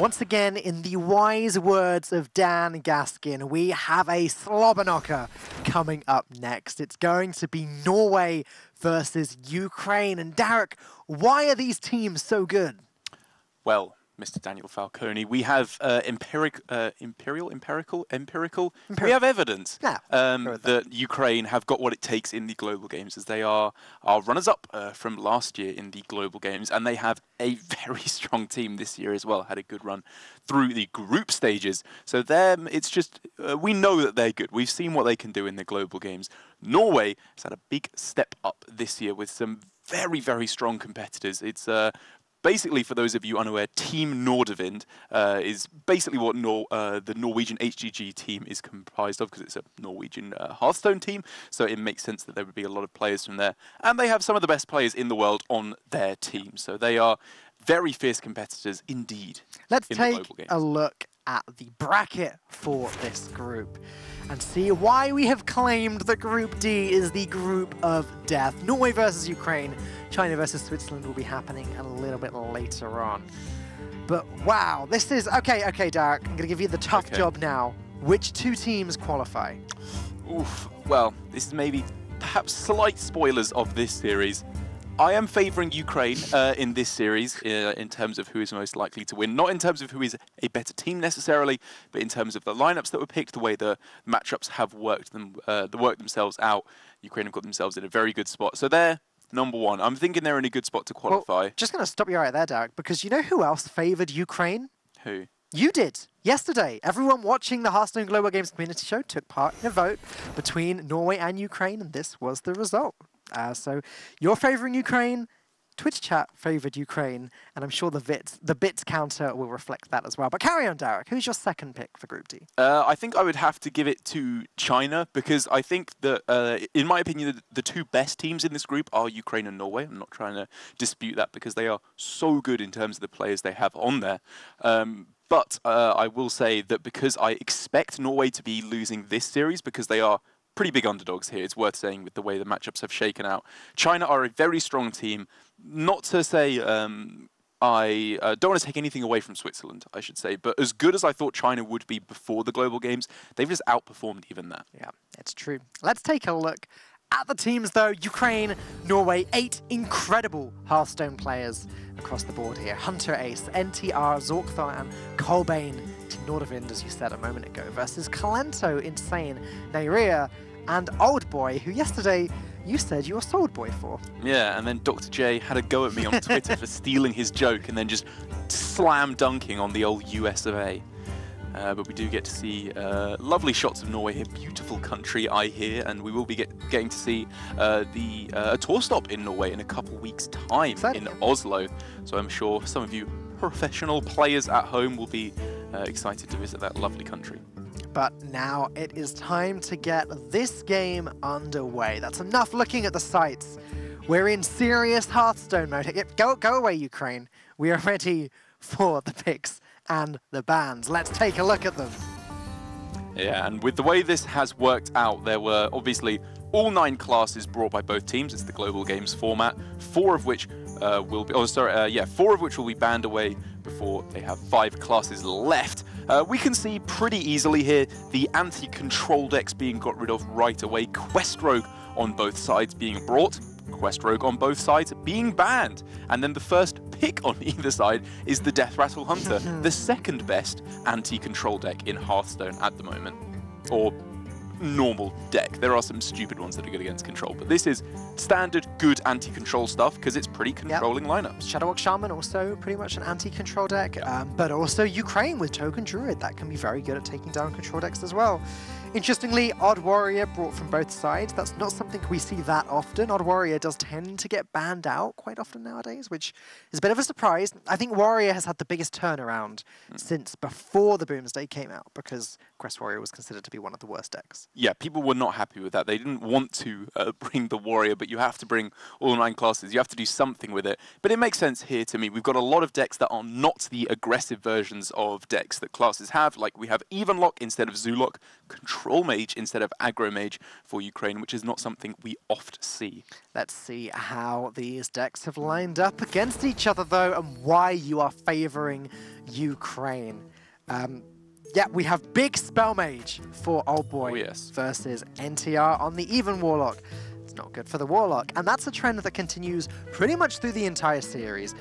Once again, in the wise words of Dan Gaskin, we have a slobber knocker coming up next. It's going to be Norway versus Ukraine. And Derek, why are these teams so good? Well, Mr. Daniel Falcone, we have empirical. We have evidence that Ukraine have got what it takes in the global games, as they are our runners-up from last year in the global games, and they have a very strong team this year as well. Had a good run through the group stages. So them, it's just we know that they're good. We've seen what they can do in the global games. Norway has had a big step up this year with some very, very strong competitors. It's basically, for those of you unaware, Team Nordavind is basically what the Norwegian HGG team is comprised of, because it's a Norwegian Hearthstone team, so it makes sense that there would be a lot of players from there. And they have some of the best players in the world on their team, so they are very fierce competitors indeed. Let's take a look at the bracket for this group and see why we have claimed that Group D is the group of death. Norway versus Ukraine, China versus Switzerland will be happening a little bit later on. But wow, this is... Okay, Derek, I'm going to give you the tough job now. Which two teams qualify? Oof, well, this is maybe perhaps slight spoilers of this series. I am favouring Ukraine in this series in terms of who is most likely to win. Not in terms of who is a better team necessarily, but in terms of the lineups that were picked, the way the matchups have worked themselves out. Ukraine have got themselves in a very good spot. So they're number one. I'm thinking they're in a good spot to qualify. Well, just going to stop you right there, Derek, because you know who else favoured Ukraine? Who? You did. Yesterday, everyone watching the Hearthstone Global Games Community Show took part in a vote between Norway and Ukraine, and this was the result. So you're favouring Ukraine, Twitch chat favoured Ukraine, and I'm sure the bits counter will reflect that as well. But carry on, Derek. Who's your second pick for Group D? I think I would have to give it to China, because I think that, in my opinion, the two best teams in this group are Ukraine and Norway. I'm not trying to dispute that, because they are so good in terms of the players they have on there. But I will say that because I expect Norway to be losing this series, because they are pretty big underdogs here, it's worth saying, with the way the matchups have shaken out. China are a very strong team. Not to say I don't want to take anything away from Switzerland, I should say, but as good as I thought China would be before the global games, they've just outperformed even that. Yeah, it's true. Let's take a look at the teams, though. Ukraine, Norway, 8 incredible Hearthstone players across the board here. Hunter Ace, NTR, Zorkthor, and Kolbane, Nordavind, as you said a moment ago, versus Kalento, Insane, Nairia, and Old Boy, who yesterday you said you were Sold Boy for. Yeah, and then Dr. J had a go at me on Twitter for stealing his joke and then just slam dunking on the old US of A. But we do get to see lovely shots of Norway here. Beautiful country, I hear, and we will be getting to see a tour stop in Norway in a couple weeks' time in Oslo. So I'm sure some of you professional players at home will be excited to visit that lovely country. But now it is time to get this game underway. That's enough looking at the sights. We're in serious Hearthstone mode. Go away, Ukraine. We are ready for the picks and the bans. Let's take a look at them. Yeah, and with the way this has worked out, there were obviously all 9 classes brought by both teams. It's the global games format, 4 of which will be 4 of which will be banned away before they have 5 classes left. We can see pretty easily here the anti-control decks being got rid of right away. Quest Rogue on both sides being brought, Quest Rogue on both sides being banned, and then the first pick on either side is the Death Rattle Hunter, the second best anti-control deck in Hearthstone at the moment, or normal deck. There are some stupid ones that are good against control, but this is standard good anti-control stuff because it's pretty controlling lineups. Shadowwalk Shaman also pretty much an anti-control deck, but also Ukraine with Token Druid, that can be very good at taking down control decks as well. Interestingly, Odd Warrior brought from both sides. That's not something we see that often. Odd Warrior does tend to get banned out quite often nowadays, which is a bit of a surprise. I think Warrior has had the biggest turnaround since before the Boomsday came out, because Quest Warrior was considered to be one of the worst decks. Yeah, people were not happy with that. They didn't want to bring the Warrior, but you have to bring all 9 classes. You have to do something with it. But it makes sense here to me. We've got a lot of decks that are not the aggressive versions of decks that classes have. Like we have Evenlock instead of Zoolock. Control control mage instead of aggro mage for Ukraine, which is not something we oft see. Let's see how these decks have lined up against each other, though, and why you are favoring Ukraine. Yeah, we have Big Spell Mage for Old Boy versus NTR on the Even Warlock. It's not good for the Warlock, and that's a trend that continues pretty much through the entire series.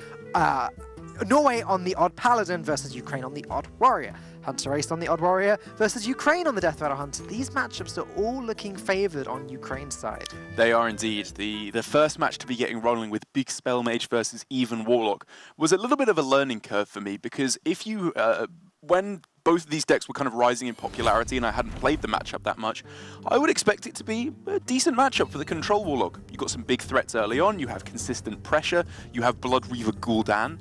Norway on the Odd Paladin versus Ukraine on the Odd Warrior. Hunter Ace on the Odd Warrior versus Ukraine on the Death Rattle Hunter. These matchups are all looking favoured on Ukraine's side. They are indeed. The first match to be getting rolling with Big Spell Mage versus Even Warlock was a little bit of a learning curve for me, because if you, when both of these decks were kind of rising in popularity and I hadn't played the matchup that much, I would expect it to be a decent matchup for the Control Warlock. You've got some big threats early on, you have consistent pressure, you have Blood Reaver Gul'dan,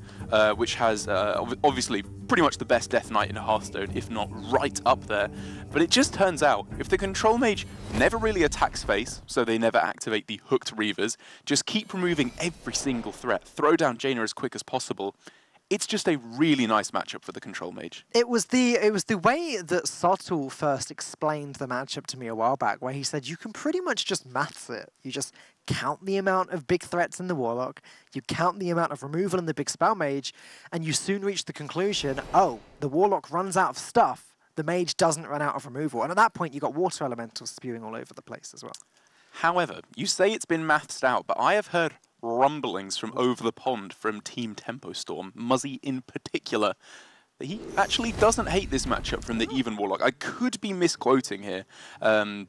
which has obviously pretty much the best Death Knight in Hearthstone, if not right up there. But it just turns out, if the Control Mage never really attacks face, so they never activate the hooked Reavers, just keep removing every single threat, throw down Jaina as quick as possible, it's just a really nice matchup for the Control Mage. It was the way that Sotul first explained the matchup to me a while back, where he said you can pretty much just maths it. You just count the amount of big threats in the Warlock, you count the amount of removal in the Big Spell Mage, and you soon reach the conclusion, oh, the Warlock runs out of stuff, the Mage doesn't run out of removal. And at that point, you've got Water Elementals spewing all over the place as well. However, you say it's been mathsed out, but I have heard rumblings from over the pond from Team Tempo Storm, Muzzy in particular, that he actually doesn't hate this matchup from the Even Warlock. I could be misquoting here,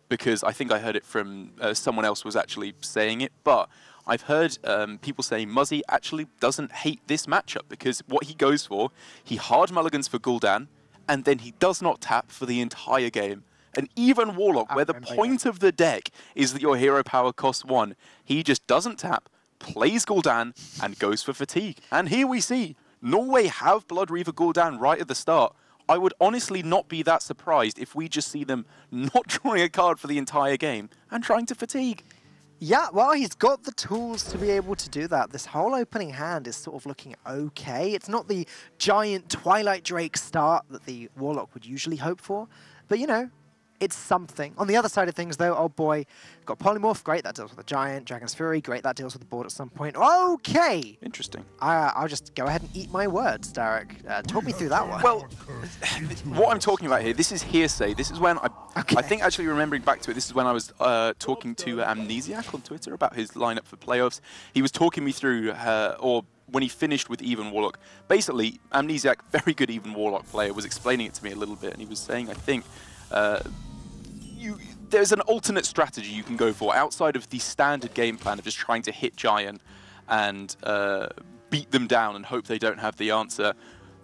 because I think I heard it from someone else was actually saying it, but I've heard people saying Muzzy actually doesn't hate this matchup, because what he goes for, he hard mulligans for Gul'dan, and then he does not tap for the entire game. An Even Warlock, where the point of the deck is that your hero power costs 1, he just doesn't tap, plays Gul'dan, and goes for fatigue. And here we see Norway have Blood Reaver Gul'dan right at the start. I would honestly not be that surprised if we just see them not drawing a card for the entire game and trying to fatigue. Yeah, well, he's got the tools to be able to do that. This whole opening hand is sort of looking okay. It's not the giant Twilight Drake start that the Warlock would usually hope for, but you know, it's something. On the other side of things, though, Old Boy got Polymorph, great, that deals with a Giant. Dragon's Fury, great, that deals with the board at some point. Okay! Interesting. I'll just go ahead and eat my words, Derek. Talk me through that one. Well, what I'm talking about here, this is hearsay. This is when I think actually remembering back to it, this is when I was talking to Amnesiac on Twitter about his lineup for playoffs. He was talking me through, or when he finished with Even Warlock, basically, Amnesiac, very good Even Warlock player, was explaining it to me a little bit, and he was saying, I think, there's an alternate strategy you can go for outside of the standard game plan of just trying to hit Giant and beat them down and hope they don't have the answer.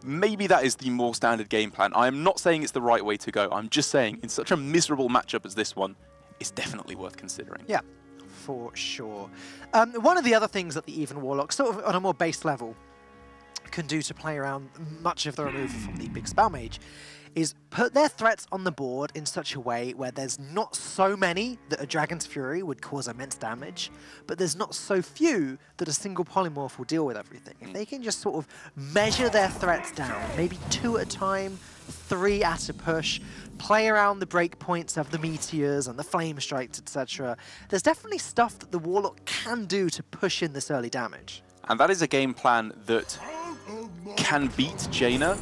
Maybe that is the more standard game plan. I am not saying it's the right way to go. I'm just saying, in such a miserable matchup as this one, it's definitely worth considering. Yeah, for sure. One of the other things that the Even Warlock, sort of on a more base level, can do to play around much of the removal from the Big Spell Mage is put their threats on the board in such a way where there's not so many that a Dragon's Fury would cause immense damage, but there's not so few that a single Polymorph will deal with everything. If they can just sort of measure their threats down, maybe 2 at a time, 3 at a push, play around the breakpoints of the Meteors and the Flame Strikes, etc., there's definitely stuff that the Warlock can do to push in this early damage. And that is a game plan that can beat Jaina.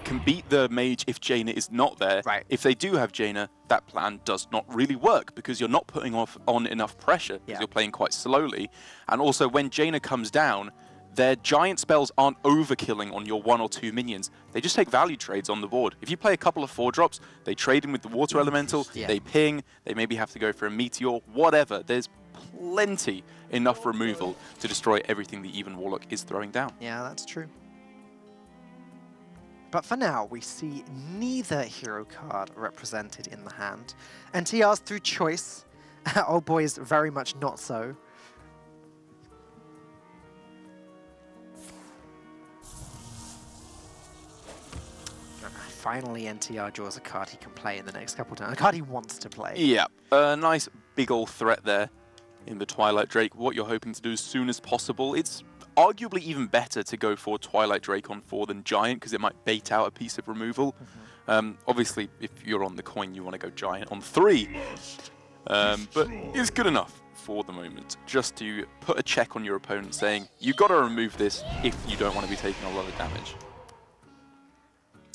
Can beat the Mage if Jaina is not there. Right. If they do have Jaina, that plan does not really work because you're not putting on enough pressure because you're playing quite slowly. And also, when Jaina comes down, their giant spells aren't overkilling on your 1 or 2 minions. They just take value trades on the board. If you play a couple of 4-drops, they trade in with the Water Elemental, they ping, they maybe have to go for a Meteor, whatever. There's plenty enough removal to destroy everything the Even Warlock is throwing down. Yeah, that's true. But for now, we see neither hero card represented in the hand. NTR's through choice. Old Boy's very much not so. Finally, NTR draws a card he can play in the next couple of times. A card he wants to play. Yeah, a nice big old threat there in the Twilight Drake. What you're hoping to do as soon as possible. It's arguably even better to go for Twilight Drake on 4 than Giant, because it might bait out a piece of removal. Obviously, if you're on the coin, you want to go Giant on 3. But it's good enough for the moment, just to put a check on your opponent saying, you got to remove this if you don't want to be taking a lot of damage.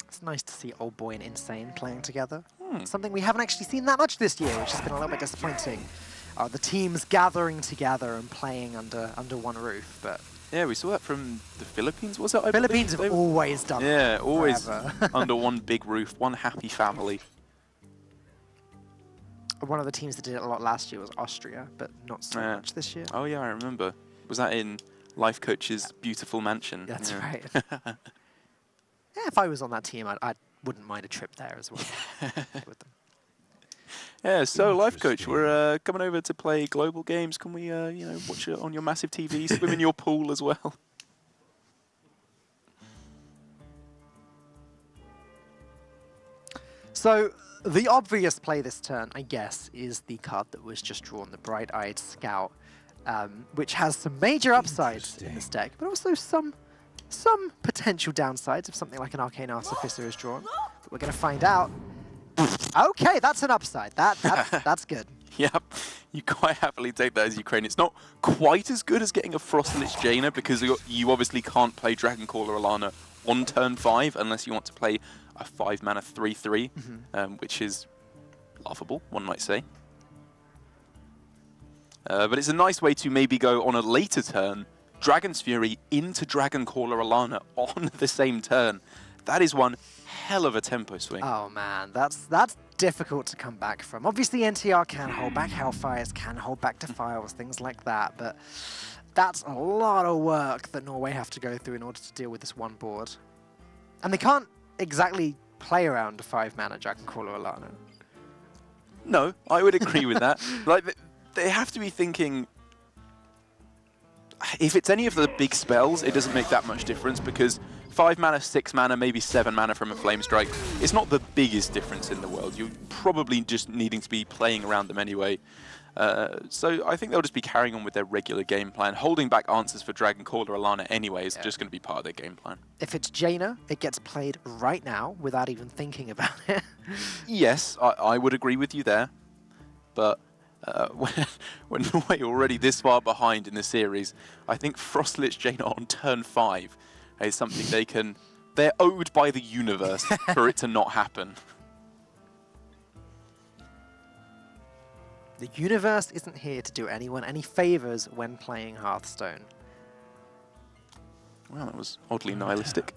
It's nice to see Old Boy and Insane playing together. Something we haven't actually seen that much this year, which has been a little bit disappointing. The teams gathering together and playing under one roof, but yeah, we saw that from the Philippines, was it? I Philippines have always done that. Yeah, always under one big roof, one happy family. One of the teams that did it a lot last year was Austria, but not so much this year. Oh yeah, I remember. Was that in Life Coach's beautiful mansion? That's right. Yeah, if I was on that team, I wouldn't mind a trip there as well with them. Yeah, so Life Coach, we're coming over to play global games. Can we, you know, watch it on your massive TV, swim in your pool as well? So the obvious play this turn, I guess, is the card that was just drawn, the Bright-Eyed Scout, which has some major upsides in this deck, but also some potential downsides if something like an Arcane Artificer is drawn. But we're going to find out. Okay, that's an upside. That's good. Yep, you quite happily take that as Ukraine. It's not quite as good as getting a Frostlich Jaina, because you obviously can't play Dragoncaller Alana on turn 5 unless you want to play a 5-mana 3/3, which is laughable, one might say. But it's a nice way to maybe go on a later turn, Dragon's Fury into Dragoncaller Alana on the same turn. That is one hell of a tempo swing. Oh man, that's difficult to come back from. Obviously NTR can hold back Hellfires, can hold back Defiles, things like that, but that's a lot of work that Norway have to go through in order to deal with this one board. And they can't exactly play around a 5-mana Dragoncaller Alana. No, I would agree with that. Like, they have to be thinking, if it's any of the big spells, it doesn't make that much difference, because 5 mana, 6 mana, maybe 7 mana from a Flame Strike, it's not the biggest difference in the world. You're probably just needing to be playing around them anyway. So I think they'll just be carrying on with their regular game plan. Holding back answers for Dragoncaller Alana anyway is just going to be part of their game plan. If it's Jaina, it gets played right now without even thinking about it. Yes, I would agree with you there. But when Norway already this far behind in the series, I think Frostlich Jaina on turn 5 is something they're owed by the universe for it to not happen. The universe isn't here to do anyone any favors when playing Hearthstone. Well, that was oddly nihilistic.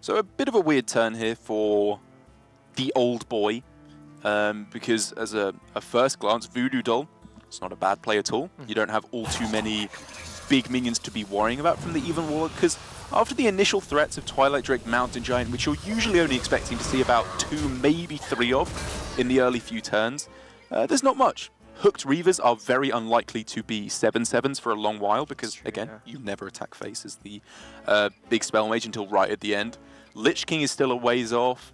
So a bit of a weird turn here for the old boy, because as a first glance, Voodoo Doll, it's not a bad play at all. You don't have all too many big minions to be worrying about from the Even Warlock, because after the initial threats of Twilight Drake, Mountain Giant, which you're usually only expecting to see about 2, maybe 3 of in the early few turns, there's not much. Hooked Reavers are very unlikely to be 7/7s for a long while, because, again, you never attack face as the big spell mage until right at the end. Lich King is still a ways off.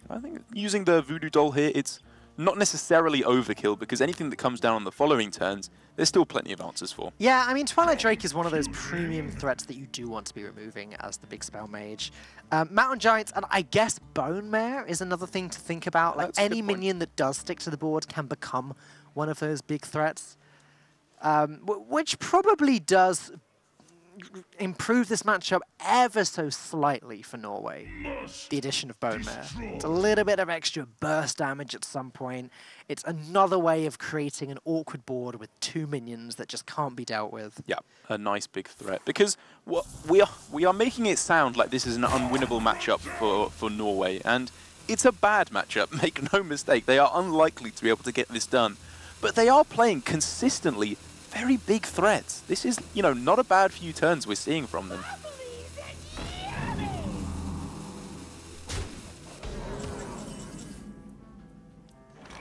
I think using the Voodoo Doll here, it's not necessarily overkill, because anything that comes down on the following turns, there's still plenty of answers for. Yeah, I mean, Twilight Drake is one of those premium threats that you do want to be removing as the big spell mage. Mountain Giants, and I guess Bone Mare is another thing to think about. Like, any minion that does stick to the board can become one of those big threats, which probably does improve this matchup ever so slightly for Norway. The addition of Bone Mare. It's a little bit of extra burst damage at some point. It's another way of creating an awkward board with 2 minions that just can't be dealt with. Yeah, a nice big threat. Because we are making it sound like this is an unwinnable matchup for Norway, and it's a bad matchup, make no mistake. They are unlikely to be able to get this done. But they are playing consistently very big threats. This is, you know, not a bad few turns we're seeing from them.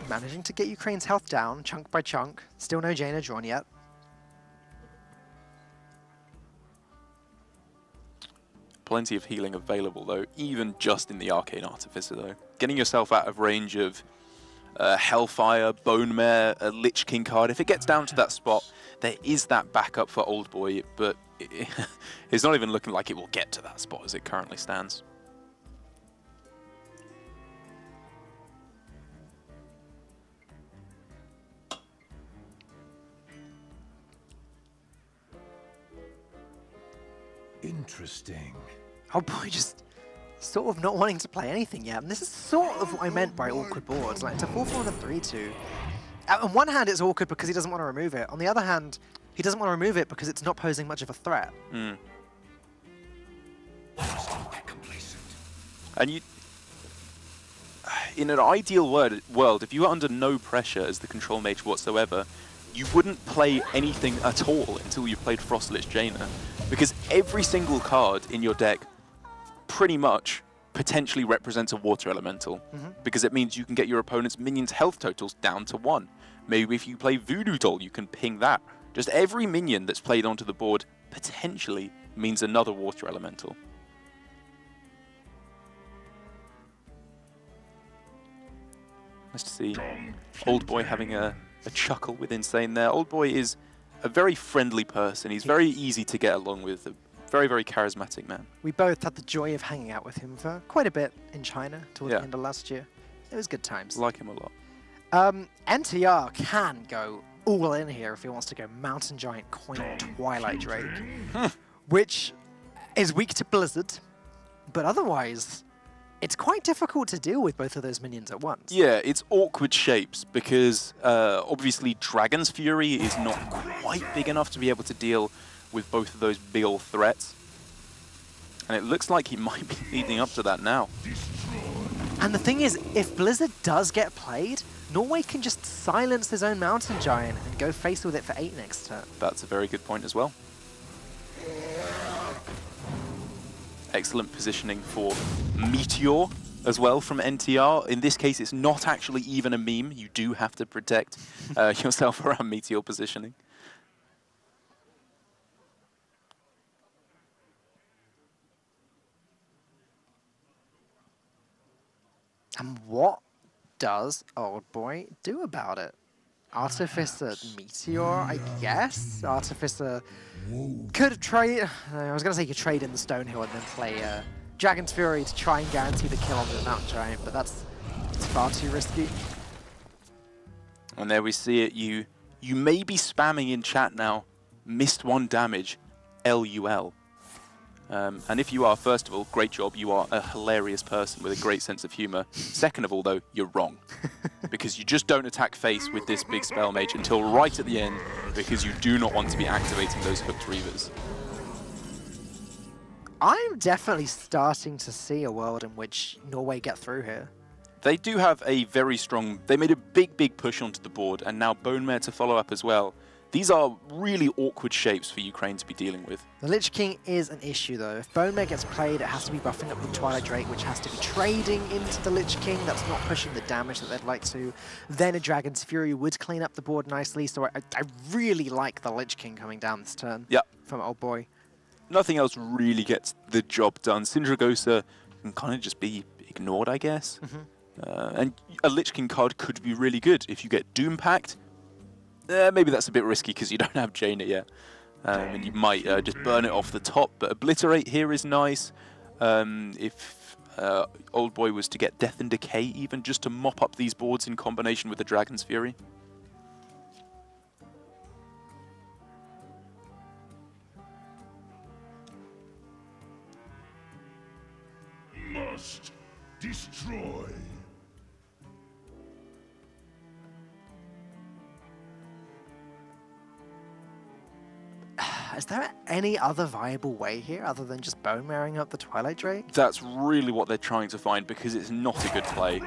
Managing to get Ukraine's health down, chunk by chunk. Still no Jaina drawn yet. Plenty of healing available, though, even just in the Arcane Artificer, though. Getting yourself out of range of Hellfire, Bone Mare, a Lich King card. If it gets down to that spot, there is that backup for Old Boy, but it's not even looking like it will get to that spot as it currently stands. Interesting. Oh boy, just sort of not wanting to play anything yet. And this is sort of what I meant by awkward boards. Like, it's a 4-4 and a 3-2. On one hand, it's awkward because he doesn't want to remove it. On the other hand, he doesn't want to remove it because it's not posing much of a threat. Mm. And you, in an ideal world, if you were under no pressure as the control mage whatsoever, you wouldn't play anything at all until you played Frostlich Jaina, because every single card in your deck pretty much potentially represents a water elemental, because it means you can get your opponent's minions' health totals down to 1. Maybe if you play Voodoo Doll, you can ping that. Just every minion that's played onto the board potentially means another water elemental. Nice to see Old Boy having a chuckle with Insane there. Old Boy is a very friendly person. He's very easy to get along with. A very, very charismatic man. We both had the joy of hanging out with him for quite a bit in China towards the end of last year. It was good times. Like him a lot. NTR can go all in here if he wants to go Mountain Giant, Coin, Twilight Drake, which is weak to Blizzard, but otherwise it's quite difficult to deal with both of those minions at once. Yeah, it's awkward shapes because obviously Dragon's Fury is not quite big enough to be able to deal with both of those big old threats. And it looks like he might be leading up to that now. And the thing is, if Blizzard does get played, Norway can just silence his own Mountain Giant and go face with it for 8 next turn. That's a very good point as well. Excellent positioning for Meteor as well from NTR. In this case, it's not actually even a meme. You do have to protect yourself around Meteor positioning. And what does Old Boy do about it? Artificer Meteor, I guess? Artificer could trade... I was going to say you could trade in the Stonehill and then play Dragon's Fury to try and guarantee the kill on the Mountain Giant, but it's far too risky. And there we see it. You may be spamming in chat now, missed 1 damage, LUL. And if you are, first of all, great job. You are a hilarious person with a great sense of humor. Second of all, though, you're wrong. Because you just don't attack face with this big spell mage until right at the end, because you do not want to be activating those hooked reavers. I'm definitely starting to see a world in which Norway get through here. They do have a very strong... They made a big push onto the board, and now Bone Mare to follow up as well. These are really awkward shapes for Ukraine to be dealing with. The Lich King is an issue, though. If Bone Mare gets played, it has to be buffing up the Twilight Drake, which has to be trading into the Lich King. That's not pushing the damage that they'd like to. Then a Dragon's Fury would clean up the board nicely, so I really like the Lich King coming down this turn from Old Boy. Nothing else really gets the job done. Sindragosa can kind of just be ignored, I guess. And a Lich King card could be really good. If you get Doom Pact, maybe that's a bit risky because you don't have Jaina yet. And you might just burn it off the top. But Obliterate here is nice. If Old Boy was to get Death and Decay even, just to mop up these boards in combination with the Dragon's Fury. Must destroy. Is there any other viable way here other than just bone marrying up the Twilight Drake? That's really what they're trying to find, because it's not a good play.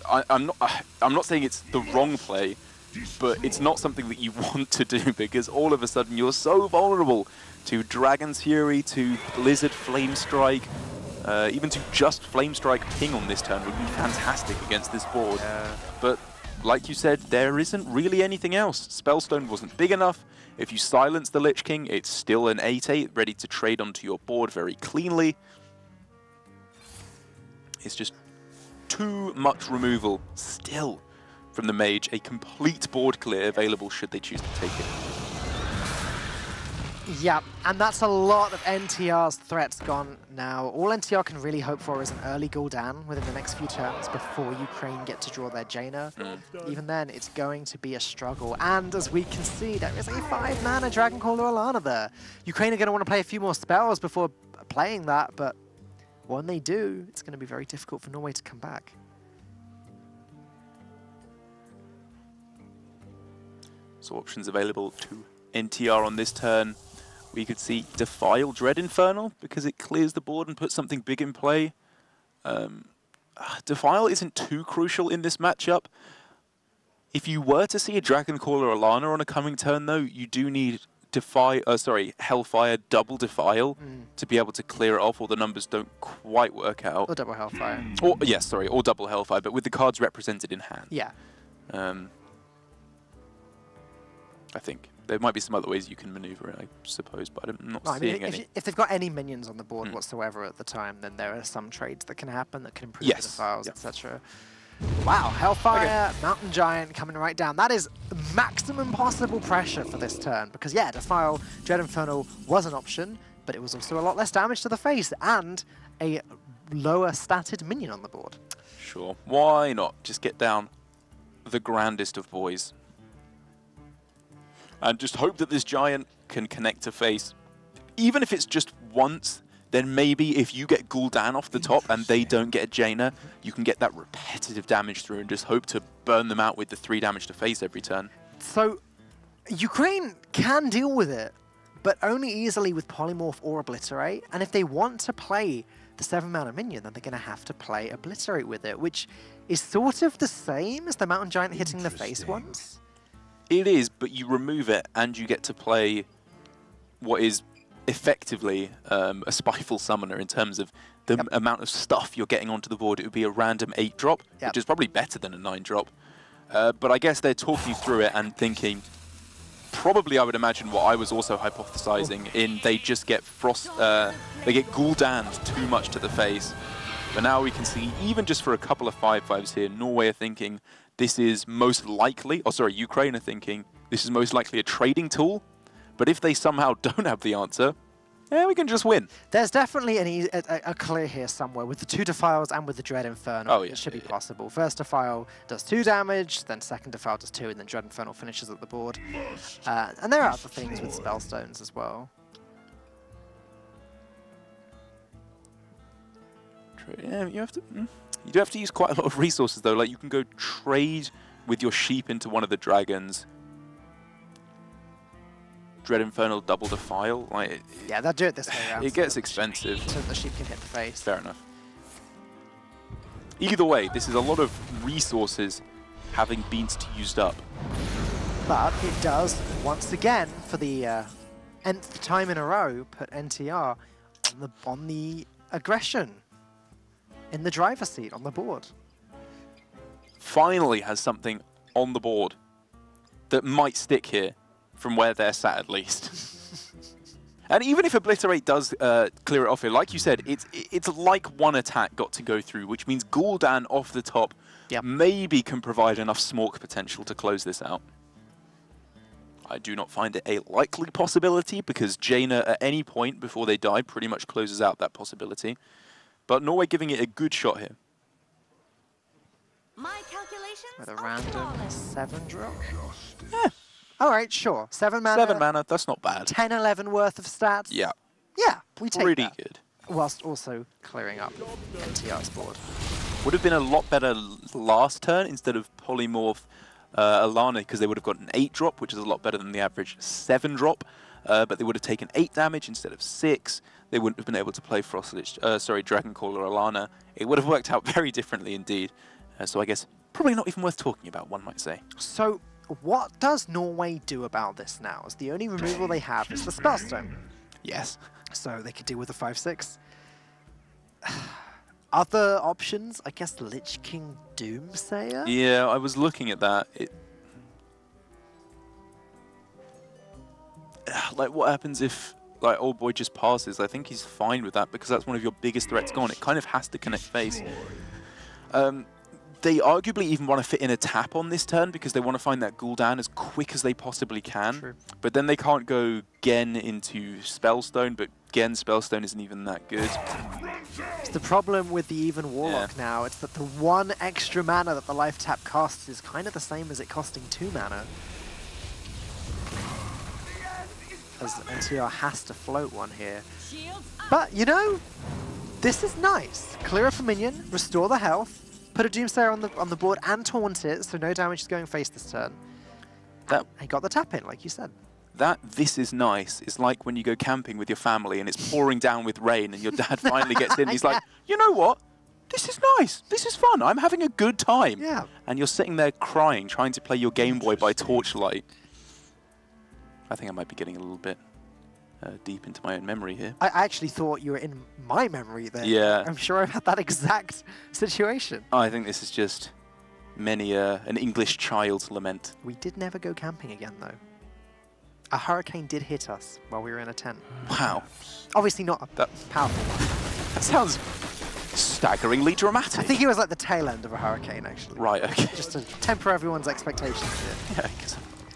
I'm not saying it's the wrong play, but it's not something that you want to do, because all of a sudden you're so vulnerable to Dragon's Fury, to Blizzard Flame Strike, even to just Flame Strike ping on this turn would be fantastic against this board. But like you said, there isn't really anything else. Spellstone wasn't big enough. If you silence the Lich King, it's still an 8/8 ready to trade onto your board very cleanly. It's just too much removal still from the Mage, a complete board clear available should they choose to take it. Yeah, and that's a lot of NTR's threats gone now. All NTR can really hope for is an early Gul'dan within the next few turns before Ukraine get to draw their Jaina. Even then, it's going to be a struggle. And as we can see, there is a 5-mana Dragoncaller Alana there. Ukraine are going to want to play a few more spells before playing that, but when they do, it's going to be very difficult for Norway to come back. So options available to NTR on this turn. We could see Defile Dread Infernal because it clears the board and puts something big in play. Defile isn't too crucial in this matchup. If you were to see a Dragoncaller Alana on a coming turn, though, you do need Hellfire double Defile to be able to clear it off, or the numbers don't quite work out. Or double Hellfire. Or or double Hellfire, but with the cards represented in hand. Yeah. I think. There might be some other ways you can maneuver it, I suppose, but I'm not seeing any. If they've got any minions on the board whatsoever at the time, then there are some trades that can happen that can improve the Defiles, etc. Wow, Hellfire, Mountain Giant coming right down. That is maximum possible pressure for this turn, because yeah, Defile, Dread Infernal was an option, but it was also a lot less damage to the face and a lower statted minion on the board. Sure, why not? Just get down the grandest of boys. And just hope that this Giant can connect to face. Even if it's just once, then maybe if you get Gul'dan off the top and they don't get a Jaina, you can get that repetitive damage through and just hope to burn them out with the 3 damage to face every turn. So, Ukraine can deal with it, but only easily with Polymorph or Obliterate. And if they want to play the 7-mana minion, then they're going to have to play Obliterate with it, which is sort of the same as the Mountain Giant hitting the face once. It is, but you remove it and you get to play what is effectively a Spiteful Summoner in terms of the amount of stuff you're getting onto the board. It would be a random 8-drop, which is probably better than a 9-drop. But I guess they're talking you through it and thinking, probably I would imagine what I was also hypothesizing in they just get they get Gul'daned too much to the face. But now we can see, even just for a couple of 5/5s here, Norway are thinking, this is most likely, Ukraine are thinking, this is most likely a trading tool, but if they somehow don't have the answer, yeah, we can just win. There's definitely a clear here somewhere with the 2 Defiles and with the Dread Infernal. It should be possible. First Defile does 2 damage, then second Defile does 2, and then Dread Infernal finishes at the board. And there are other things with Spellstones as well. Yeah, you do have to use quite a lot of resources though. Like you can go trade with your sheep into one of the dragons. Dread Infernal double Defile. Like yeah, they'll do it this way around. It gets expensive. So the sheep can hit the face. Fair enough. Either way, this is a lot of resources having been used up. But it does once again, for the nth time in a row, put NTR on the aggression. In the driver's seat, on the board. Finally has something on the board that might stick here from where they're sat at least. And even if Obliterate does clear it off here, like you said, it's like one attack got to go through, which means Gul'dan off the top maybe can provide enough Smork potential to close this out. I do not find it a likely possibility because Jaina at any point before they die pretty much closes out that possibility. But Norway giving it a good shot here. My calculations with a random 7-drop. Yeah. All right, sure. 7 mana. 7 mana, that's not bad. 10, 11 worth of stats. Yeah. Yeah, we take pretty that. good. Whilst also clearing up NTR's board. Would have been a lot better last turn instead of Polymorph Alana, because they would have got an 8-drop, which is a lot better than the average 7-drop. But they would have taken 8 damage instead of 6. They wouldn't have been able to play Dragoncaller Alana. It would have worked out very differently indeed. So I guess probably not even worth talking about, one might say. So what does Norway do about this now? As the only removal they have is the Spellstone. Yes. So they could deal with the 5/6. Other options, I guess Lich King Doomsayer? Yeah, I was looking at that. Like, what happens if old boy just passes? I think he's fine with that because that's one of your biggest threats gone. It kind of has to connect face. they arguably even want to fit in a tap on this turn because they want to find that Gul'dan as quick as they possibly can. True. But then they can't go Gen into Spellstone, but Gen Spellstone isn't even that good. It's the problem with the even Warlock now. It's that the one extra mana that the life tap costs is kind of the same as it costing 2 mana. As NTR has to float one here. But, you know, this is nice. Clear up a minion, restore the health, put a Doomsayer on the board and taunt it, so no damage is going face this turn. He got the tap in, like you said. This is nice. It's like when you go camping with your family and it's pouring down with rain and your dad finally gets in and he's like, you know what? This is nice. This is fun. I'm having a good time. Yeah. And you're sitting there crying, trying to play your Game Boy by torchlight. I think I might be getting a little bit deep into my own memory here. I actually thought you were in my memory there. Yeah. I'm sure I've had that exact situation. I think this is just many an English child's lament. We did never go camping again, though. A hurricane did hit us while we were in a tent. Wow. Obviously not a powerful one. That sounds staggeringly dramatic. I think it was like the tail end of a hurricane, actually. Right, okay. Just to temper everyone's expectations here. Yeah,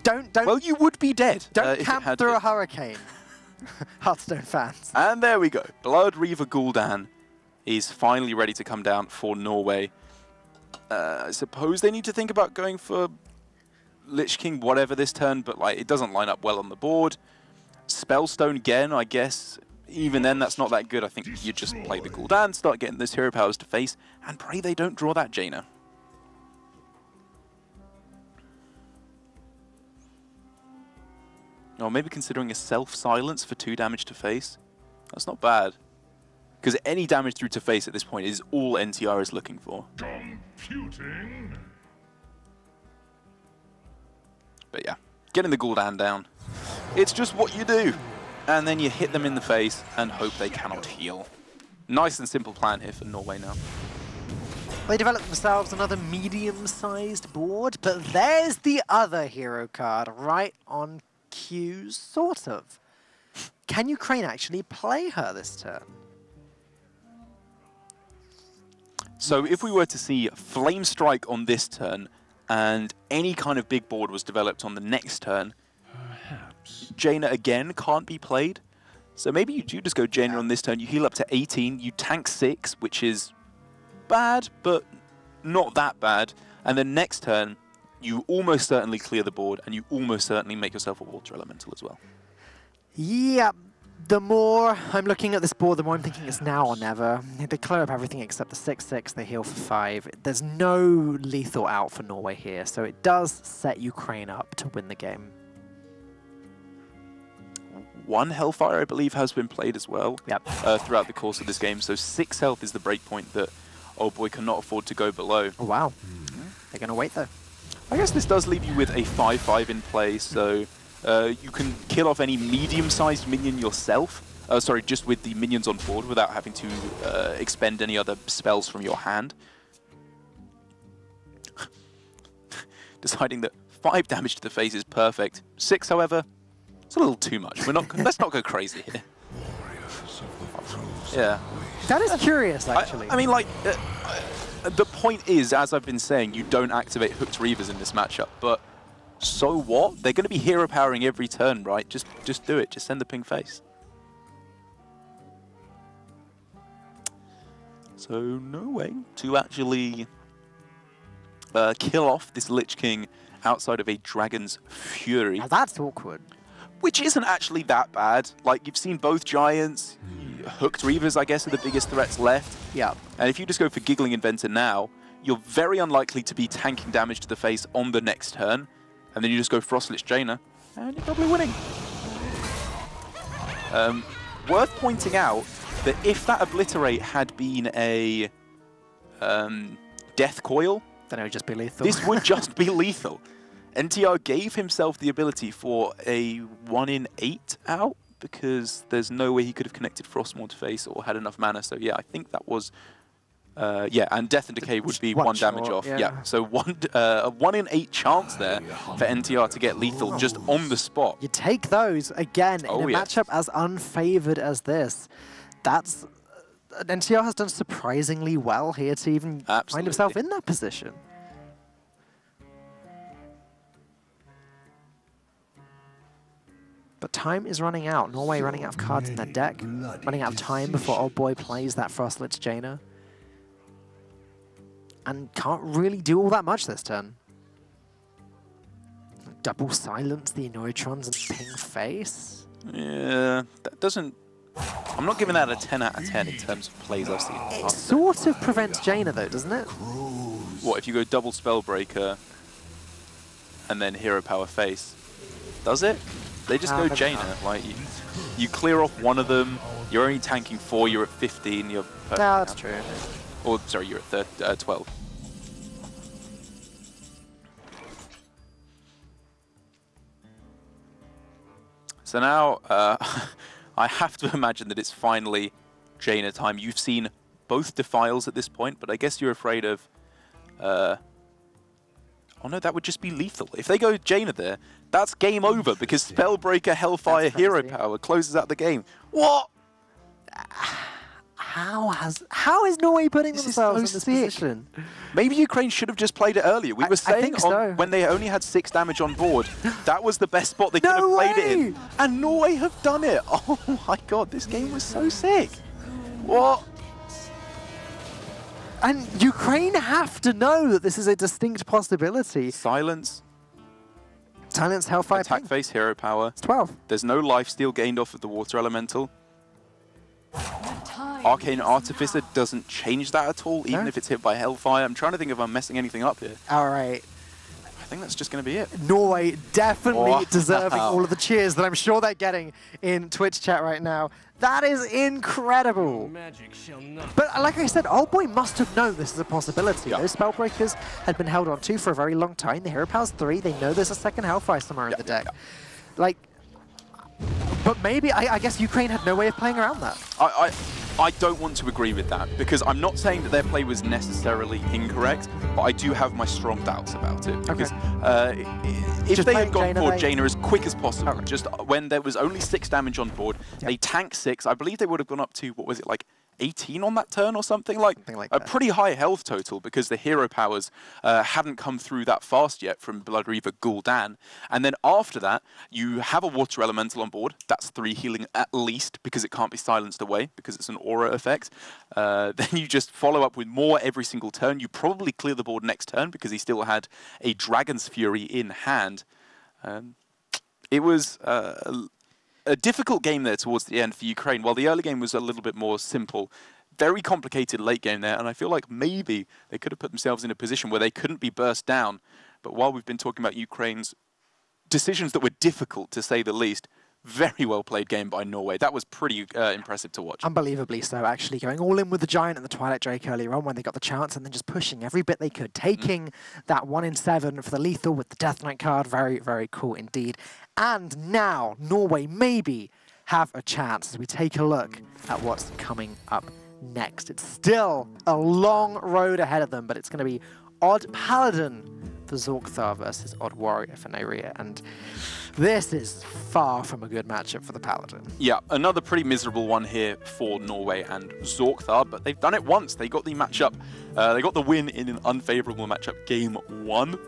Don't. well, you would be dead. Don't camp through a hurricane, Hearthstone fans. And there we go. Blood Reaver Gul'dan is finally ready to come down for Norway. I suppose they need to think about going for Lich King whatever this turn, but like it doesn't line up well on the board. Spellstone again, I guess. Even then, that's not that good. I think you just play the Gul'dan, start getting those hero powers to face, and pray they don't draw that Jaina. Or maybe considering a self-silence for 2 damage to face. That's not bad. Because any damage through to face at this point is all NTR is looking for. Computing. But yeah, getting the Gul'dan down. It's just what you do. And then you hit them in the face and hope they cannot heal. Nice and simple plan here for Norway now. They developed themselves another medium-sized board, but there's the other hero card right on cue, sort of. Can Ukraine actually play her this turn? So if we were to see Flame Strike on this turn, and any kind of big board was developed on the next turn, Jaina again can't be played. So maybe you do just go Jaina on this turn, you heal up to 18, you tank 6, which is bad, but not that bad. And then next turn, you almost certainly clear the board, and you almost certainly make yourself a Water Elemental as well. Yeah, the more I'm looking at this board, the more I'm thinking it's now or never. They clear up everything except the 6/6, they heal for 5. There's no lethal out for Norway here, so it does set Ukraine up to win the game. 1 Hellfire, I believe, has been played as well. Yep. Throughout the course of this game. So 6 health is the breakpoint that Old Boy cannot afford to go below. Oh, wow. They're going to wait, though. I guess this does leave you with a 5/5 in play, so you can kill off any medium-sized minion yourself. Sorry, just with the minions on board without having to expend any other spells from your hand. Deciding that 5 damage to the face is perfect. 6, however, it's a little too much. We're not. Let's not go crazy here. Yeah. That is curious, actually. I mean, like, the point is, as I've been saying, you don't activate Hooked Reavers in this matchup, but so what? They're going to be hero powering every turn, right? Just do it. Just send the ping face. So no way to actually kill off this Lich King outside of a Dragon's Fury. Now that's awkward. Which isn't actually that bad. Like, you've seen both Giants. Hooked Reavers, I guess, are the biggest threats left. Yeah. And if you just go for Giggling Inventor now, you're very unlikely to be tanking damage to the face on the next turn. And then you just go Frostlich Jaina, and you're probably winning. Worth pointing out that if that Obliterate had been a Death Coil, Then it would just be lethal. this would just be lethal. NTR gave himself the ability for a 1 in 8 out because there's no way he could have connected Frostmourne to face or had enough mana. So yeah, I think that was yeah, and Death and Decay would be 1 damage off. Yeah, so a 1 in 8 chance there for NTR to get lethal just on the spot. You take those again in a matchup as unfavored as this. That's NTR has done surprisingly well here to even find himself in that position. But time is running out. Norway running out of cards in their deck, running out of time before Old Boy plays that Frostlit Jaina. And can't really do all that much this turn. Double silence the Neutrons and ping face. Yeah, that doesn't... I'm not giving that a 10 out of 10 in terms of plays I've seen. It sort of prevents Jaina though, doesn't it? What, if you go double Spellbreaker and then Hero Power face? Does it? They just go Jaina. Like, you clear off one of them, you're only tanking 4, you're at 15, you're... No, that's true. Or, sorry, you're at 12. So now, I have to imagine that it's finally Jaina time. You've seen both Defiles at this point, but I guess you're afraid of... oh no, that would just be lethal. If they go Jaina there, that's game over, because Spellbreaker, Hellfire, Hero Power closes out the game. What? How is Norway putting themselves in this position? Maybe Ukraine should have just played it earlier. We were saying when they only had 6 damage on board, that was the best spot they could have played it in. And Norway have done it. Oh my god, this game was so sick. What? And Ukraine have to know that this is a distinct possibility. Silence. Silence, Hellfire, attack face, Hero Power. It's 12. There's no lifesteal gained off of the Water Elemental. Arcane Artificer doesn't change that at all, even if it's hit by Hellfire. I'm trying to think if I'm messing anything up here. All right. I think that's just going to be it. Norway definitely deserving all of the cheers that I'm sure they're getting in Twitch chat right now. That is incredible. But like I said, Old Boy must have known this is a possibility. Yeah. Those Spellbreakers had been held on to for a very long time. The Hero Power's 3. They know there's a second Hellfire somewhere in the deck. Like, but maybe, I guess Ukraine had no way of playing around that. I don't want to agree with that, because I'm not saying that their play was necessarily incorrect, but I do have my strong doubts about it. Because if they had gone for Jaina as quick as possible, just when there was only 6 damage on board, they tanked 6, I believe they would have gone up to, what was it, like 18 on that turn or something like a pretty high health total, because the hero powers hadn't come through that fast yet from Blood Reaver Gul'dan. And then after that, you have a water elemental on board. That's 3 healing at least, because it can't be silenced away, because it's an aura effect. Then you just follow up with more every single turn. You probably clear the board next turn, because he still had a Dragon's Fury in hand. It was a difficult game there towards the end for Ukraine. While the early game was a little bit more simple, very complicated late game there, and I feel like maybe they could have put themselves in a position where they couldn't be burst down. But while we've been talking about Ukraine's decisions that were difficult, to say the least, very well played game by Norway. That was pretty impressive to watch. Unbelievably so, actually. Going all in with the Giant and the Twilight Drake earlier on when they got the chance, and then just pushing every bit they could. Taking that 1 in 7 for the lethal with the Death Knight card. Very, very cool indeed. And now Norway maybe have a chance as we take a look at what's coming up next. It's still a long road ahead of them, but it's going to be Odd Paladin for Zorkthar versus Odd Warrior for Nayria. And this is far from a good matchup for the Paladin. Yeah, another pretty miserable one here for Norway and Zorkthar, but they've done it once. They got the matchup, they got the win in an unfavorable matchup, game 1.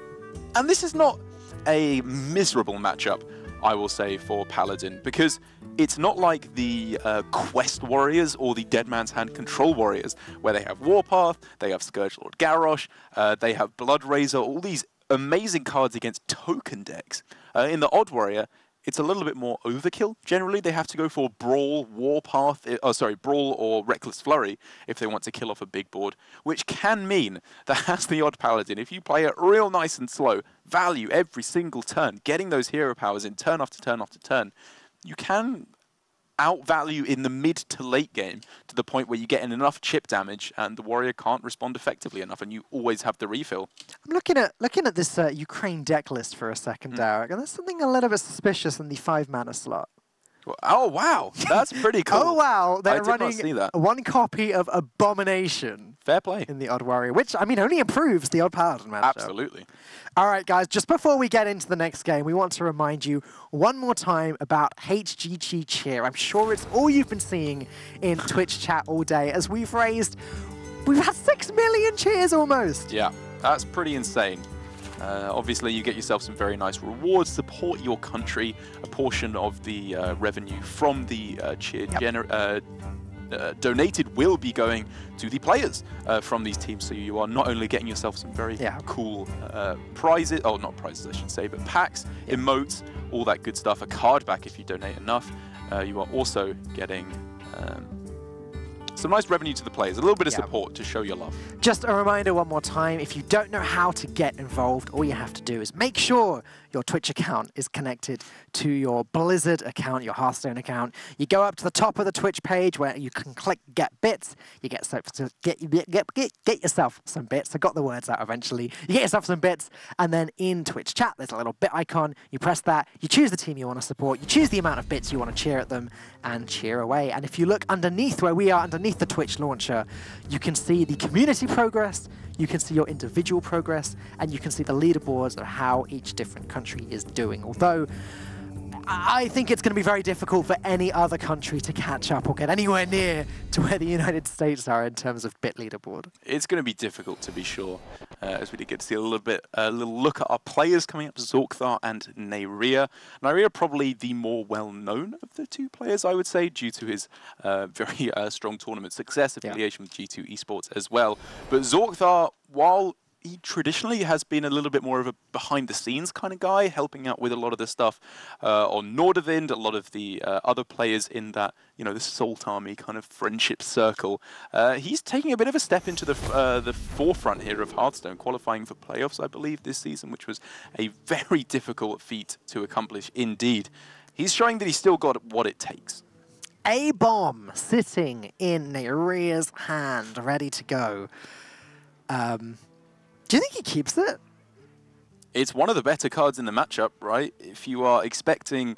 And this is not a miserable matchup, I will say, for Paladin, because it's not like the Quest Warriors or the Dead Man's Hand Control Warriors, where they have Warpath, they have Scourgelord Garrosh, they have Blood Razor, all these amazing cards against token decks. In the Odd Warrior, it's a little bit more overkill. Generally, they have to go for Brawl, Warpath, Brawl or Reckless Flurry if they want to kill off a big board, which can mean that as the Odd Paladin, if you play it real nice and slow, value every single turn, getting those hero powers in turn after turn after turn, you can outvalue in the mid to late game to the point where you get in enough chip damage and the warrior can't respond effectively enough, and you always have the refill. I'm looking at this Ukraine deck list for a second, Derek, and there's something a little bit suspicious in the 5-mana slot. Oh wow, that's pretty cool. Oh wow, they're running see that. 1 copy of Abomination Fair play. in the Odd Warrior, which, I mean, only improves the Odd Paladin matchup. Absolutely. All right, guys, just before we get into the next game, we want to remind you one more time about HGG Cheer. I'm sure it's all you've been seeing in Twitch chat all day, as we've had 6 million cheers almost. Yeah, that's pretty insane. Obviously, you get yourself some very nice rewards, support your country. A portion of the revenue from the cheer donated will be going to the players from these teams. So you are not only getting yourself some very cool prizes, oh, not prizes I should say, but packs, emotes, all that good stuff, a card back if you donate enough. You are also getting some nice revenue to the players, a little bit of support to show your love. Just a reminder one more time, if you don't know how to get involved, all you have to do is make sure your Twitch account is connected to your Blizzard account, your Hearthstone account. You go up to the top of the Twitch page where you can click Get Bits. You get yourself some bits. I got the words out eventually. You get yourself some bits, and then in Twitch chat, there's a little bit icon. You press that. You choose the team you want to support. You choose the amount of bits you want to cheer at them, and cheer away. And if you look underneath where we are, underneath the Twitch launcher, you can see the community progress. You can see your individual progress, and you can see the leaderboards of how each different country is doing. Although, I think it's going to be very difficult for any other country to catch up or get anywhere near to where the United States are in terms of bit leaderboard. It's going to be difficult, to be sure, as we did get to see a little look at our players coming up, Zorkthar and Neyria. Neyria probably the more well-known of the two players, I would say, due to his very strong tournament success, affiliation with G2 Esports as well. But Zorkthar, while he traditionally has been a little bit more of a behind-the-scenes kind of guy, helping out with a lot of the stuff on Nordavind, a lot of the other players in that, you know, the Salt Army kind of friendship circle. He's taking a bit of a step into the forefront here of Hearthstone, qualifying for playoffs, I believe, this season, which was a very difficult feat to accomplish indeed. He's showing that he's still got what it takes. A bomb sitting in Neyria's hand, ready to go. Do you think he keeps it? It's one of the better cards in the matchup, right? If you are expecting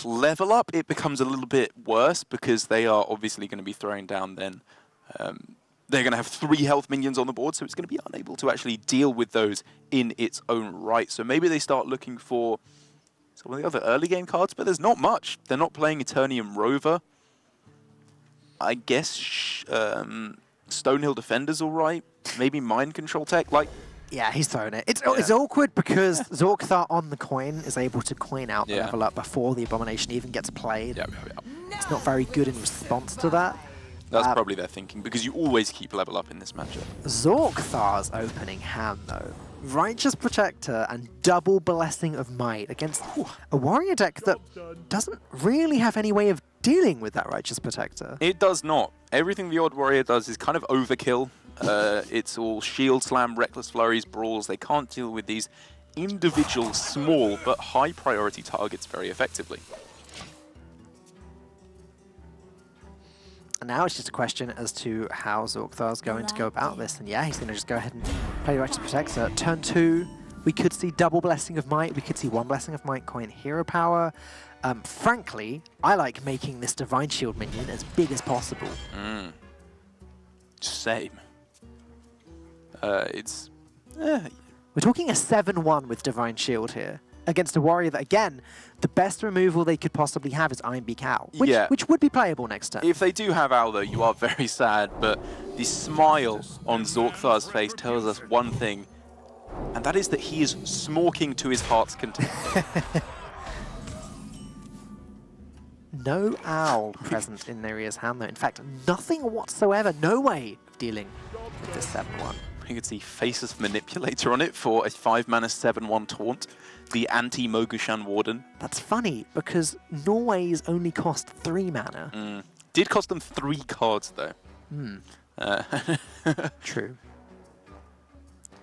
level up, it becomes a little bit worse because they are obviously going to be throwing down then. They're going to have 3 health minions on the board, so it's going to be unable to actually deal with those in its own right. So maybe they start looking for some of the other early game cards, but there's not much. They're not playing Eternium Rover. I guess Stonehill Defender's all right. Maybe Mind Control Tech, like... Yeah, he's throwing it. It's awkward because Zorkthar on the coin is able to coin out the level up before the Abomination even gets played. It's not very good in response to that. That's probably their thinking, because you always keep level up in this matchup. Zorkthar's opening hand, though. Righteous Protector and double Blessing of Might against a warrior deck that doesn't really have any way of dealing with that Righteous Protector. It does not. Everything the Odd Warrior does is kind of overkill. It's all Shield Slam, Reckless Flurries, Brawls. They can't deal with these individual, small, but high priority targets very effectively. And now it's just a question as to how Zorkthar's going to go about this. And yeah, he's going to just go ahead and play Righteous Protector. Turn 2, we could see double Blessing of Might. We could see 1 Blessing of Might, coin Hero Power. Frankly, I like making this Divine Shield minion as big as possible. Same. We're talking a 7-1 with Divine Shield here against a warrior that, again, the best removal they could possibly have is Iron Beak Owl, which would be playable next turn. If they do have Owl, though, you are very sad, but the smile on Zorkthar's face tells us one thing, and that is that he is smorking to his heart's content. No Owl present in Neyria's hand, though. In fact, nothing whatsoever. No way of dealing with this 7-1. You can see Faceless Manipulator on it for a 5-mana 7-1 taunt. The anti-Mogushan Warden. That's funny, because Norway's only cost 3 mana. Did cost them 3 cards, though. True.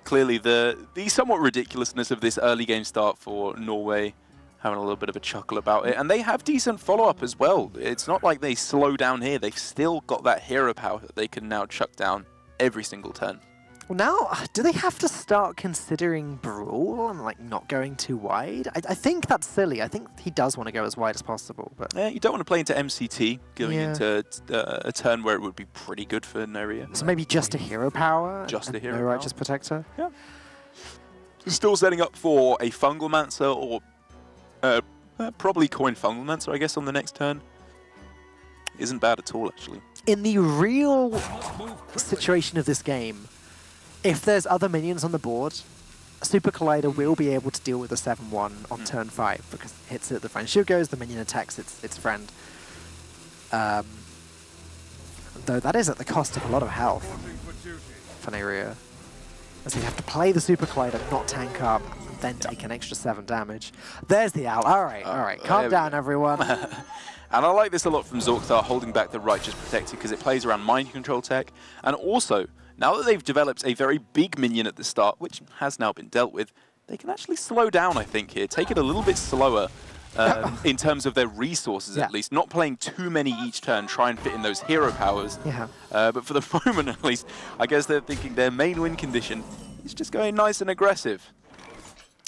Clearly, the somewhat ridiculousness of this early game start for Norway, having a little bit of a chuckle about it. And they have decent follow-up as well. It's not like they slow down here. They've still got that hero power that they can now chuck down every single turn. Well, now, do they have to start considering Brawl and like not going too wide? I think that's silly. I think he does want to go as wide as possible. But yeah, you don't want to play into MCT going into a turn where it would be pretty good for Noria. So maybe just a hero power? Just a hero no power. Righteous Protector? Yeah. Still setting up for a Fungalmancer or probably Coin Fungalmancer, I guess, on the next turn. Isn't bad at all, actually. In the real situation of this game, if there's other minions on the board, Super Collider will be able to deal with a 7-1 on turn 5 because it hits it, the friend shield goes, the minion attacks its friend. Though that is at the cost of a lot of health for Noria, as we have to play the Super Collider, not tank up, and then take an extra 7 damage. There's the owl. All right, calm down, everyone. And I like this a lot from Zorkthar, holding back the Righteous Protector because it plays around mind control tech. And also, now that they've developed a very big minion at the start, which has now been dealt with, they can actually slow down, I think, here. Take it a little bit slower in terms of their resources, at least. Not playing too many each turn, try and fit in those hero powers. But for the moment, at least, I guess they're thinking their main win condition is just going nice and aggressive.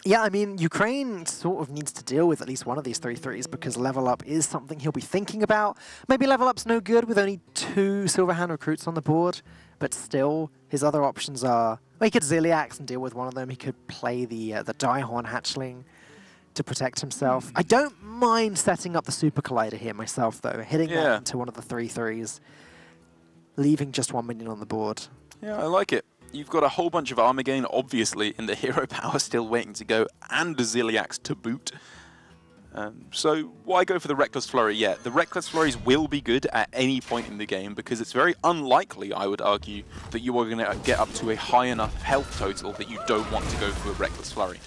Yeah, I mean, Ukraine sort of needs to deal with at least one of these 3-3s because level up is something he'll be thinking about. Maybe level up's no good with only 2 Silverhand recruits on the board, but still, his other options are... Well, he could Ziliax and deal with one of them. He could play the Diehorn Hatchling to protect himself. I don't mind setting up the Super Collider here myself, though, hitting that into one of the 3-3s, leaving just 1 minion on the board. Yeah, I like it. You've got a whole bunch of armor gain, obviously, in the hero power still waiting to go, and the Ziliax to boot. So why go for the Reckless Flurry yet? The Reckless Flurries will be good at any point in the game because it's very unlikely, I would argue, that you are going to get up to a high enough health total that you don't want to go for a Reckless Flurry.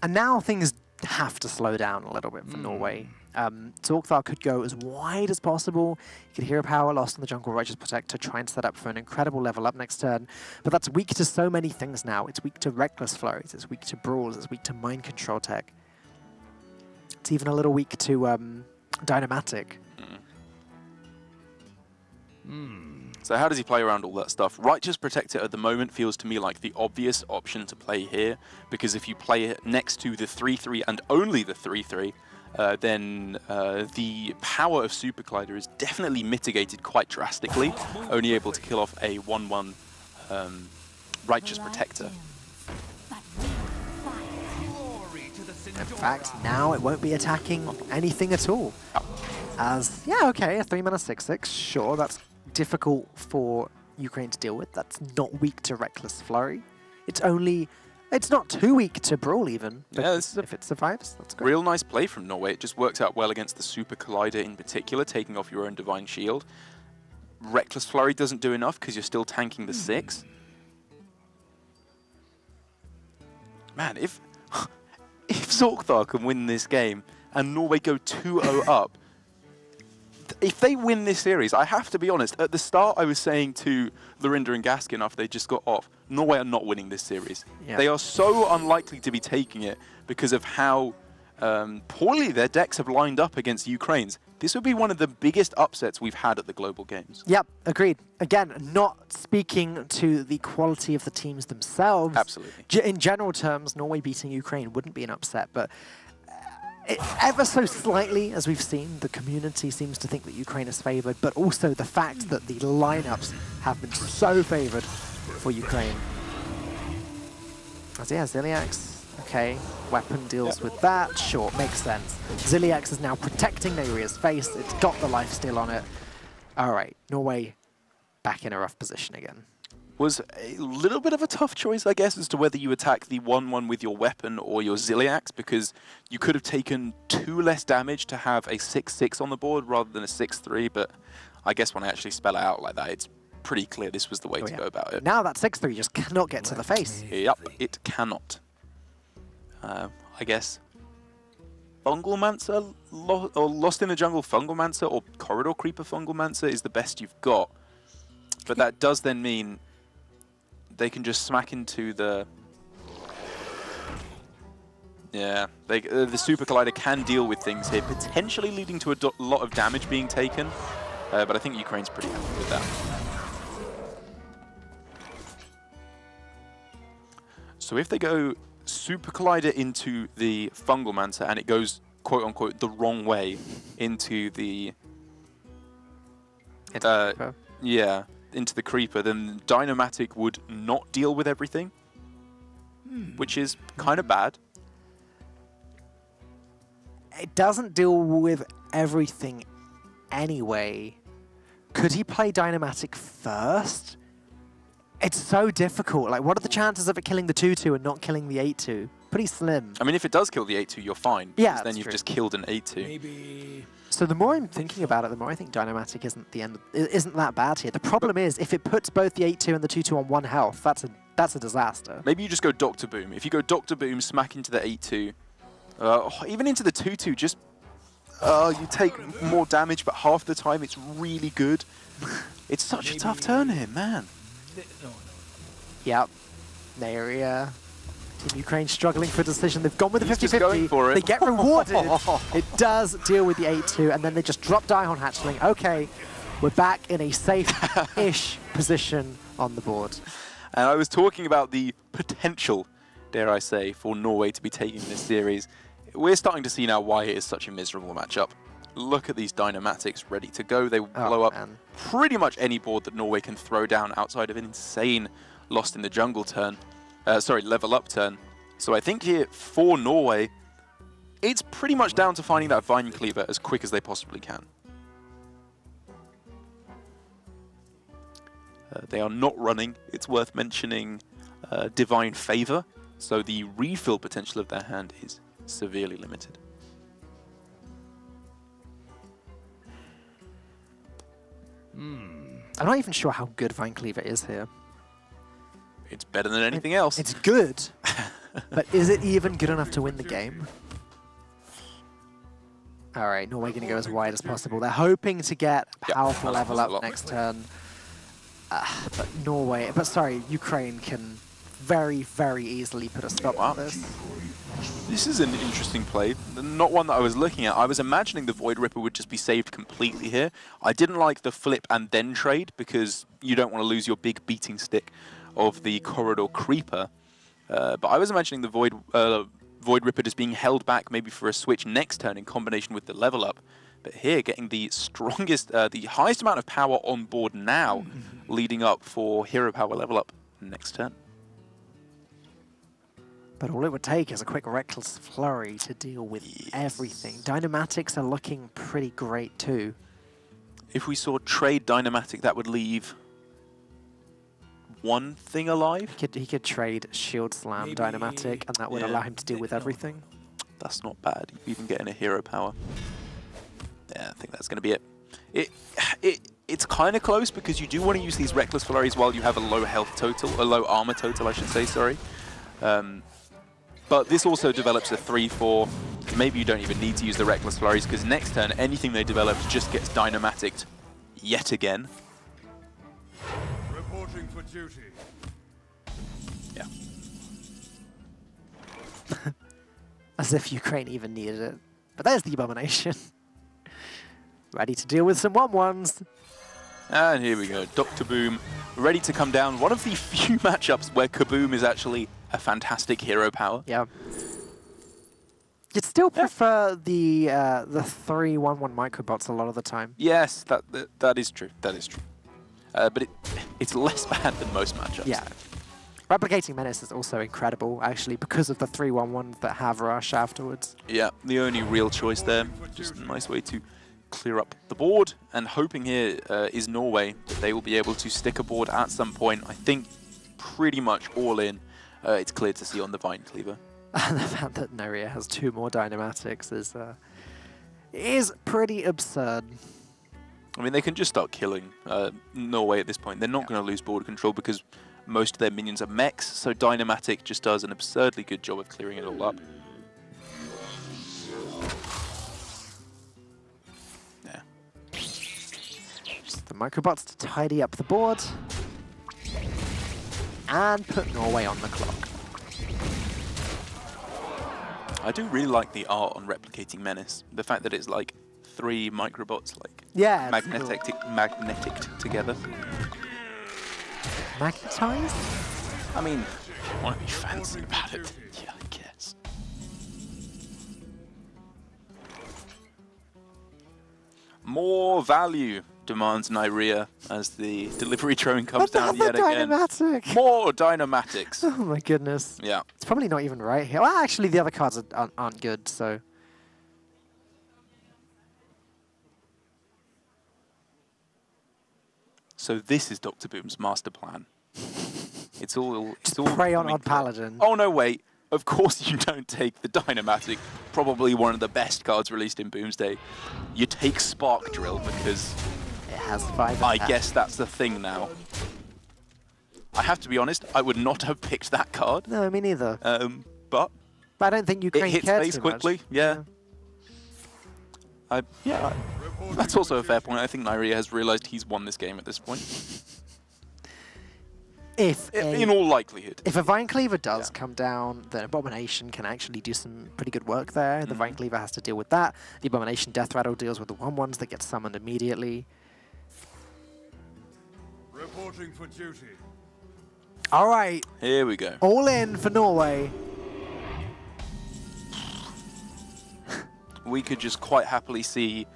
And now things have to slow down a little bit for Norway. Zorkthar could go as wide as possible. He could hero power lost on the jungle Righteous Protector, try and set up for an incredible level up next turn. But that's weak to so many things now. It's weak to Reckless Flurries, it's weak to Brawls, it's weak to Mind Control Tech. It's even a little weak to Dynamatic. So how does he play around all that stuff? Righteous Protector at the moment feels to me like the obvious option to play here, because if you play it next to the 3-3 and only the 3-3, then the power of Super Collider is definitely mitigated quite drastically, only able to kill off a 1-1 Righteous Protector. In fact, now it won't be attacking anything at all. As, yeah, okay, a 3-mana 6/6, sure, that's difficult for Ukraine to deal with. That's not weak to Reckless Flurry. It's not too weak to Brawl even. Yeah, if it survives, that's great. Real nice play from Norway. It just works out well against the Super Collider in particular, taking off your own Divine Shield. Reckless Flurry doesn't do enough because you're still tanking the 6. Man, if Zorkthar can win this game and Norway go 2-0 up, if they win this series, I have to be honest, at the start I was saying to Lorinda and Gaskin after they just got off, Norway are not winning this series. Yeah. They are so unlikely to be taking it because of how poorly their decks have lined up against Ukraine's. This would be one of the biggest upsets we've had at the Global Games. Yep, agreed. Again, not speaking to the quality of the teams themselves. Absolutely. In general terms, Norway beating Ukraine wouldn't be an upset, but ever so slightly, as we've seen, the community seems to think that Ukraine is favoured, but also the fact that the lineups have been so favoured for Ukraine. As yeah, Ziliax, okay, weapon deals with that, sure, makes sense. Ziliax is now protecting Noria's face, it's got the lifesteal on it. Alright, Norway back in a rough position again. Was a little bit of a tough choice, I guess, as to whether you attack the 1-1 with your weapon or your Ziliax, because you could have taken 2 less damage to have a 6-6 on the board rather than a 6-3, but I guess when I actually spell it out like that, it's pretty clear this was the way to go about it. Now that 6-3 just cannot get to the face. Yep, it cannot. I guess Fungalmancer, or Lost in the Jungle Fungalmancer, or Corridor Creeper Fungalmancer is the best you've got. But that does then mean they can just smack into the... Yeah, the Super Collider can deal with things here, potentially leading to a lot of damage being taken. But I think Ukraine's pretty happy with that. So if they go Super Collider into the Fungal Manta and it goes, quote-unquote, the wrong way into the... yeah, into the Creeper, then Dynamatic would not deal with everything, which is kind of bad. It doesn't deal with everything anyway. Could he play Dynamatic first? It's so difficult. Like, what are the chances of it killing the 2-2 and not killing the 8-2? Pretty slim. I mean, if it does kill the 8-2, you're fine. Yeah, then you've just killed an 8-2. Maybe. So the more I'm thinking about it, the more I think Dynamatic isn't that bad here. The problem is, if it puts both the 8-2 and the 2-2 on 1 health, that's a disaster. Maybe you just go Dr. Boom. If you go Dr. Boom, smack into the 8-2, even into the 2-2, just you take more damage, but half the time it's really good. It's such a tough turn here, man. No. Yep. Team Ukraine struggling for a decision. They've gone with the 50-50. Just going for it. They get rewarded. It does deal with the 8-2, and then they just drop Daihon Hatchling. Okay, we're back in a safe-ish position on the board. And I was talking about the potential, dare I say, for Norway to be taking this series. We're starting to see now why it is such a miserable matchup. Look at these Dynamatics ready to go. They will blow up pretty much any board that Norway can throw down outside of an insane Lost in the Jungle turn. Level up turn. So I think here for Norway, it's pretty much down to finding that Vine Cleaver as quick as they possibly can. They are not running. It's worth mentioning Divine Favor. So the refill potential of their hand is severely limited. I'm not even sure how good Vine Cleaver is here. It's better than anything else. It's good, but is it even good enough to win the game? All right, Norway going to go as wide as possible. They're hoping to get a powerful level up next turn. But Ukraine can very, very easily put a stop on this. This is an interesting play, not one that I was looking at. I was imagining the Void Ripper would just be saved completely here. I didn't like the flip and then trade because you don't want to lose your big beating stick of the Corridor Creeper. But I was imagining the Void Ripper just being held back maybe for a switch next turn in combination with the level up. But here, getting the strongest, the highest amount of power on board now, leading up for Hero Power level up next turn. But all it would take is a quick Reckless Flurry to deal with everything. Dynamatics are looking pretty great too. If we saw trade Dynamatic, that would leave one thing alive. He could trade Shield Slam Dynamatic, and that would allow him to deal with everything. That's not bad. Even getting a Hero Power. Yeah, I think that's going to be it. It's kind of close because you do want to use these Reckless Flurries while you have a low health total, a low armor total, I should say. Sorry. But this also develops a 3-4. Maybe you don't even need to use the Reckless Flurries because next turn, anything they develop just gets Dynamaticked yet again. Reporting for duty. Yeah. As if Ukraine even needed it. But there's the Abomination. Ready to deal with some 1-1s. And here we go. Dr. Boom ready to come down. One of the few matchups where Kaboom is actually a fantastic hero power. Yeah. You'd still prefer the 3-1-1 microbots a lot of the time. Yes, that is true. That is true. But it's less bad than most matchups. Yeah. Replicating Menace is also incredible, actually, because of the 3-1-1s that have Rush afterwards. Yeah, the only real choice there. Just a nice way to clear up the board. And hoping here is Norway that they will be able to stick a board at some point. I think pretty much all in. It's clear to see on the Vine Cleaver. And the fact that Noria has 2 more Dynamatics is pretty absurd. I mean, they can just start killing Norway at this point. They're not going to lose board control because most of their minions are mechs, so Dynamatic just does an absurdly good job of clearing it all up. Yeah. Just the some microbots to tidy up the board and put Norway on the clock. I do really like the art on replicating Menace. The fact that it's like 3 microbots like magnetic together. Magnetized? I mean, if you want to be fancy about it, yeah, I guess. More value, demands Nyria as the delivery drone comes down yet again. Dynamatic. More Dynamatics. Oh my goodness. Yeah. It's probably not even right here. Well, actually, the other cards aren't good, so... So this is Dr. Boom's master plan. It's all prey on coming Odd clear. Paladin. Oh no, wait. Of course you don't take the Dynamatic, probably one of the best cards released in Boomsday. You take Spark Drill because It has 5 I attack. guess that's the thing now. I have to be honest, I would not have picked that card. No, me neither. But I don't think Ukraine it hits cared base too quickly. much. Yeah. That's also a fair point. I think Nyria has realized he's won this game at this point. In all likelihood. If a Vine Cleaver does come down, then Abomination can actually do some pretty good work there. The Vine Cleaver has to deal with that. The Abomination Death Rattle deals with the 1/1s that get summoned immediately. Reporting for duty. All right. Here we go. All in for Norway. We could just quite happily see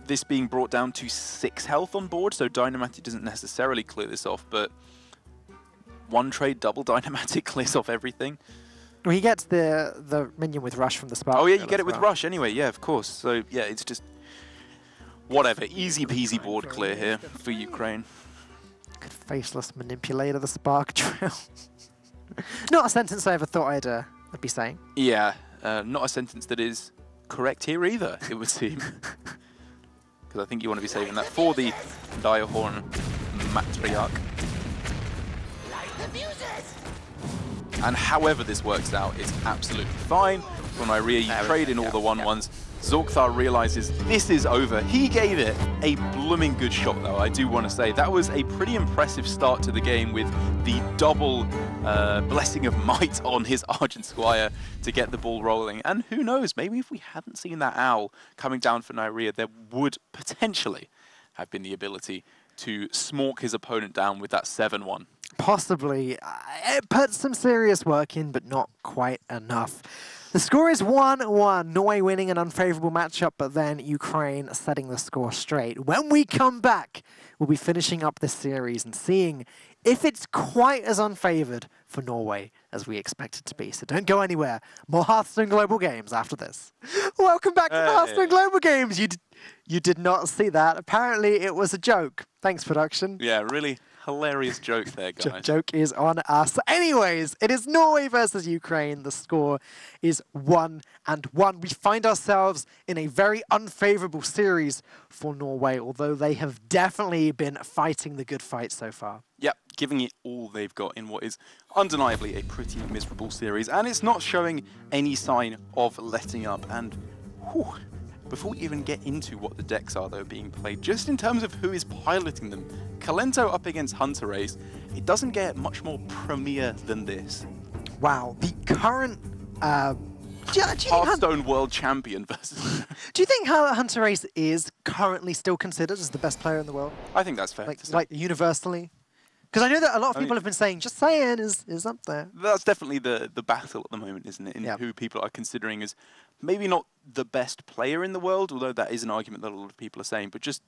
this being brought down to 6 health on board, so Dynamatic doesn't necessarily clear this off, but 1 trade double Dynamatic clears off everything. Well, he gets the minion with Rush from the Spark. Oh yeah, you get it with Rush anyway, yeah, of course. So yeah, it's just whatever. Easy peasy board clear here for Ukraine. Good faceless manipulator, the Spark Drill. Not a sentence I ever thought I'd be saying. Yeah, not a sentence that is correct here either, it would seem. Because I think you want to be saving that for the Direhorn Matriarch. And however this works out, it's absolutely fine. For Nyria, you trade in all the 1/1s. Zorkthar realizes this is over. He gave it a blooming good shot, though, I do want to say. That was a pretty impressive start to the game with the double blessing of might on his Argent Squire to get the ball rolling. And who knows, maybe if we hadn't seen that owl coming down for Nyria, there would potentially have been the ability to smork his opponent down with that 7-1. Possibly. It put some serious work in, but not quite enough. The score is 1-1. Norway winning an unfavorable matchup, but then Ukraine setting the score straight. When we come back, we'll be finishing up this series and seeing if it's quite as unfavored for Norway as we expect it to be. So don't go anywhere. More Hearthstone Global Games after this. Welcome back to the Hearthstone Global Games. You did not see that. Apparently, it was a joke. Thanks, production. Yeah, really hilarious joke there, guys. Joke is on us. Anyways, it is Norway versus Ukraine. The score is 1-1. We find ourselves in a very unfavorable series for Norway, although they have definitely been fighting the good fight so far. Yep, giving it all they've got in what is undeniably a pretty miserable series, and it's not showing any sign of letting up. And whew, before we even get into what the decks are that are being played, just in terms of who is piloting them, Kalento up against Hunter Ace, it doesn't get much more premier than this. Wow, the current Hearthstone World Champion versus... Do you think Hunter Ace is currently still considered as the best player in the world? I think that's fair. Like universally? Because I know that a lot of people have been saying, just saying is up there. That's definitely the battle at the moment, isn't it? In who people are considering as maybe not the best player in the world, although that is an argument that a lot of people are saying, but just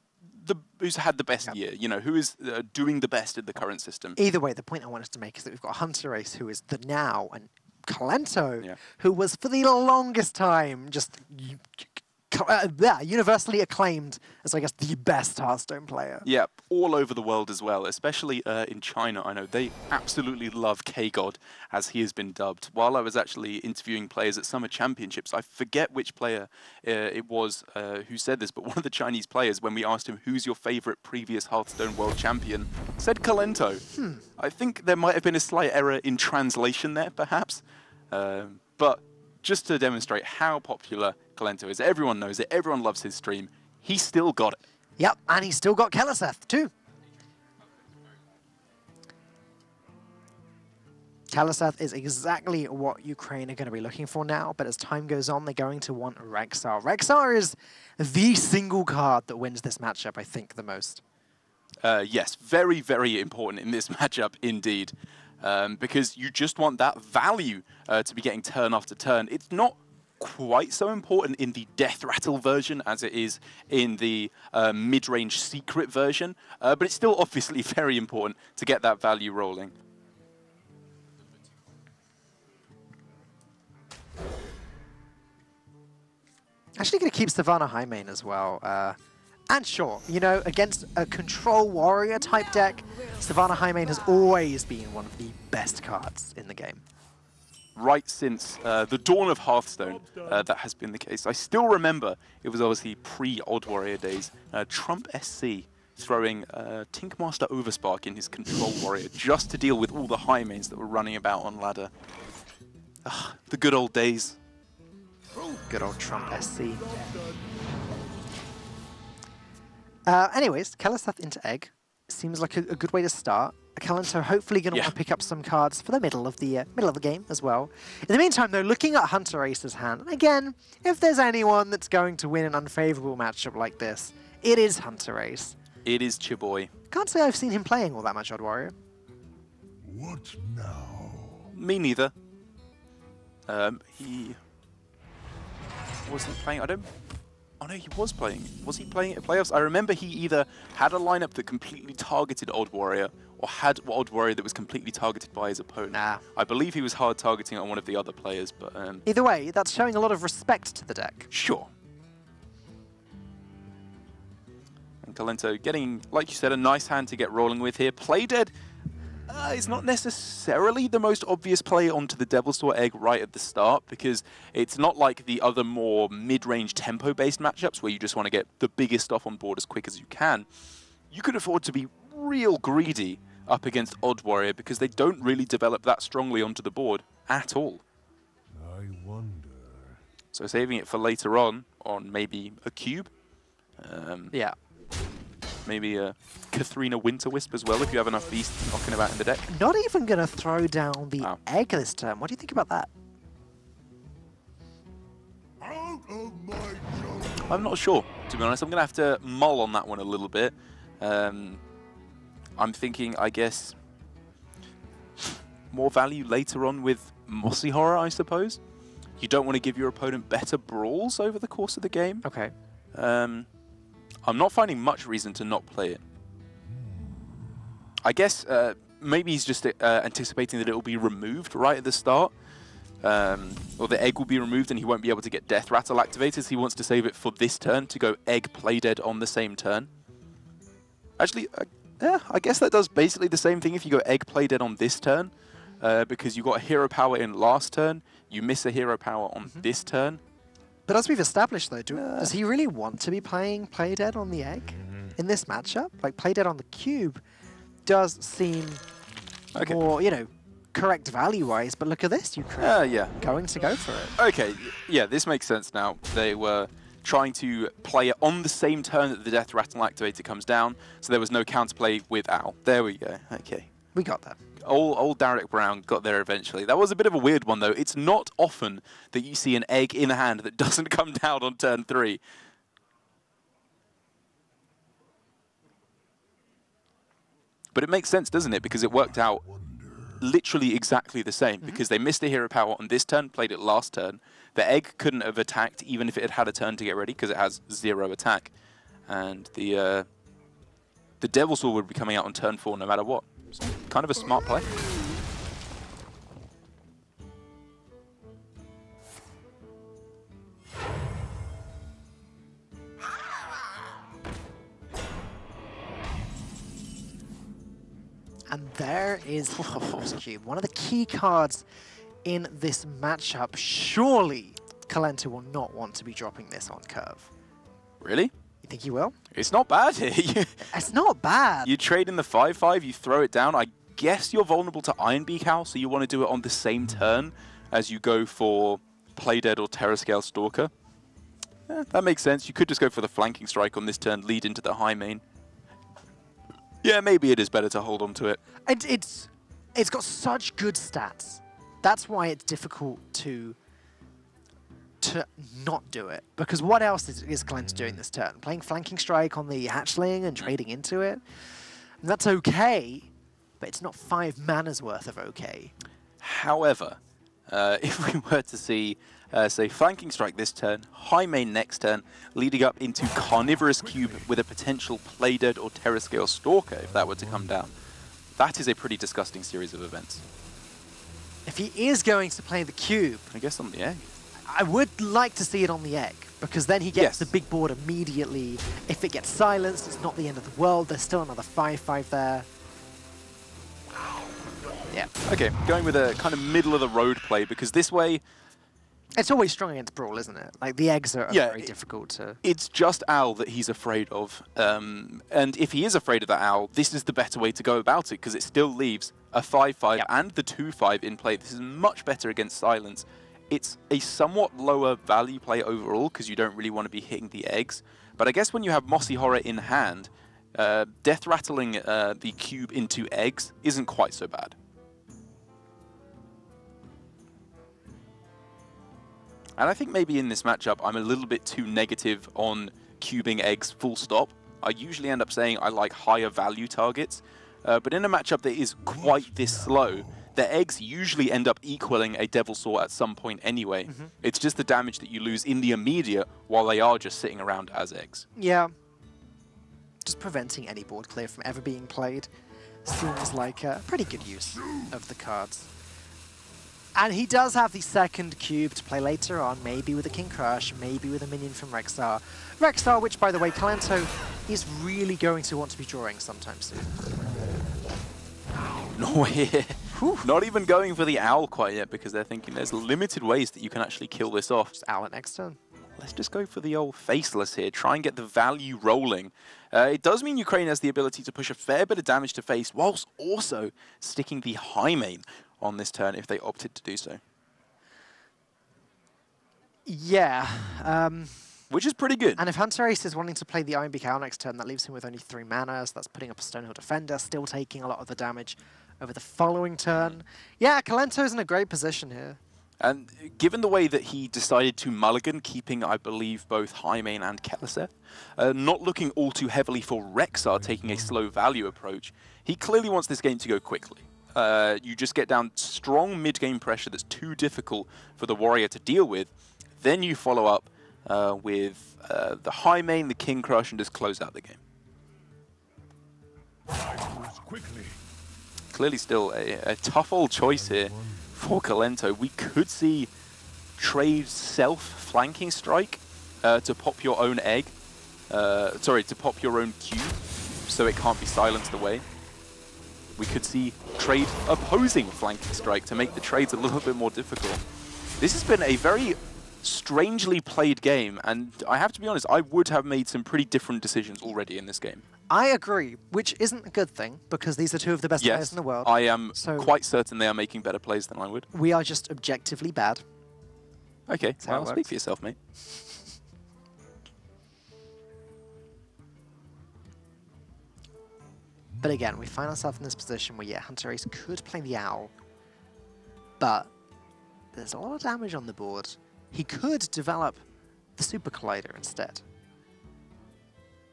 who's had the best year, you know, who is doing the best in the current system. Either way, the point I wanted to make is that we've got Hunter Ace, who is the now, and Kalento, who was for the longest time just universally acclaimed as, I guess, the best Hearthstone player. Yeah, all over the world as well, especially in China. I know they absolutely love K-God, as he has been dubbed. While I was actually interviewing players at Summer Championships, I forget which player it was who said this, but one of the Chinese players, when we asked him, who's your favorite previous Hearthstone World Champion, said Kalento. I think there might have been a slight error in translation there, perhaps. But just to demonstrate how popular Kalento is, everyone knows it, everyone loves his stream, he still got it. Yep, and he's still got Keliseth too. Keliseth is exactly what Ukraine are going to be looking for now, but as time goes on, they're going to want Rexar. Rexar is the single card that wins this matchup, I think, the most. Yes, very, very important in this matchup indeed, because you just want that value to be getting turn after turn. It's not quite so important in the Death Rattle version as it is in the mid-range secret version, but it's still obviously very important to get that value rolling. Actually going to keep Savannah high main as well. And sure, you know, against a control warrior type deck, Savannah high main has always been one of the best cards in the game. Right since the dawn of Hearthstone, that has been the case. I still remember, it was obviously pre-Odd Warrior days, Trump SC throwing Tinkmaster Overspark in his control warrior just to deal with all the high mains that were running about on ladder. Ugh, the good old days. Good old Trump SC. Anyways, Keliseth into Egg seems like a good way to start. Kalento hopefully going to want to pick up some cards for the middle of the game as well. In the meantime, though, looking at Hunter Ace's hand, and again, if there's anyone that's going to win an unfavorable matchup like this, it is Hunter Ace. It is Chiboy. Can't say I've seen him playing all that much Odd Warrior. What now? Me neither. He wasn't playing. Oh no, he was playing. Was he playing at playoffs? I remember he either had a lineup that completely targeted Odd Warrior or had Odd Warrior that was completely targeted by his opponent. Nah. I believe he was hard targeting on one of the other players, but... Either way, that's showing a lot of respect to the deck. Sure. And Kalento getting, like you said, a nice hand to get rolling with here. Play Dead is not necessarily the most obvious play onto the Devil's Door Egg right at the start, because it's not like the other more mid-range tempo-based matchups where you just want to get the biggest stuff on board as quick as you can. You could afford to be real greedy up against Odd Warrior because they don't really develop that strongly onto the board at all. I wonder. So saving it for later on maybe a cube. Yeah. Maybe a Katharina Winter Wisp as well if you have enough beasts knocking about in the deck. Not even going to throw down the egg this turn. What do you think about that? Out of my jungle. I'm not sure, to be honest. I'm going to have to mull on that one a little bit. I'm thinking, I guess, more value later on with Mossy Horror, I suppose. You don't want to give your opponent better brawls over the course of the game. Okay. I'm not finding much reason to not play it. I guess maybe he's just anticipating that it will be removed right at the start. Or the egg will be removed and he won't be able to get Death Rattle activated, so he wants to save it for this turn to go Egg Play Dead on the same turn. Actually, yeah, I guess that does basically the same thing if you go Egg Play Dead on this turn, because you got a hero power in last turn, you miss a hero power on this turn. But as we've established, though, does he really want to be playing Play Dead on the Egg in this matchup? Like, Play Dead on the Cube does seem more, you know, correct value-wise, but look at this, Ukraine going to go for it. Okay, yeah, this makes sense now. They were trying to play it on the same turn that the Death Rattle activator comes down, so there was no counterplay with Owl. There we go, okay. We got that. Old Derek Brown got there eventually. That was a bit of a weird one, though. It's not often that you see an egg in a hand that doesn't come down on turn 3. But it makes sense, doesn't it? Because it worked out literally exactly the same, because they missed a hero power on this turn, played it last turn. The egg couldn't have attacked even if it had a turn to get ready, because it has 0 attack. And the Devil's Sword would be coming out on turn 4 no matter what. So, kind of a smart play. And there is the Force Cube, one of the key cards in this matchup. Surely, Kalento will not want to be dropping this on curve. Really? You think he will? It's not bad here. It's not bad. You trade in the 5/5, you throw it down. I guess you're vulnerable to Ironbeak Owl, so you want to do it on the same turn as you go for Play Dead or Terrascale Stalker. That makes sense. You could just go for the flanking strike on this turn, lead into the high main. Yeah, maybe it is better to hold on to it. It's got such good stats. That's why it's difficult to not do it. Because what else is Kalento doing this turn? Playing flanking strike on the hatchling and trading into it? And that's okay, but it's not 5 mana's worth of okay. However, if we were to see, say, flanking strike this turn, high main next turn, leading up into Carnivorous Cube with a potential Play Dead or Terrascale Stalker, if that were to come down, that is a pretty disgusting series of events. If he is going to play the cube, I guess on the egg. I would like to see it on the egg, because then he gets the big board immediately. If it gets silenced, it's not the end of the world. There's still another 5/5 there. Yeah. Okay, going with a kind of middle-of-the-road play, because this way... It's always strong against Brawl, isn't it? Like, the eggs are very difficult to... It's just Owl that he's afraid of. And if he is afraid of that Owl, this is the better way to go about it, because it still leaves a 5/5 and the 2/5 in play. This is much better against Silence. It's a somewhat lower value play overall, because you don't really want to be hitting the eggs. But I guess when you have Mossy Horror in hand, death rattling the cube into eggs isn't quite so bad. And I think maybe in this matchup, I'm a little bit too negative on cubing eggs full stop. I usually end up saying I like higher value targets. But in a matchup that is quite this slow, the eggs usually end up equaling a Devil Saw at some point anyway. It's just the damage that you lose in the immediate while they are just sitting around as eggs. Yeah. Just preventing any board clear from ever being played seems like a pretty good use of the cards. And he does have the second cube to play later on, maybe with a King Crush, maybe with a minion from Rexar. Rexar, which, by the way, Kalento is really going to want to be drawing sometime soon. Norway not even going for the Owl quite yet, because they're thinking there's limited ways that you can actually kill this off. Just Owl at next turn. Let's just go for the old Faceless here, try and get the value rolling. It does mean Ukraine has the ability to push a fair bit of damage to face, whilst also sticking the high main on this turn if they opted to do so. Yeah. Which is pretty good. And if Hunter Ace is wanting to play the Iron Beak Owl next turn, that leaves him with only 3 mana, so that's putting up a Stonehill Defender, still taking a lot of the damage over the following turn. Yeah, Kalento's in a great position here. And given the way that he decided to mulligan, keeping, I believe, both High Main and Keleseth, not looking all too heavily for Rexar taking a slow value approach, he clearly wants this game to go quickly. You just get down strong mid-game pressure that's too difficult for the Warrior to deal with. Then you follow up with the High Main, the King Crush, and just close out the game. Clearly still a tough old choice here for Kalento. We could see trade self-flanking strike to pop your own egg. Sorry, to pop your own cube so it can't be silenced away. We could see trade opposing flanking strike to make the trades a little bit more difficult. This has been a very strangely played game, and I have to be honest, I would have made some pretty different decisions already in this game. I agree, which isn't a good thing, because these are two of the best players in the world. I am quite certain they are making better plays than I would. We are just objectively bad. Okay, well, speak for yourself, mate. But again, we find ourselves in this position where, yeah, Hunter Ace could play the Owl, but there's a lot of damage on the board. He could develop the Super Collider instead.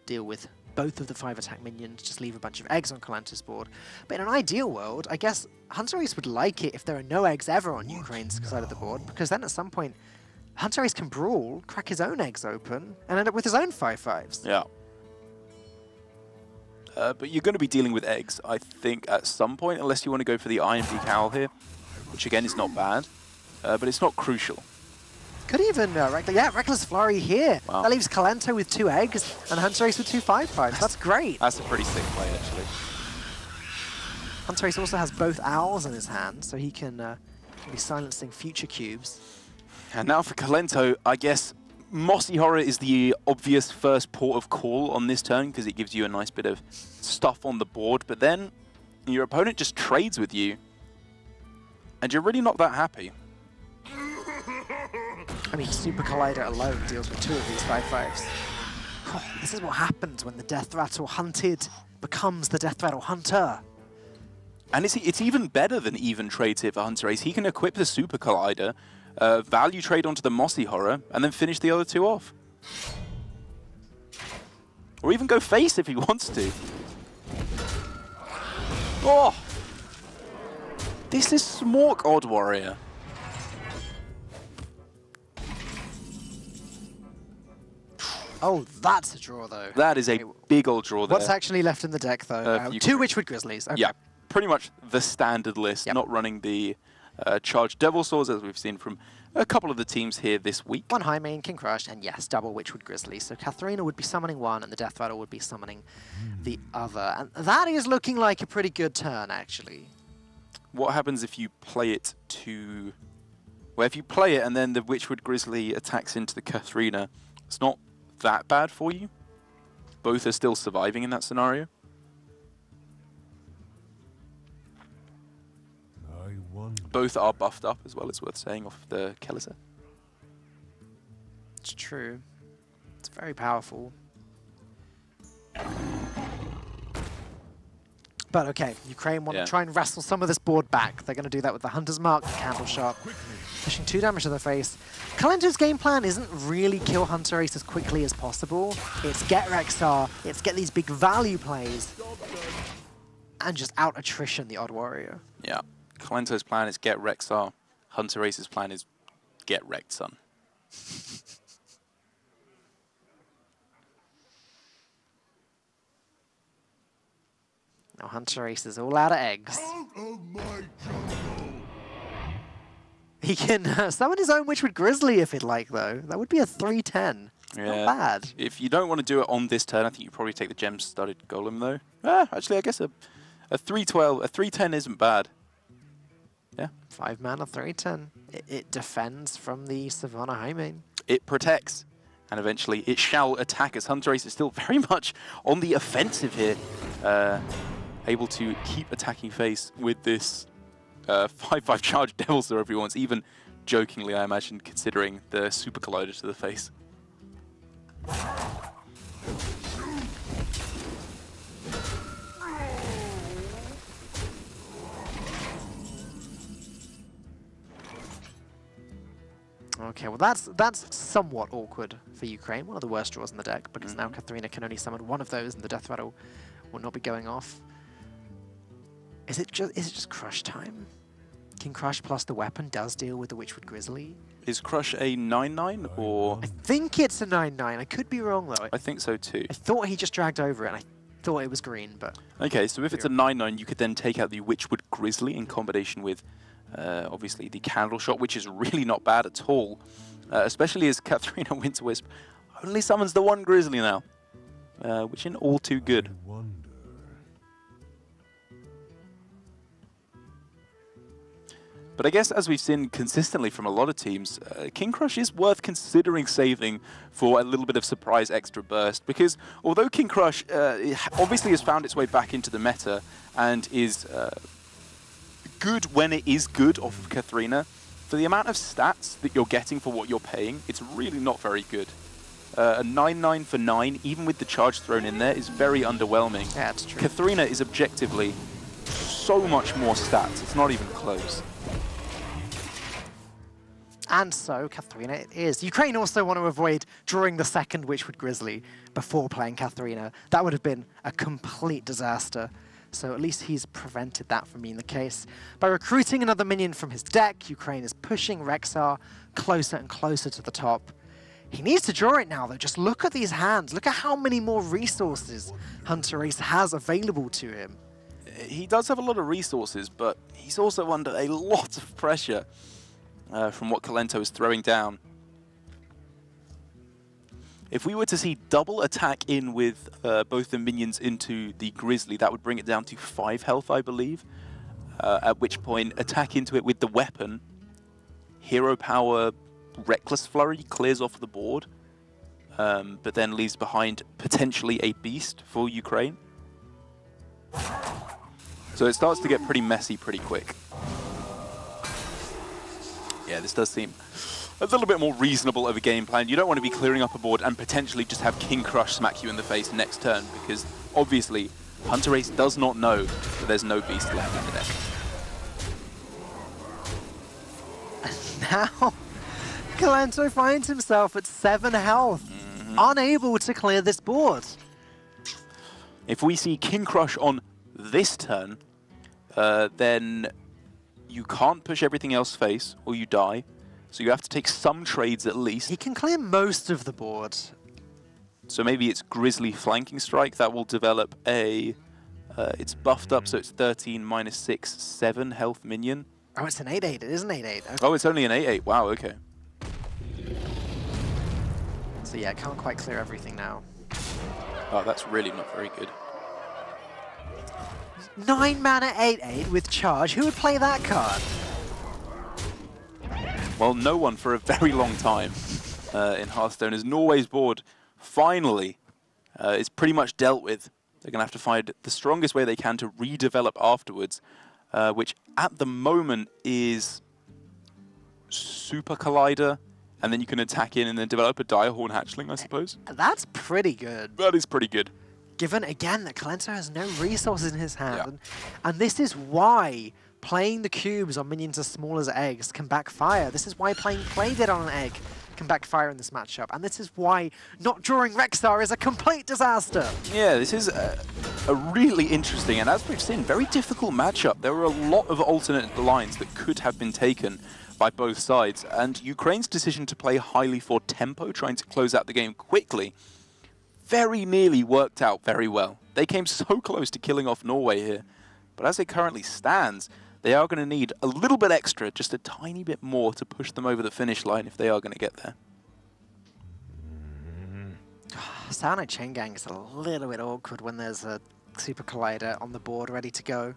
Deal with both of the 5-attack minions, just leave a bunch of eggs on Kalento's board. But in an ideal world, I guess Hunter Ace would like it if there are no eggs ever on Ukraine's side of the board, because then at some point, Hunter Ace can brawl, crack his own eggs open, and end up with his own 5/5s. Yeah. But you're going to be dealing with eggs, I think, at some point, unless you want to go for the Iron Beak Owl here, which again is not bad, but it's not crucial. Could even, Reckless Flurry here. Wow. That leaves Kalento with 2 eggs and Hunter Ace with 2 5/5s. That's great. That's a pretty sick play, actually. Hunter Ace also has both Owls in his hand, so he can be silencing future cubes. And now for Kalento, I guess Mossy Horror is the obvious first port of call on this turn, because it gives you a nice bit of stuff on the board, but then your opponent just trades with you, and you're really not that happy. I mean, Super Collider alone deals with 2 of these 5/5s. Oh, this is what happens when the Death Rattle hunted becomes the Death Rattle hunter. And it's even better than even trades here for Hunter Ace. He can equip the Super Collider, value trade onto the Mossy Horror, and then finish the other 2 off. Or even go face if he wants to. Oh! This is Smork, Odd Warrior. Oh, that's a draw, though. That is a big old draw there. What's actually left in the deck, though? 2 Witchwood Grizzlies. Okay. Yeah, pretty much the standard list, not running the charged Devil Swords, as we've seen from a couple of the teams here this week. 1 High Main, King Crush, and yes, double Witchwood Grizzly. So Katharina would be summoning 1, and the Death Rattle would be summoning the other. And that is looking like a pretty good turn, actually. What happens if you play it to... Well, if you play it and then the Witchwood Grizzly attacks into the Katharina, it's not that bad for you. Both are still surviving in that scenario. Both are buffed up as well, it's worth saying, off the Kelliser. It's true. It's very powerful. But okay, Ukraine want to try and wrestle some of this board back. They're going to do that with the Hunter's Mark, the Candle Shot, pushing 2 damage to the face. Kalento's game plan isn't really kill Hunter Ace as quickly as possible. It's get Rexar, it's get these big value plays, and just out attrition the Odd Warrior. Yeah. Kalento's plan is get Rexar. Hunter Ace's plan is get wrecked, son. Now Hunter Ace is all out of eggs. He can summon his own Witchwood Grizzly if he'd like, though. That would be a 3/10. Yeah. Not bad. If you don't want to do it on this turn, I think you probably take the gem-studded golem, though. Actually, I guess a 3/12, a 3/10 isn't bad. Yeah. 5 mana, 3/10. It defends from the Savannah High Main. It protects, and eventually it shall attack, as Hunter Ace is still very much on the offensive here. Able to keep attacking face with this 5/5 charge Devil Sword every once, even jokingly, I imagine, considering the Super Collider to the face. Okay, well that's somewhat awkward for Ukraine. One of the worst draws in the deck, because now Katharina can only summon 1 of those, and the Death Rattle will not be going off. Is it just Crush time? King Crush plus the weapon does deal with the Witchwood Grizzly. Is Crush a 9/9 or? I think it's a 9/9. I could be wrong though. I think so too. I thought he just dragged over it, and I thought it was green, but... Okay, so if it's a 9/9, you could then take out the Witchwood Grizzly in combination with, obviously, the Candle Shot, which is really not bad at all. Especially as Katharina Winterwisp only summons the 1 Grizzly now, which isn't all too good. But I guess, as we've seen consistently from a lot of teams, King Crush is worth considering saving for a little bit of surprise extra burst, because although King Crush obviously has found its way back into the meta and is good when it is good off of Katharina, for the amount of stats that you're getting for what you're paying, it's really not very good. A 9/9 for 9, even with the charge thrown in there, is very underwhelming. Yeah, that's true. Katharina is objectively so much more stats, it's not even close. And so, Katharina it is. Ukraine also want to avoid drawing the 2nd Witchwood Grizzly before playing Katharina. That would have been a complete disaster. So at least he's prevented that from being the case. By recruiting another minion from his deck, Ukraine is pushing Rexar closer and closer to the top. He needs to draw it now, though. Just look at these hands. Look at how many more resources Hunter Ace has available to him. He does have a lot of resources, but he's also under a lot of pressure from what Kalento is throwing down. If we were to see double attack in with both the minions into the Grizzly, that would bring it down to 5 health, I believe. At which point, attack into it with the weapon. Hero Power Reckless Flurry clears off the board, but then leaves behind potentially a beast for Ukraine. So it starts to get pretty messy pretty quick. Yeah, this does seem a little bit more reasonable of a game plan. You don't want to be clearing up a board and potentially just have King Crush smack you in the face next turn, because obviously Hunter Ace does not know that there's no beast left in the deck. Now, Kalento finds himself at 7 health, unable to clear this board. If we see King Crush on this turn, then you can't push everything else face, or you die. So you have to take some trades at least. He can clear most of the board. So maybe it's Grizzly Flanking Strike that will develop a... it's buffed up, so it's 13 minus 6, 7 health minion. Oh, it's an 8/8. It is an 8/8. Okay. Oh, it's only an 8/8. Wow, okay. So yeah, can't quite clear everything now. Oh, that's really not very good. 9 mana 8/8 with charge. Who would play that card? Well, no one for a very long time in Hearthstone, as Norway's board finally is pretty much dealt with. They're going to have to find the strongest way they can to redevelop afterwards, which at the moment is Super Collider, and then you can attack in and then develop a Direhorn Hatchling, I suppose. That's pretty good. That is pretty good. Given, again, that Kalento has no resources in his hand, and this is why playing the cubes on minions as small as eggs can backfire. This is why playing Play Dead on an egg can backfire in this matchup, and this is why not drawing Rexstar is a complete disaster. Yeah, this is a really interesting, and as we've seen, very difficult matchup. There were a lot of alternate lines that could have been taken by both sides, and Ukraine's decision to play highly for tempo, trying to close out the game quickly, very nearly worked out very well. They came so close to killing off Norway here, but as it currently stands, they are going to need a little bit extra, just a tiny bit more to push them over the finish line if they are going to get there. Sano Chain Gang is a little bit awkward when there's a Super Collider on the board ready to go.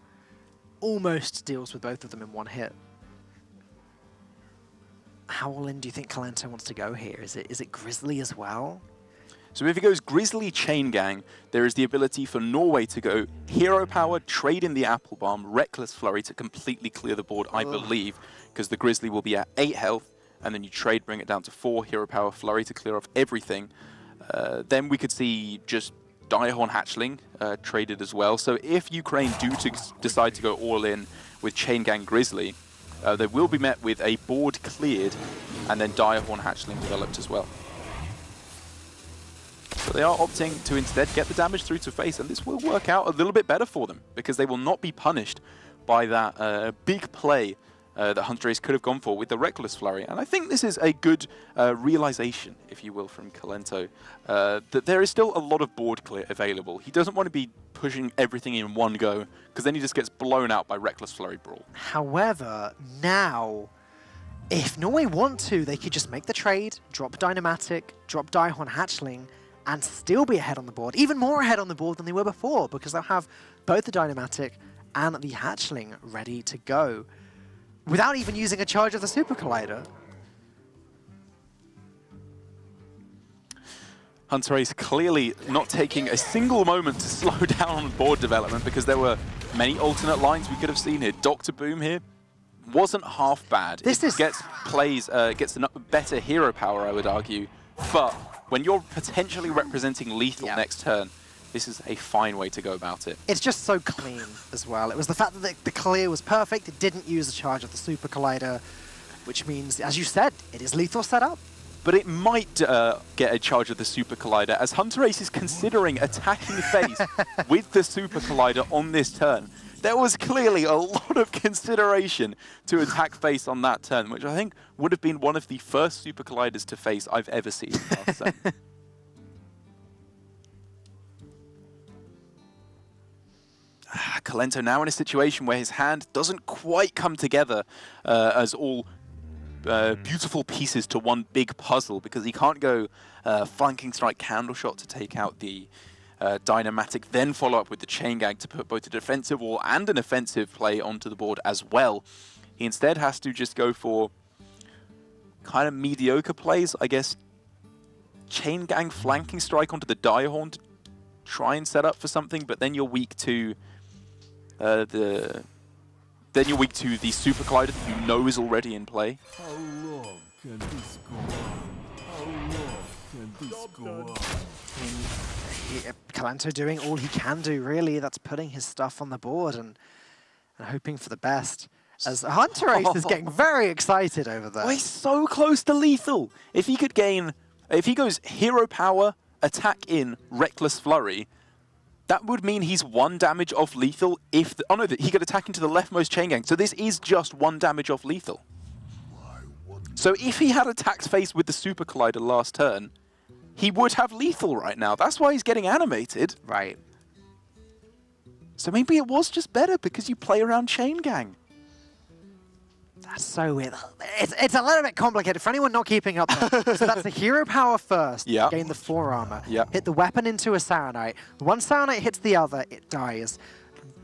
Almost deals with both of them in one hit. How all in do you think Kalento wants to go here? Is it Grizzly as well? So if he goes Grizzly Chain Gang, there is the ability for Norway to go Hero Power, trade in the Apple Bomb, Reckless Flurry to completely clear the board, I believe, because the Grizzly will be at 8 health, and then you trade, bring it down to 4, Hero Power, Flurry to clear off everything. Then we could see just Direhorn Hatchling traded as well. So if Ukraine do decide to go all in with Chain Gang Grizzly, they will be met with a board cleared, and then Direhorn Hatchling developed as well. So they are opting to instead get the damage through to face, and this will work out a little bit better for them, because they will not be punished by that big play that Hunter Ace could have gone for with the Reckless Flurry. And I think this is a good realization, if you will, from Kalento, that there is still a lot of board clear available. He doesn't want to be pushing everything in one go, because then he just gets blown out by Reckless Flurry Brawl. However, now, if Norway want to, they could just make the trade, drop Dynamatic, drop Direhorn Hatchling, and still be ahead on the board, even more ahead on the board than they were before, because they'll have both the Dynamatic and the Hatchling ready to go, without even using a charge of the Super Collider. Hunter Ace clearly not taking a single moment to slow down on board development, because there were many alternate lines we could have seen here. Dr. Boom here wasn't half bad. Gets a better hero power, I would argue, but when you're potentially representing lethal next turn, this is a fine way to go about it. It's just so clean as well. It was the fact that the clear was perfect. It didn't use the charge of the Super Collider, which means, as you said, it is lethal setup. But it might get a charge of the Super Collider, as Hunter Ace is considering attacking face with the Super Collider on this turn. There was clearly a lot of consideration to attack face on that turn, which I think would have been one of the first Super Colliders to face I've ever seen. Kalento now in a situation where his hand doesn't quite come together as all beautiful pieces to one big puzzle, because he can't go Flanking Strike Candle Shot to take out the Dynamatic, then follow up with the Chain Gang to put both a defensive wall and an offensive play onto the board as well. He instead has to just go for kind of mediocre plays, I guess. Chain Gang Flanking Strike onto the Direhorn to try and set up for something, but then you're weak to the Super Collider that you know is already in play. How long can this go on? How long can this go on? Kalento doing all he can do, really. That's putting his stuff on the board and hoping for the best. As Hunter Ace is getting very excited over there. Oh, he's so close to lethal. If he goes hero power, attack in, reckless flurry, that would mean he's 1 damage off lethal if... he could attack into the leftmost chain gang. So this is just 1 damage off lethal. So if he had attacked face with the Super Collider last turn, he would have lethal right now. That's why he's getting animated. Right. So maybe it was just better because you play around chain gang. That's so weird. It's a little bit complicated for anyone not keeping up there. So that's the hero power first. Yeah. Gain the 4 armor. Yeah. Hit the weapon into a Saronite. One Saronite hits the other, it dies.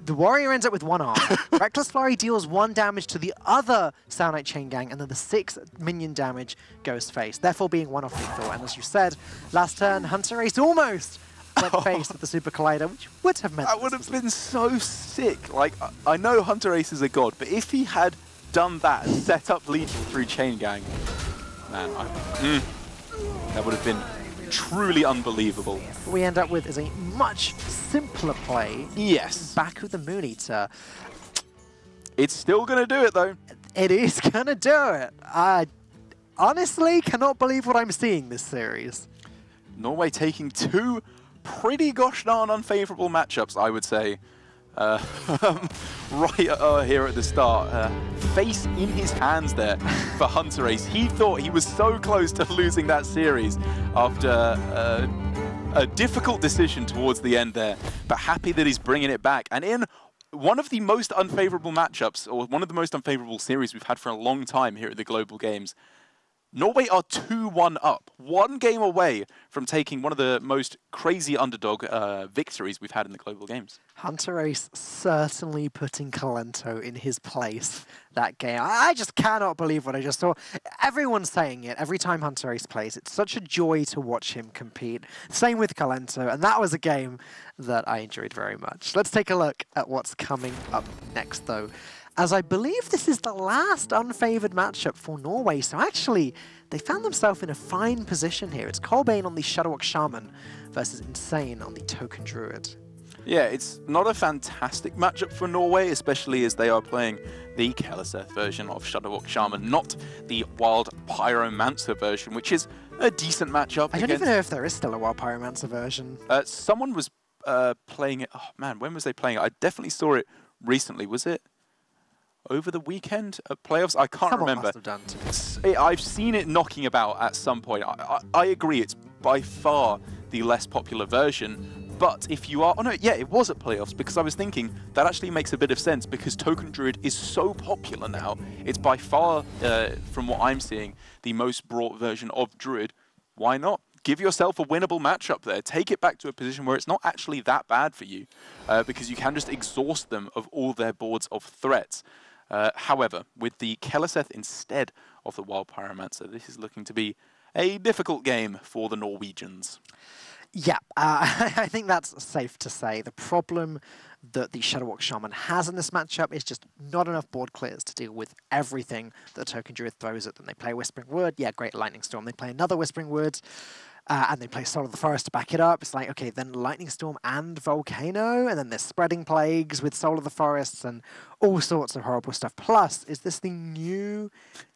The warrior ends up with 1 armor. Reckless Flurry deals 1 damage to the other Saronite chain gang, and then the 6 minion damage goes face, therefore being 1 off lethal. And as you said, last turn, Hunter Ace almost went face with the Super Collider, which would have meant... That would have been so sick. Like, I know Hunter Ace is a god, but if he had done that and set up lethal through chain gang, man, that would have been truly unbelievable. What we end up with is a much simpler play. Yes. Back with the Moon Eater. It's still going to do it, though. It is going to do it. I honestly cannot believe what I'm seeing this series. Norway taking 2 pretty gosh darn unfavourable matchups, I would say. Right here at the start. Face in his hands there for Hunter Ace. He thought he was so close to losing that series after a difficult decision towards the end there, but happy that he's bringing it back. And in one of the most unfavourable matchups, or one of the most unfavourable series we've had for a long time here at the Global Games, Norway are 2-1 up, 1 game away from taking one of the most crazy underdog victories we've had in the Global Games. Hunter Ace certainly putting Kalento in his place that game. I just cannot believe what I just saw. Everyone's saying it every time Hunter Ace plays. It's such a joy to watch him compete. Same with Kalento, and that was a game that I enjoyed very much. Let's take a look at what's coming up next, though, as I believe this is the last unfavored matchup for Norway. So actually, they found themselves in a fine position here. It's Colbane on the Shadowwalk Shaman versus Insane on the Token Druid. Yeah, it's not a fantastic matchup for Norway, especially as they are playing the Keleseth version of Shadowwalk Shaman, not the Wild Pyromancer version, which is a decent matchup. I don't even know if there is still a Wild Pyromancer version. Someone was playing it. Oh man, when was they playing it? I definitely saw it recently. Was it over the weekend at playoffs? I can't remember. Must have done to I've seen it knocking about at some point. I agree, it's by far the less popular version. But if you are... Oh no, yeah, it was at playoffs, because I was thinking that actually makes a bit of sense because Token Druid is so popular now. It's by far, from what I'm seeing, the most brought version of Druid. Why not? Give yourself a winnable matchup there. Take it back to a position where it's not actually that bad for you, because you can just exhaust them of all their boards of threats. However, with the Keleseth instead of the Wild Pyromancer, this is looking to be a difficult game for the Norwegians. Yeah, I think that's safe to say. The problem that the Shadowwalk Shaman has in this matchup is just not enough board clears to deal with everything that Token Druid throws at them. They play Whispering Wood, yeah, great Lightning Storm. They play another Whispering Wood, and they play Soul of the Forest to back it up. It's like, okay, then Lightning Storm and Volcano, and then there's Spreading Plagues with Soul of the Forests and all sorts of horrible stuff. Plus, is this the new...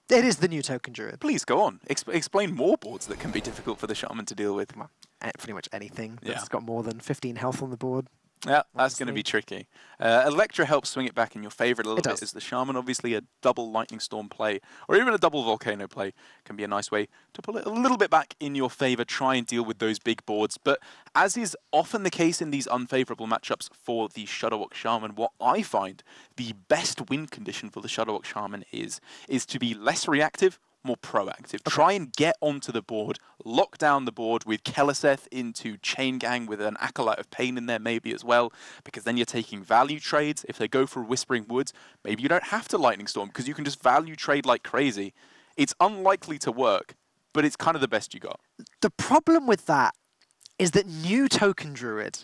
It is the new Token Druid. Please, go on. Explain more boards that can be difficult for the Shaman to deal with. Well, pretty much anything Yeah. that's got more than 15 health on the board. Yeah, that's going to be tricky. Electra helps swing it back in your favour a little bit. As the Shaman, obviously a double Lightning Storm play, or even a double Volcano play, can be a nice way to pull it a little bit back in your favour, try and deal with those big boards. But as is often the case in these unfavourable matchups for the Shadowwalk Shaman, what I find the best win condition for the Shadowwalk Shaman is to be less reactive, more proactive. Okay. Try and get onto the board, lock down the board with Keleseth into Chain Gang with an Acolyte of Pain in there maybe as well, because then you're taking value trades. If they go for Whispering Woods, maybe you don't have to Lightning Storm because you can just value trade like crazy. It's unlikely to work, but it's kind of the best you got. The problem with that is that new Token Druid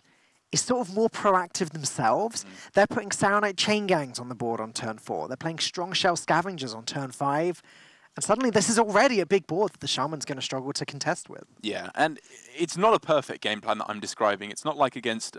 is sort of more proactive themselves. They're putting Saronite Chain Gangs on the board on turn 4. They're playing Strong Shell Scavengers on turn 5. And suddenly this is already a big board that the Shaman's going to struggle to contest with. Yeah, and it's not a perfect game plan that I'm describing. It's not like against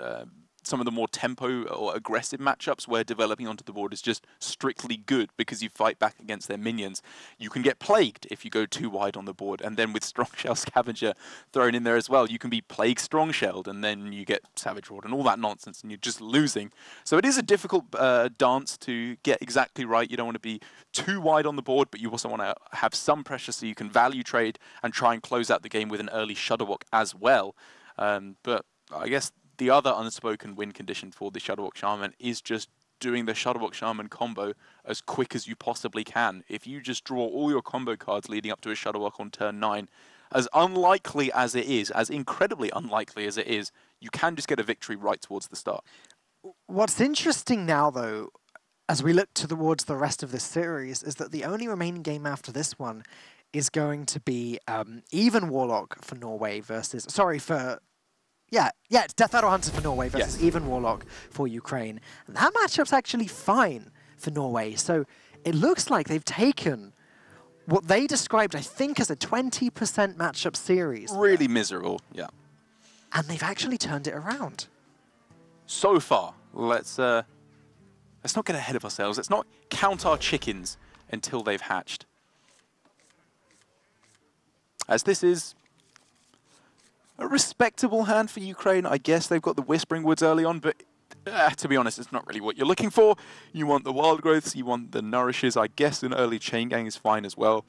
some of the more tempo or aggressive matchups where developing onto the board is just strictly good because you fight back against their minions. You can get plagued if you go too wide on the board, and then with Strong Shell Scavenger thrown in there as well, you can be Plague Strong Shelled, and then you get Savage Roared and all that nonsense, and you're just losing. So it is a difficult dance to get exactly right. You don't want to be too wide on the board, but you also want to have some pressure so you can value trade and try and close out the game with an early Shudderwock as well. But I guess the other unspoken win condition for the Shudderwock Shaman is just doing the Shudderwock Shaman combo as quick as you possibly can. If you just draw all your combo cards leading up to a Shudderwock on turn 9, as unlikely as it is, as incredibly unlikely as it is, you can just get a victory right towards the start. What's interesting now, though, as we look towards the rest of this series, is that the only remaining game after this one is going to be Even Warlock for Norway versus... Sorry, for... Yeah, it's Death Rattle Hunter for Norway versus Even Warlock for Ukraine. And that matchup's actually fine for Norway. So it looks like they've taken what they described, I think, as a 20% matchup series. Really miserable, yeah. And they've actually turned it around. So far, let's not get ahead of ourselves. Let's not count our chickens until they've hatched. As this is a respectable hand for Ukraine. I guess they've got the Whispering Woods early on, but to be honest, it's not really what you're looking for. You want the Wild Growths, you want the Nourishes. I guess an early Chain Gang is fine as well.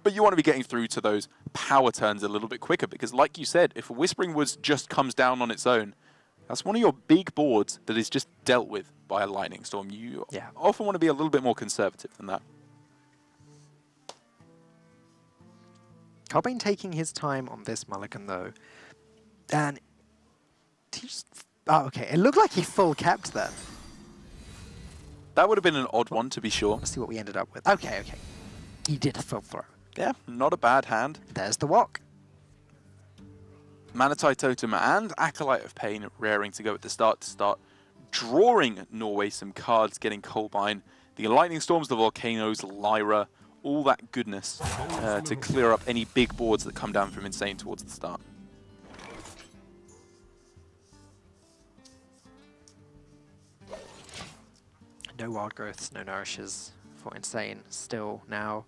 But you want to be getting through to those power turns a little bit quicker, because like you said, if a Whispering Woods just comes down on its own, that's one of your big boards that is just dealt with by a Lightning Storm. You often want to be a little bit more conservative than that. Colbane taking his time on this mulligan, though. And he just... Oh, okay. It looked like he full kept then. That would have been an odd one, to be sure. Let's see what we ended up with. Okay. He did a full throw. Yeah, not a bad hand. There's the walk. Manatite Totem and Acolyte of Pain raring to go at the start to start drawing Norway some cards, getting Colbine, the Lightning Storms, the Volcanoes, Lyra, all that goodness to clear up any big boards that come down from Insane towards the start. No Wild Growths, no Nourishes for Insane still now.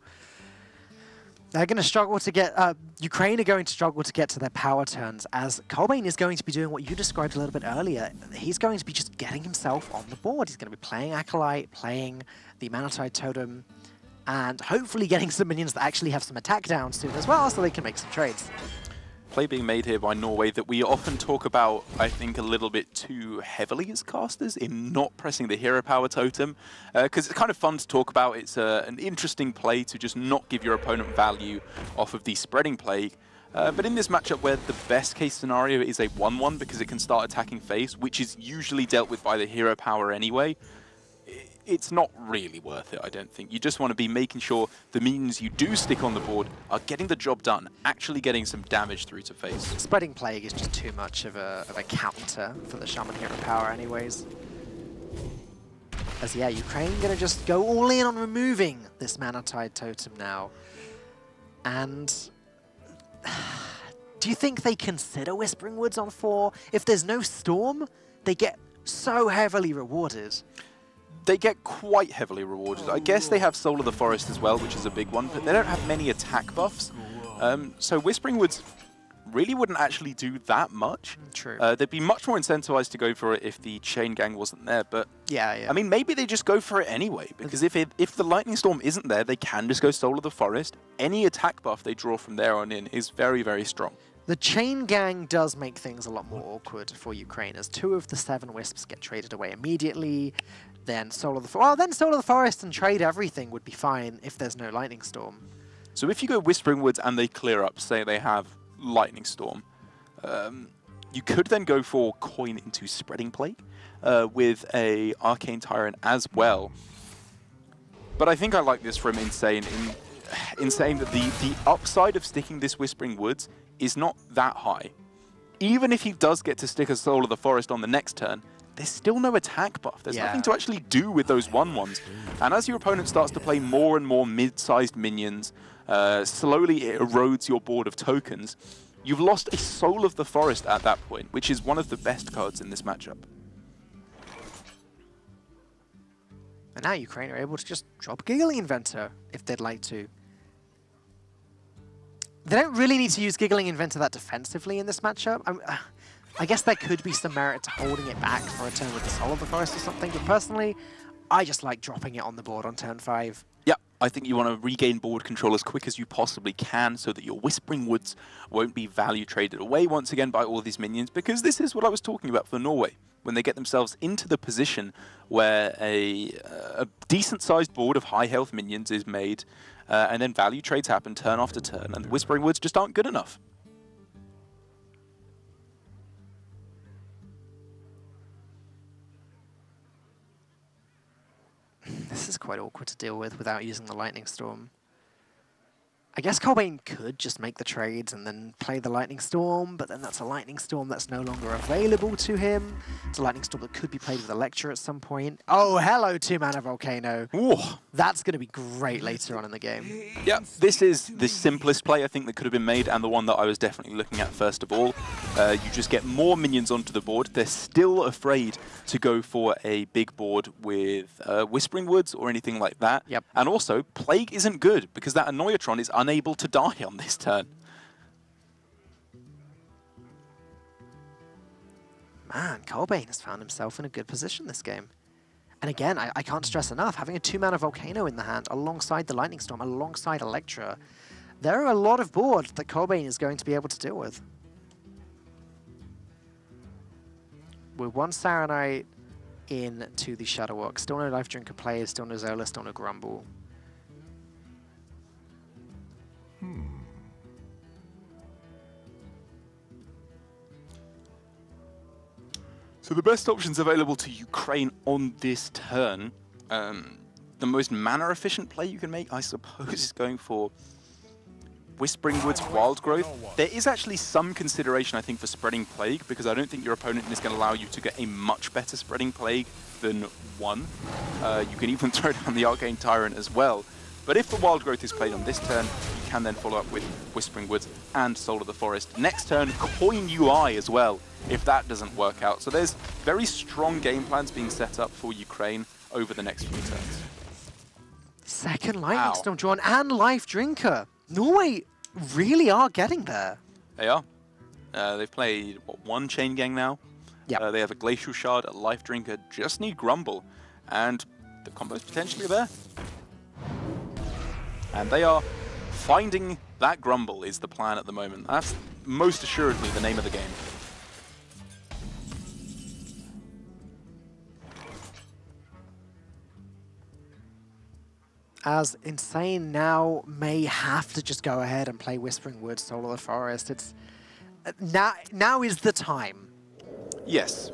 They're going to struggle to get... Ukraine are going to struggle to get to their power turns, as Colbane is going to be doing what you described a little bit earlier. He's going to be just getting himself on the board. He's going to be playing Acolyte, playing the Manatite Totem, and hopefully getting some minions that actually have some attack down soon as well, so they can make some trades. Play being made here by Norway that we often talk about, I think, a little bit too heavily as casters in not pressing the Hero Power Totem, because it's kind of fun to talk about. It's an interesting play to just not give your opponent value off of the Spreading Plague. But in this matchup where the best case scenario is a 1-1 because it can start attacking face, which is usually dealt with by the Hero Power anyway, it's not really worth it, I don't think. You just want to be making sure the minions you do stick on the board are getting the job done, actually getting some damage through to face. Spreading Plague is just too much of a counter for the Shaman Hero Power anyways. As yeah, Ukraine going to just go all in on removing this Manatide Totem now. And do you think they consider Whispering Woods on 4? If there's no Storm, they get so heavily rewarded. They get quite heavily rewarded. I guess they have Soul of the Forest as well, which is a big one, but they don't have many attack buffs. So Whispering Woods really wouldn't actually do that much. True. They'd be much more incentivized to go for it if the Chain Gang wasn't there, but yeah. I mean, maybe they just go for it anyway, because if the Lightning Storm isn't there, they can just go Soul of the Forest. Any attack buff they draw from there on in is very, very strong. The Chain Gang does make things a lot more awkward for Ukraine, as 2 of the 7 Wisps get traded away immediately. Then Soul of the Forest and trade everything would be fine if there's no Lightning Storm. So if you go Whispering Woods and they clear up, say they have Lightning Storm, you could then go for Coin into Spreading Plague with a Arcane Tyrant as well. But I think I like this from Insane in saying that the upside of sticking this Whispering Woods is not that high. Even if he does get to stick a Soul of the Forest on the next turn, there's still no attack buff. There's Yeah. nothing to actually do with those 1/1s. And as your opponent starts to play more and more mid-sized minions, slowly it erodes your board of tokens. You've lost a Soul of the Forest at that point, which is one of the best cards in this matchup. And now Ukraine are able to just drop Giggling Inventor if they'd like to. They don't really need to use Giggling Inventor that defensively in this matchup. I guess there could be some merit to holding it back for a turn with the Soul of the Forest or something, but personally, I just like dropping it on the board on turn 5. Yeah, I think you want to regain board control as quick as you possibly can so that your Whispering Woods won't be value traded away once again by all these minions, because this is what I was talking about for Norway. When they get themselves into the position where a decent-sized board of high-health minions is made, and then value trades happen turn after turn, and the Whispering Woods just aren't good enough. This is quite awkward to deal with without using the Lightning Storm. I guess Colbane could just make the trades and then play the Lightning Storm, but then that's a Lightning Storm that's no longer available to him. It's a Lightning Storm that could be played with Electra at some point. Oh, hello, 2-mana Volcano. Ooh. That's going to be great later on in the game. Yeah, this is the simplest play I think that could have been made, and the one that I was definitely looking at first of all. You just get more minions onto the board. They're still afraid to go for a big board with Whispering Woods or anything like that. Yep. And also, Plague isn't good, because that Annoyatron is unable to die on this turn. Man, Colbane has found himself in a good position this game. And again, I can't stress enough, having a 2-mana Volcano in the hand alongside the Lightning Storm, alongside Electra, there are a lot of boards that Colbane is going to be able to deal with. With one Saronite into the Shadow Walk, still no Life Drinker players, still no Zola, still no Grumble. So the best options available to Ukraine on this turn, the most mana efficient play you can make, I suppose, is going for Whispering Woods Wild Growth. There is actually some consideration, I think, for spreading Plague, because I don't think your opponent is going to allow you to get a much better spreading Plague than 1. You can even throw down the Arcane Tyrant as well. But if the Wild Growth is played on this turn, you can then follow up with Whispering Woods and Soul of the Forest. Next turn, Coin UI as well, if that doesn't work out. So there's very strong game plans being set up for Ukraine over the next few turns. Second Lightning Storm drawn and Life Drinker. Norway really are getting there. They are. They've played, what, 1 Chain Gang now? Yeah. They have a Glacial Shard, a Life Drinker, just need Grumble, and the combo's potentially there. And they are finding that Grumble is the plan at the moment. That's most assuredly the name of the game. As Insane now may have to just go ahead and play Whispering Woods, Soul of the Forest. It's now is the time. Yes,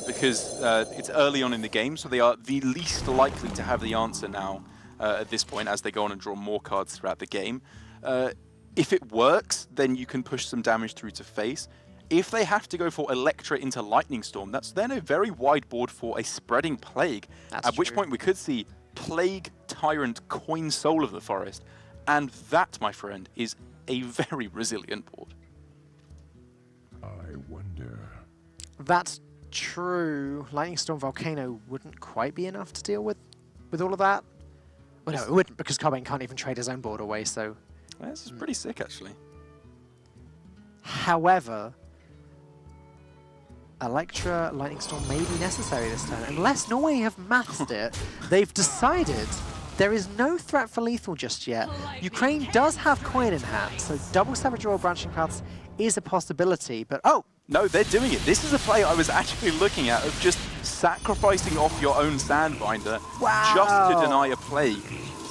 because it's early on in the game, so they are the least likely to have the answer now at this point as they go on and draw more cards throughout the game. If it works, then you can push some damage through to face. If they have to go for Electra into Lightning Storm, that's then a very wide board for a spreading Plague, at which point we could see Plague, Tyrant, Coin, Soul of the Forest, and that, my friend, is a very resilient board. I wonder. That's true. Lightning Storm Volcano wouldn't quite be enough to deal with all of that. Well, no, it wouldn't, because Colbane can't even trade his own board away, so... Well, this is pretty sick, actually. However, Electra Lightning Storm may be necessary this turn. Unless Norway have mastered it, they've decided there is no threat for lethal just yet. Ukraine does have Coin in hand, so double Savage Royal Branching Paths is a possibility, but oh! No, they're doing it. This is a play I was actually looking at of just sacrificing off your own Sandbinder just to deny a Plague.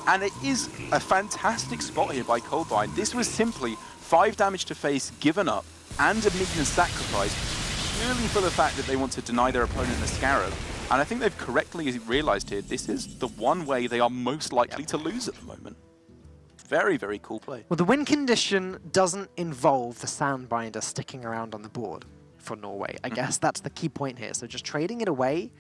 And it is a fantastic spot here by Colbine. This was simply 5 damage to face given up and a minion sacrifice purely for the fact that they want to deny their opponent a Scarab. And I think they've correctly realized here this is the one way they are most likely to lose at the moment. Very, very cool play. Well, the win condition doesn't involve the Sandbinder sticking around on the board. for Norway. I guess that's the key point here. So just trading it away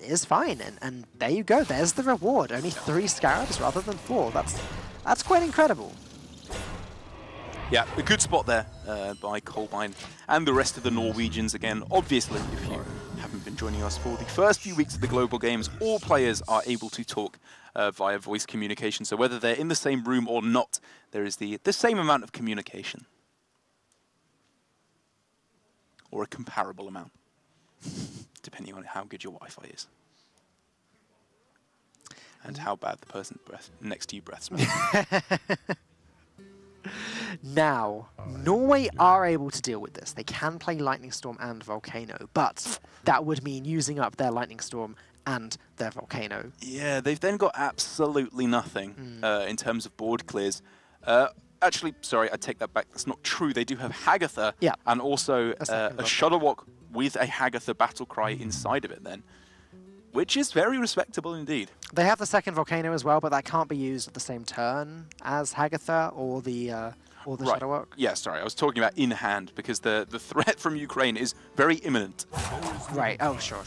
is fine, and there you go. There's the reward. Only 3 scarabs rather than 4. That's quite incredible. Yeah, a good spot there by Kolbeinn and the rest of the Norwegians. Again, obviously, if you haven't been joining us for the first few weeks of the Global Games, all players are able to talk via voice communication. So whether they're in the same room or not, there is the same amount of communication. Or a comparable amount, depending on how good your Wi-Fi is. And how bad the person next to you breath smells. Now, Norway are able to deal with this. They can play Lightning Storm and Volcano, but that would mean using up their Lightning Storm and their Volcano. Yeah, they've then got absolutely nothing in terms of board clears. Actually, sorry, I take that back. That's not true. They do have Hagatha and also a Shudderwock with a Hagatha battle cry inside of it then, which is very respectable indeed. They have the second Volcano as well, but that can't be used at the same turn as Hagatha or the Shudderwock. Yeah, sorry, I was talking about in hand because the threat from Ukraine is very imminent. Right, oh, sure.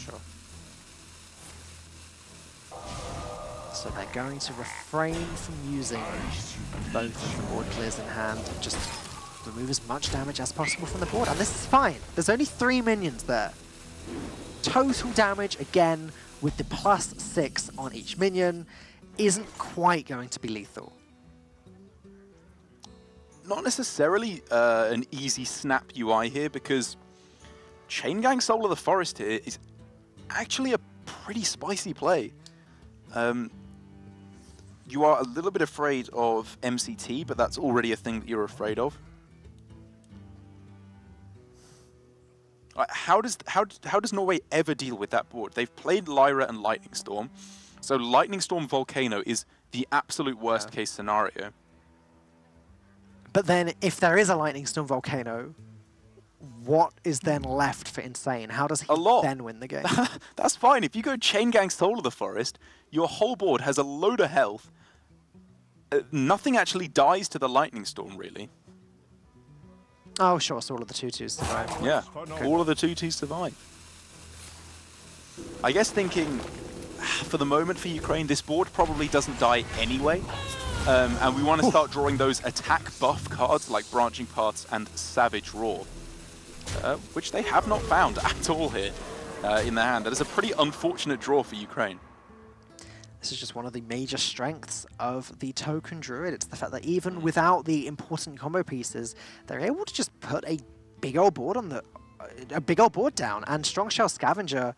So they're going to refrain from using both the board clears in hand and just remove as much damage as possible from the board. And this is fine. There's only 3 minions there. Total damage, again, with the +6 on each minion, isn't quite going to be lethal. Not necessarily an easy snap UI here, because Chain Gang Soul of the Forest here is actually a pretty spicy play. You are a little bit afraid of MCT, but that's already a thing that you're afraid of. How does Norway ever deal with that board? They've played Lyra and Lightning Storm, so Lightning Storm Volcano is the absolute worst case scenario. But then, if there is a Lightning Storm Volcano, what is then left for Insane? How does he then win the game? That's fine. If you go Chain Gang Soul of the Forest, your whole board has a load of health. Nothing actually dies to the Lightning Storm, really. Oh, sure, so all of the 2/2s survive. Yeah, all of the 2/2s survive. I guess thinking, for the moment for Ukraine, this board probably doesn't die anyway. And we want to start drawing those attack buff cards like Branching Paths and Savage Roar, which they have not found at all here in their hand. That is a pretty unfortunate draw for Ukraine. This is just one of the major strengths of the Token Druid. It's the fact that even without the important combo pieces, they're able to just put a big old board on down, and Strong Shell Scavenger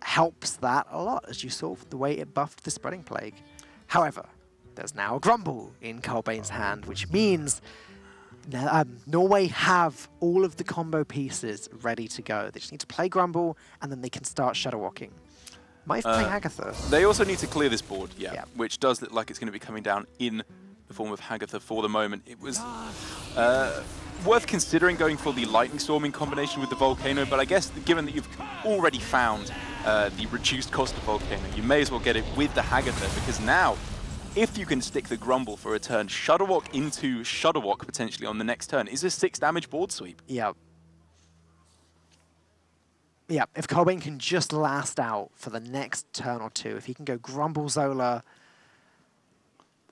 helps that a lot, as you saw the way it buffed the Spreading Plague. However, there's now a Grumble in Kolbeinn's hand, which means Norway have all of the combo pieces ready to go. They just need to play Grumble, and then they can start Shudderwocking. Might play Hagatha. They also need to clear this board, which does look like it's going to be coming down in the form of Hagatha for the moment. It was worth considering going for the Lightning Storm in combination with the Volcano, but I guess given that you've already found the reduced cost of Volcano, you may as well get it with the Hagatha, because now, if you can stick the Grumble for a turn, Shudderwock into Shudderwock potentially on the next turn is a 6 damage board sweep. Yeah. Yeah, if Kolbeinn can just last out for the next turn or two, if he can go Grumble Zola,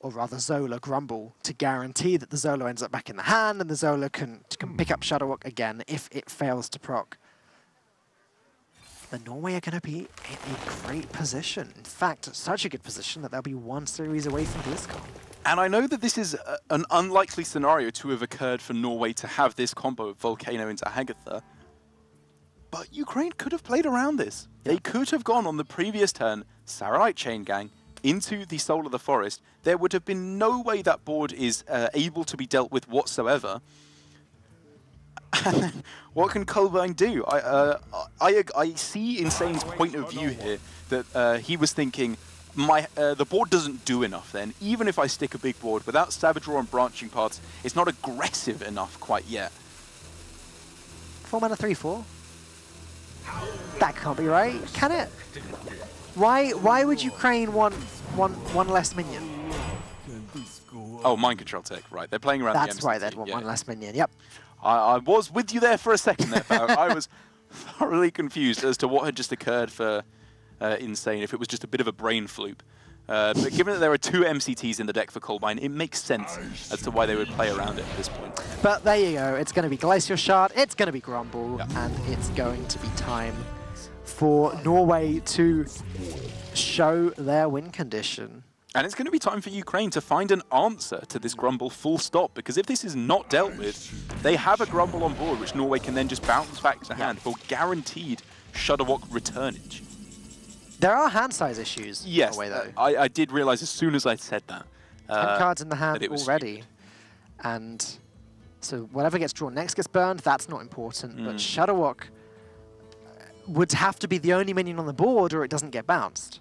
or rather Zola Grumble, to guarantee that the Zola ends up back in the hand and the Zola can pick up Shudderwock again if it fails to proc, then Norway are going to be in a great position. In fact, such a good position that they'll be 1 series away from BlizzCon. And I know that this is an unlikely scenario to have occurred for Norway to have this combo of Volcano into Hagatha, but Ukraine could have played around this. Yeah. They could have gone on the previous turn, Saronite Chain Gang, into the Soul of the Forest. There would have been no way that board is able to be dealt with whatsoever. And then, what can Kolbeinn do? I see Insane's point of view here, that he was thinking, the board doesn't do enough then. Even if I stick a big board, without Savage Roar and Branching Paths, it's not aggressive enough quite yet. 4 mana 3/4? That can't be right, can it? Why would Ukraine want one less minion? Oh, mind control tech, right. They're playing around the MCT. That's why they'd want one less minion, yep. I was with you there for a second there, Barrett. I was thoroughly confused as to what had just occurred for Insane, if it was just a bit of a brain floop. But given that there are 2 MCTs in the deck for Colbine, it makes sense as to why they would play around it at this point. But there you go. It's going to be Glacier Shard, it's going to be Grumble, and it's going to be time for Norway to show their win condition. And it's going to be time for Ukraine to find an answer to this Grumble full stop, because if this is not dealt with, they have a Grumble on board, which Norway can then just bounce back to hand for guaranteed Shudderwock returnage. There are hand size issues. Yes, Norway, though. I did realize as soon as I said that. 10 cards in the hand already. Stupid. And so whatever gets drawn next gets burned, that's not important. But Shudderwock would have to be the only minion on the board or it doesn't get bounced.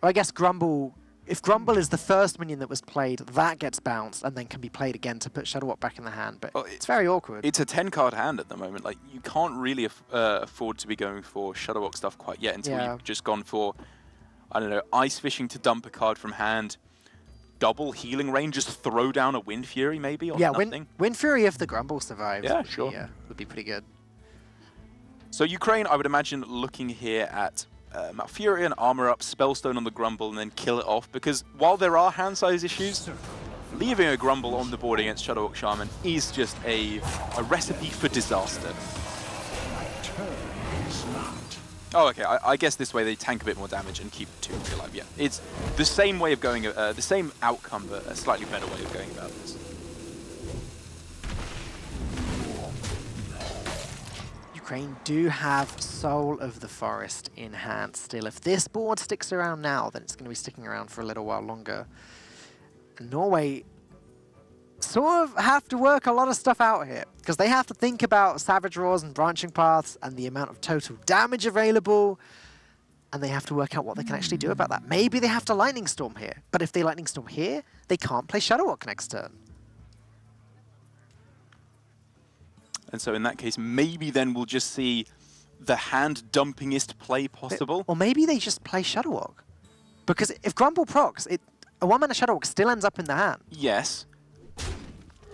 Or I guess Grumble, if Grumble is the first minion that was played, that gets bounced and then can be played again to put Shudderwock back in the hand. But it's very awkward. It's a 10-card hand at the moment. Like, you can't really afford to be going for Shudderwock stuff quite yet until you've just gone for, I don't know, Ice Fishing to dump a card from hand, double Healing Rain, just throw down a Wind Fury maybe or nothing. Wind Fury if the Grumble survives would be pretty good. So Ukraine, I would imagine, looking here at Malfurion, Armor Up, Spellstone on the Grumble, and then kill it off, because while there are hand size issues, leaving a Grumble on the board against Shudderwock Shaman is just a recipe for disaster. Oh, okay, I guess this way they tank a bit more damage and keep 2 alive, yeah. It's the same way of going, the same outcome, but a slightly better way of going about this. Ukraine do have Soul of the Forest in hand still. If this board sticks around now, then it's going to be sticking around for a little while longer. And Norway sort of have to work a lot of stuff out here, because they have to think about Savage Roars and Branching Paths and the amount of total damage available, and they have to work out what they can actually do about that. Maybe they have to Lightning Storm here, but if they Lightning Storm here, they can't play Shudderwock next turn. And so in that case, maybe then we'll just see the hand-dumpingest play possible. Or maybe they just play Shudderwock. Because if Grumble procs, a 1-mana Shudderwock still ends up in the hand. Yes.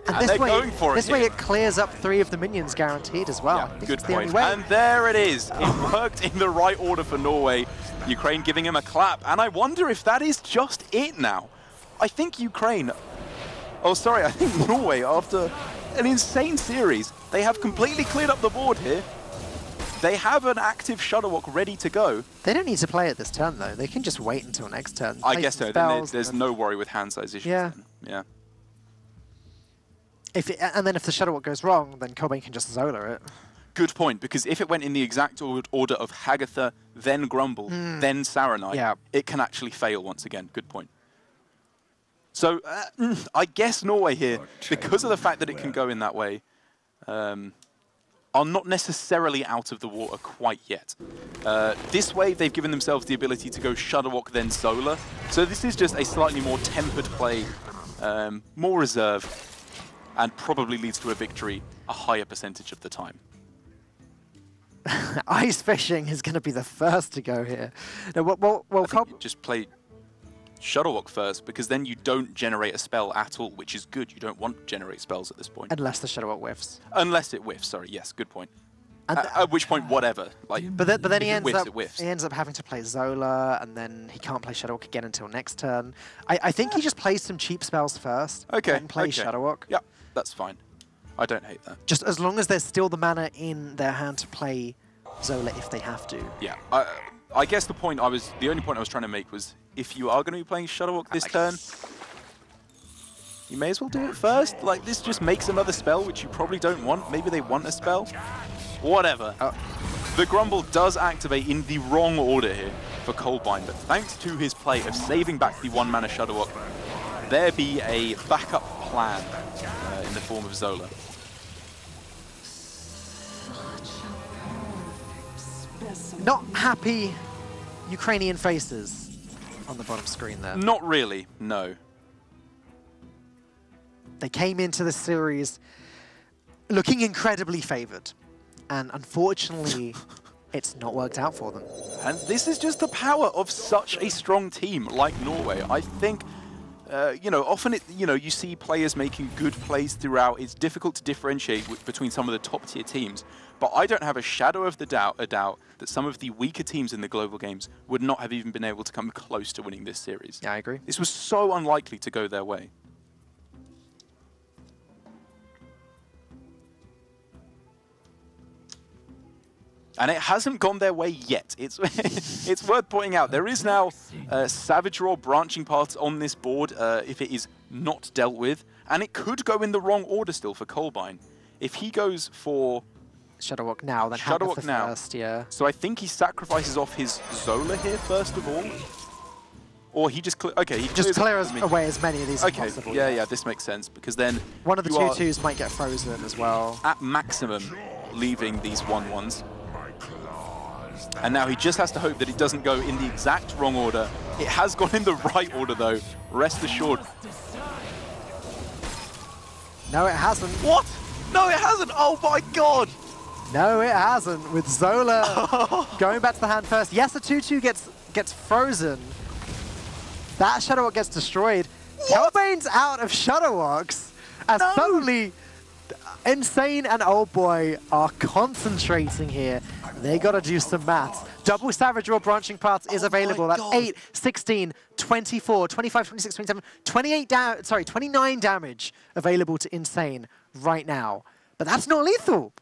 And this way it clears up 3 of the minions guaranteed as well. Yeah, good point. And there it is. It worked in the right order for Norway. Ukraine giving him a clap. And I wonder if that is just it now. I think Ukraine... Oh, sorry, I think Norway, after an insane series, they have completely cleared up the board here. They have an active Shudderwock ready to go. They don't need to play it this turn, though. They can just wait until next turn. I guess so. Then there's no worry with hand size issues. Yeah. Then. Yeah. And then if the Shudderwock goes wrong, then Cobain can just Zola it. Good point, because if it went in the exact order of Hagatha, then Grumble, then Saranite, it can actually fail once again. Good point. So I guess Norway here, because of the fact that it can go in that way, are not necessarily out of the water quite yet. This way, they've given themselves the ability to go Shudderwock, then Zola. So this is just a slightly more tempered play, more reserved, and probably leads to a victory a higher percentage of the time. Ice Fishing is going to be the first to go here. No, just play Shudderwock first, because then you don't generate a spell at all, which is good. You don't want to generate spells at this point. Unless the Shudderwock whiffs. Unless it whiffs, sorry, yes, good point. At which point, whatever. Like, but then he ends up having to play Zola, and then he can't play Shudderwock again until next turn. I think he just plays some cheap spells first, then plays Shudderwock. Yeah, that's fine. I don't hate that. Just as long as there's still the mana in their hand to play Zola if they have to. Yeah, I guess the only point I was trying to make was, if you are going to be playing Shudderwock this turn, you may as well do it first. Like, this just makes another spell, which you probably don't want. Maybe they want a spell. Whatever. The Grumble does activate in the wrong order here for Coldbind, but thanks to his play of saving back the 1-mana Shudderwock, there be a backup plan in the form of Zola. Not happy Ukrainian faces on the bottom screen there. Not really, no. They came into the series looking incredibly favoured, and unfortunately, it's not worked out for them. And this is just the power of such a strong team like Norway. I think you know, often you see players making good plays throughout. It's difficult to differentiate between some of the top tier teams, but I don't have a shadow of a doubt that some of the weaker teams in the global games would not have even been able to come close to winning this series. Yeah, I agree. This was so unlikely to go their way. And it hasn't gone their way yet. It's it's worth pointing out there is now Savage Roar branching paths on this board if it is not dealt with, and it could go in the wrong order still for Kolbeinn. If he goes for Shadowwalk now, then Shadowwalk now. First, yeah. So I think he sacrifices off his Zola here first of all, or he just he just clears away as many of these as possible. Yeah, this makes sense because then one of the 2/2s might get frozen as well. At maximum, leaving these 1/1s. And now he just has to hope that it doesn't go in the exact wrong order. It has gone in the right order, though. Rest assured. No, it hasn't. What? No, it hasn't. Oh, my God. No, it hasn't. With Zola going back to the hand first. Yes, the 2/2 gets frozen. That Shadowwalk gets destroyed. Kolbeinn's out of Shadowwalks. As suddenly, Insane and Old Boy are concentrating here. They got to do some maths. Double Savage Roar branching paths is available. That's 8, 16, 24, 25, 26, 27, 29 damage available to Insane right now. But that's not lethal.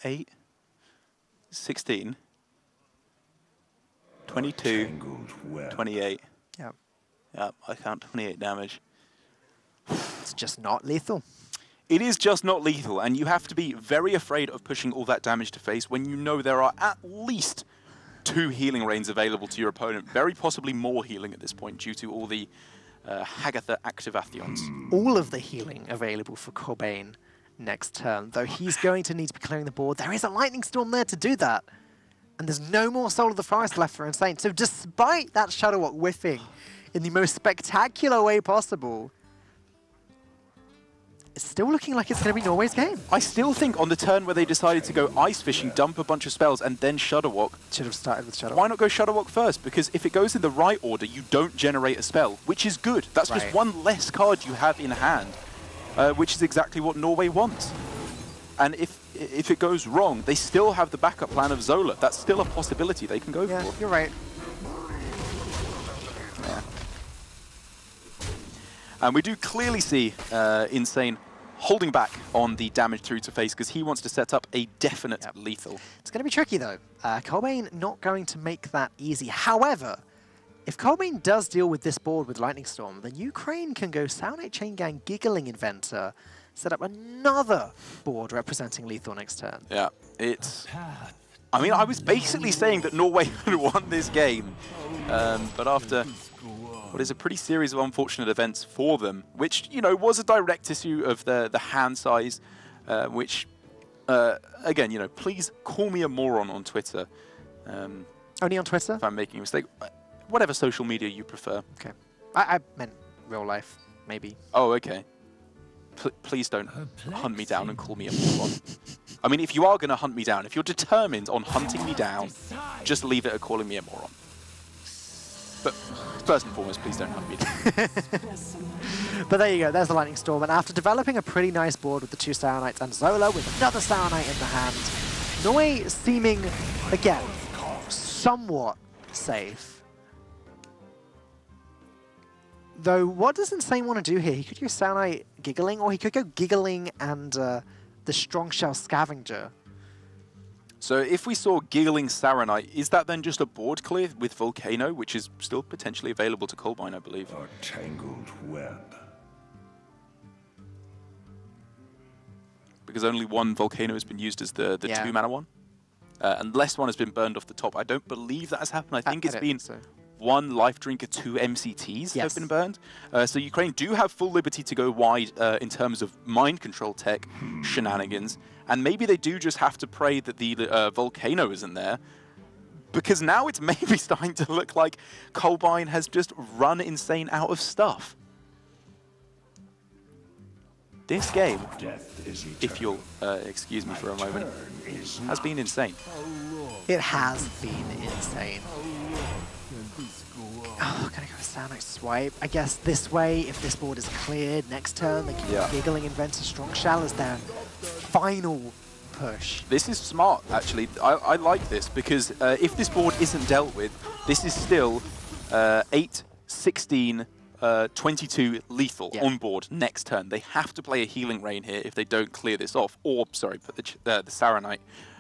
8, 16, 22, 28. Yeah. Yeah, I count 28 damage. It's just not lethal. It is just not lethal, and you have to be very afraid of pushing all that damage to face when you know there are at least 2 healing rains available to your opponent. Very possibly more healing at this point due to all the Hagatha activations. All of the healing available for Kolbeinn next turn, though he's going to need to be clearing the board. There is a Lightning Storm there to do that. And there's no more Soul of the Forest left for Insane. So despite that Shadowwalk whiffing in the most spectacular way possible, it's still looking like it's going to be Norway's game. I still think on the turn where they decided to go Ice Fishing, dump a bunch of spells, and then Shadowwalk. Should have started with Shadowwalk. Why not go Shadowwalk first? Because if it goes in the right order, you don't generate a spell, which is good. That's just one less card you have in hand, which is exactly what Norway wants. And if it goes wrong, they still have the backup plan of Zola. That's still a possibility they can go for. Yeah, you're right. Yeah. And we do clearly see Insane holding back on the damage through to face because he wants to set up a definite lethal. It's going to be tricky, though. Kolbeinn not going to make that easy. However, if Kolbeinn does deal with this board with Lightning Storm, then Ukraine can go Soundite Chain Gang, Giggling Inventor, set up another board representing lethal next turn. Yeah, it's... I mean, I was basically saying that Norway had won this game, but after what is a pretty series of unfortunate events for them, which, you know, was a direct issue of the hand size, which, again, you know, please call me a moron on Twitter. Only on Twitter? If I'm making a mistake. Whatever social media you prefer. Okay. I meant real life, maybe. Oh, okay. Please don't hunt me down and call me a moron. I mean, if you are going to hunt me down, if you're determined on hunting me down, just leave it at calling me a moron. But first and foremost, please don't hunt me down. But there you go, there's the Lightning Storm. And after developing a pretty nice board with the 2 Sauronites and Zola with another Sauronite in the hand, Norway seeming, again, somewhat safe. Though, what does Insane want to do here? He could use Sauronite Giggling, or he could go Giggling and the Strong Shell Scavenger. So if we saw Giggling Sauronite, is that then just a board clear with Volcano, which is still potentially available to Kolbeinn, I believe? A tangled web. Because only one Volcano has been used as the 2-mana one. Unless one has been burned off the top. I don't believe that has happened. I think it's been one Life Drinker, 2 MCTs have been burned. So Ukraine do have full liberty to go wide in terms of mind control tech shenanigans. And maybe they do just have to pray that the Volcano isn't there. Because now it's maybe starting to look like Kolbeinn has just run Insane out of stuff. This game, if you'll excuse me for a moment, has been insane. It has been insane. Sonic swipe. I guess this way, if this board is cleared, next turn they can Giggling Inventor Strong Shell as their final push. This is smart, actually. I like this because if this board isn't dealt with, this is still 8, 16, 22 lethal on board next turn. They have to play a Healing Rain here if they don't clear this off, or, sorry, put the Saronite,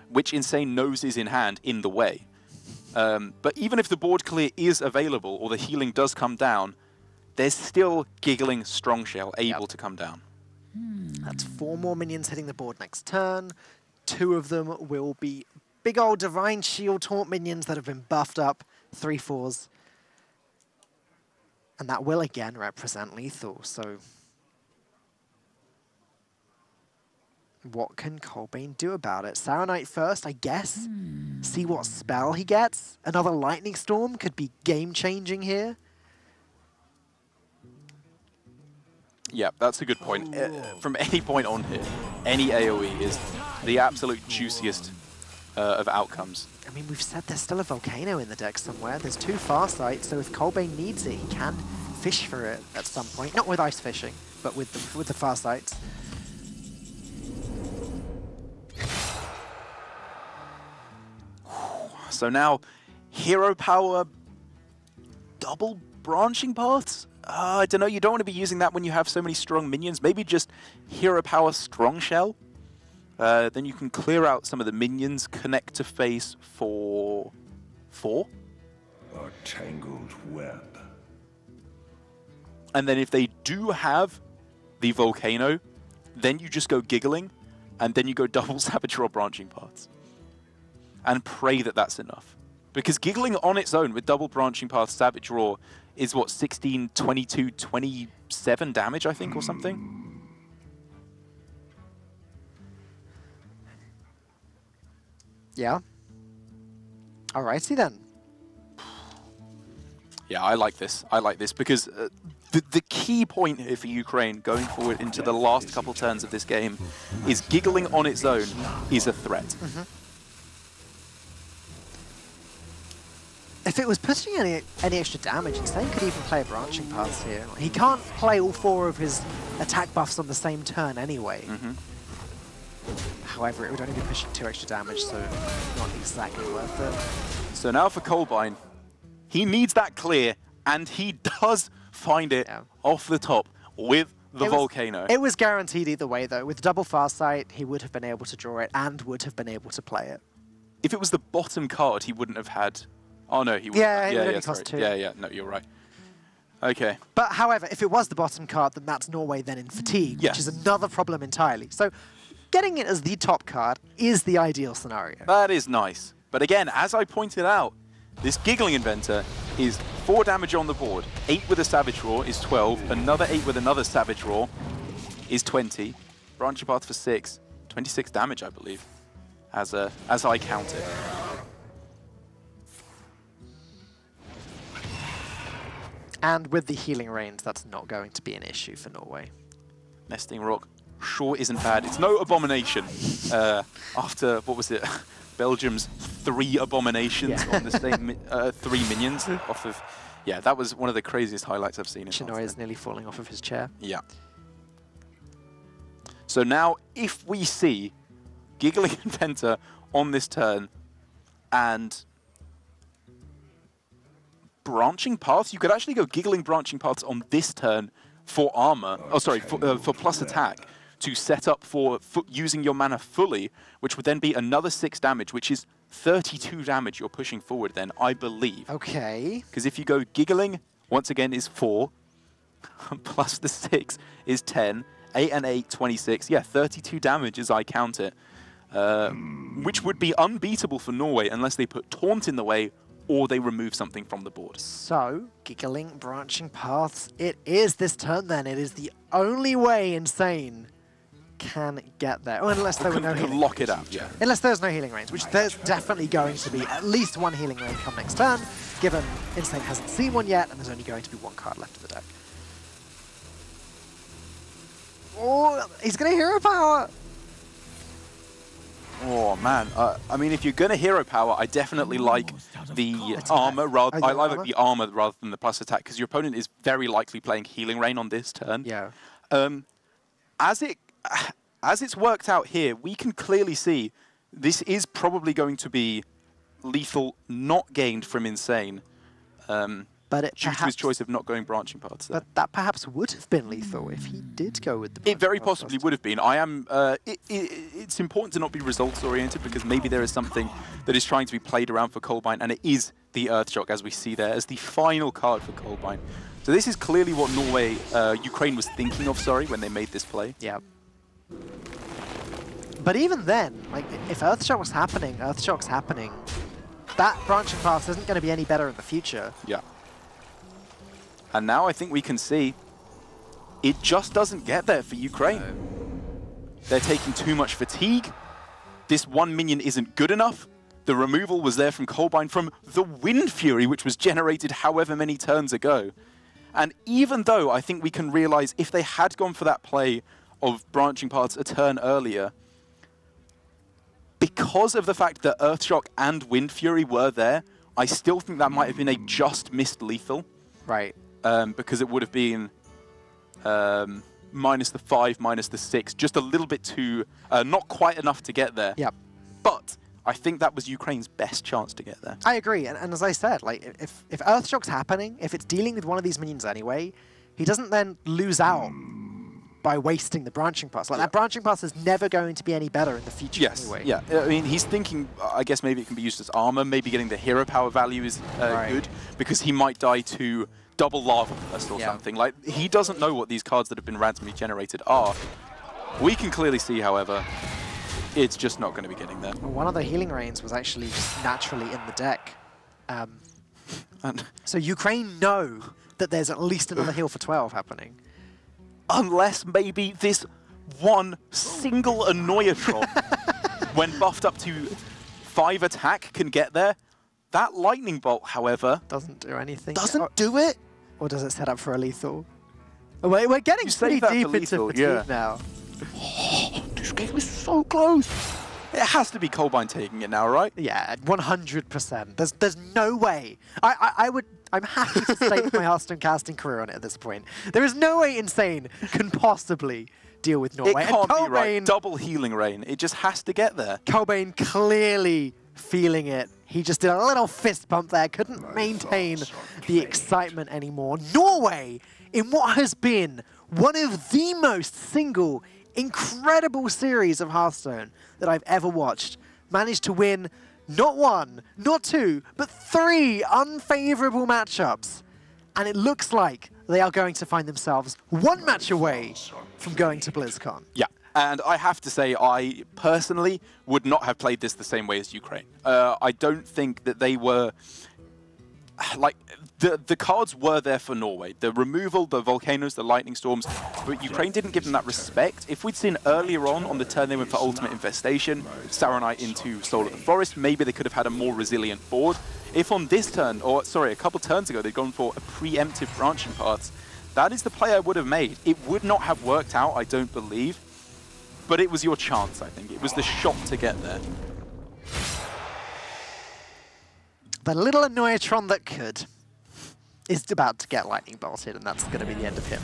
which Insane knows is in hand, in the way. But even if the board clear is available, or the healing does come down, there's still Giggling Strong Shell able to come down. That's 4 more minions hitting the board next turn. 2 of them will be big old Divine Shield Taunt minions that have been buffed up, 3/4s. And that will again represent lethal, so what can Colbane do about it? Saronite first, I guess. See what spell he gets. Another Lightning Storm could be game-changing here. Yeah, that's a good point. From any point on here, any AoE is the absolute juiciest of outcomes. I mean, we've said there's still a Volcano in the deck somewhere. There's 2 Farsight, so if Colbane needs it, he can fish for it at some point. Not with Ice Fishing, but with the Farsights. So now, Hero Power, double branching paths? I don't know, you don't want to be using that when you have so many strong minions. Maybe just Hero Power Strong Shell. Then you can clear out some of the minions, connect to face for 4. A tangled web. And then if they do have the Volcano, then you just go Giggling, and then you go double Savage Roar Branching Paths. And pray that that's enough. Because Giggling on its own with double Branching Path Savage Roar is what, 16, 22, 27 damage, I think, or something? Yeah. Alrighty then. Yeah, I like this. I like this because the key point here for Ukraine going forward into the last couple turns of this game is Giggling on its own is a threat. If it was pushing any extra damage, Insane could even play a Branching Paths here. He can't play all 4 of his attack buffs on the same turn anyway. However, it would only be pushing 2 extra damage, so not exactly worth it. So now for Colbine, he needs that clear, and he does find it off the top with the Volcano. It was guaranteed either way, though. With double Farsight, he would have been able to draw it and would have been able to play it. If it was the bottom card, he wouldn't have had... Oh, no, he would have. Yeah, it only cost 2. Yeah, no, you're right. Okay. But, however, if it was the bottom card, then that's Norway then in Fatigue, which is another problem entirely. So, getting it as the top card is the ideal scenario. That is nice. But again, as I pointed out, this Giggling Inventor is 4 damage on the board. 8 with a Savage Roar is 12. Another 8 with another Savage Roar is 20. Branching Path for 6. 26 damage, I believe, as I count it. And with the Healing Rains, that's not going to be an issue for Norway. Nesting Rock sure isn't bad. It's no abomination after, what was it, Belgium's 3 abominations on the same 3 minions off of... Yeah, that was one of the craziest highlights I've seen in Chinoy is nearly falling off of his chair. Yeah. So now, if we see Giggling Inventor on this turn and Branching Paths, you could actually go Giggling Branching Paths on this turn for armor, for plus attack, to set up for using your mana fully, which would then be another 6 damage, which is 32 damage you're pushing forward then, I believe. Okay. Because if you go Giggling, once again, is 4, plus the 6 is 10, 8 and 8, 26. Yeah, 32 damage as I count it, which would be unbeatable for Norway unless they put Taunt in the way or they remove something from the board. So, Giggling Branching Paths, it is this turn then. It is the only way Insane can get there. Oh, unless there were no healing lock it up, yeah. Unless there's no healing range, which there's definitely going to be at least 1 healing range come next turn, given Insane hasn't seen one yet, and there's only going to be 1 card left of the deck. Oh, he's going to Hero Power! Oh man, I mean, if you're gonna hero power, I definitely like the armor rather. I like the armor rather than the plus attack because your opponent is very likely playing Healing Rain on this turn. Yeah. As it's worked out here, we can clearly see this is probably going to be lethal, not gained from Insane. But it due to his choice of not going branching paths. But that perhaps would have been lethal if he did go with the. It very possibly would have been. I am. It's important to not be results oriented because maybe there is something that is trying to be played around for Coldbind, and it is the Earthshock as we see there as the final card for Coldbind. So this is clearly what Ukraine was thinking of. Sorry, when they made this play. Yeah. But even then, like if Earthshock's happening, that branching path isn't going to be any better in the future. Yeah. And now I think we can see it just doesn't get there for Ukraine. No. They're taking too much fatigue. This one minion isn't good enough. The removal was there from Coldbind from the Wind Fury, which was generated however many turns ago. And even though I think we can realize if they had gone for that play of branching paths a turn earlier, because of the fact that Earthshock and Wind Fury were there, I still think that might have been a just missed lethal. Right. Because it would have been minus the 5, minus the 6, just a little bit too, not quite enough to get there. Yep. But I think that was Ukraine's best chance to get there. I agree, and as I said, like if Earthshock's happening, if it's dealing with one of these minions anyway, he doesn't then lose out by wasting the branching pass. Like that branching pass is never going to be any better in the future anyway. Yeah. I mean, he's thinking, I guess maybe it can be used as armor, maybe getting the hero power value is good, because he might die to double lava burst or something. Like, he doesn't know what these cards that have been randomly generated are. We can clearly see, however, it's just not going to be getting there. Well, one of the healing rains was actually just naturally in the deck. So Ukraine know that there's at least another heal for 12 happening. Unless maybe this one single Annoyatron, when buffed up to 5 attack, can get there. That lightning bolt, however, doesn't do anything. Doesn't do it? Or does it set up for a lethal? Oh, we're getting pretty deep into fatigue now. Oh, this game is so close. It has to be Coldbind taking it now, right? Yeah, 100%. There's no way. I'm happy to stake my Hearthstone casting career on it at this point. There is no way Insane can possibly deal with Norway. It can't be right. Double healing rain. It just has to get there. Coldbind clearly feeling it. He just did a little fist bump there. Couldn't maintain the excitement anymore. Norway, in what has been one of the most single, incredible series of Hearthstone that I've ever watched, managed to win not 1, not 2, but 3 unfavorable matchups. And it looks like they are going to find themselves 1 match away from going to BlizzCon. Yeah. And I have to say, I personally would not have played this the same way as Ukraine. I don't think that they were... Like, the cards were there for Norway. The removal, the volcanoes, the lightning storms, but Ukraine didn't give them that respect. If we'd seen earlier on the turn they went for Ultimate Infestation, Saronite into Soul of the Forest, maybe they could have had a more resilient board. If on this turn, or sorry, a couple turns ago, they'd gone for a preemptive branching paths, that is the play I would have made. It would not have worked out, I don't believe, but it was your chance, I think. It was the shot to get there. The little Annoyatron that could is about to get lightning bolted, and that's going to be the end of him.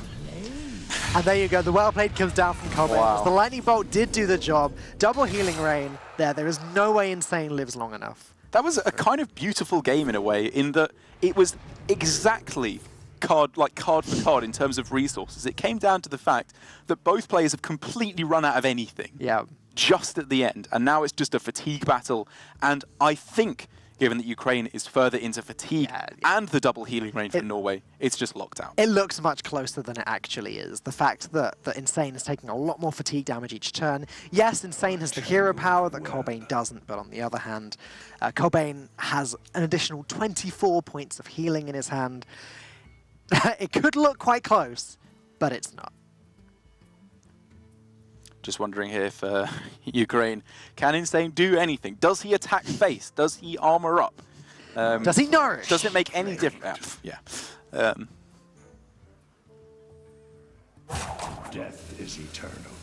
And there you go, the well played comes down from Coldbind. Wow. The lightning bolt did do the job. Double healing rain there. There is no way Insane lives long enough. That was a kind of beautiful game in a way, in that it was exactly card for card in terms of resources. It came down to the fact that both players have completely run out of anything. Yeah. Just at the end, and now it's just a fatigue battle. And I think, given that Ukraine is further into fatigue and the double healing range for Norway, it's just locked out. It looks much closer than it actually is. The fact that Insane is taking a lot more fatigue damage each turn. Yes, Insane has the hero power that Coldbind doesn't, but on the other hand, Coldbind has an additional 24 points of healing in his hand. It could look quite close, but it's not. Just wondering here if Ukraine, can Insane do anything? Does he attack face? Does he armor up? Does he nourish? Does it make any difference? Yeah. Death is eternal.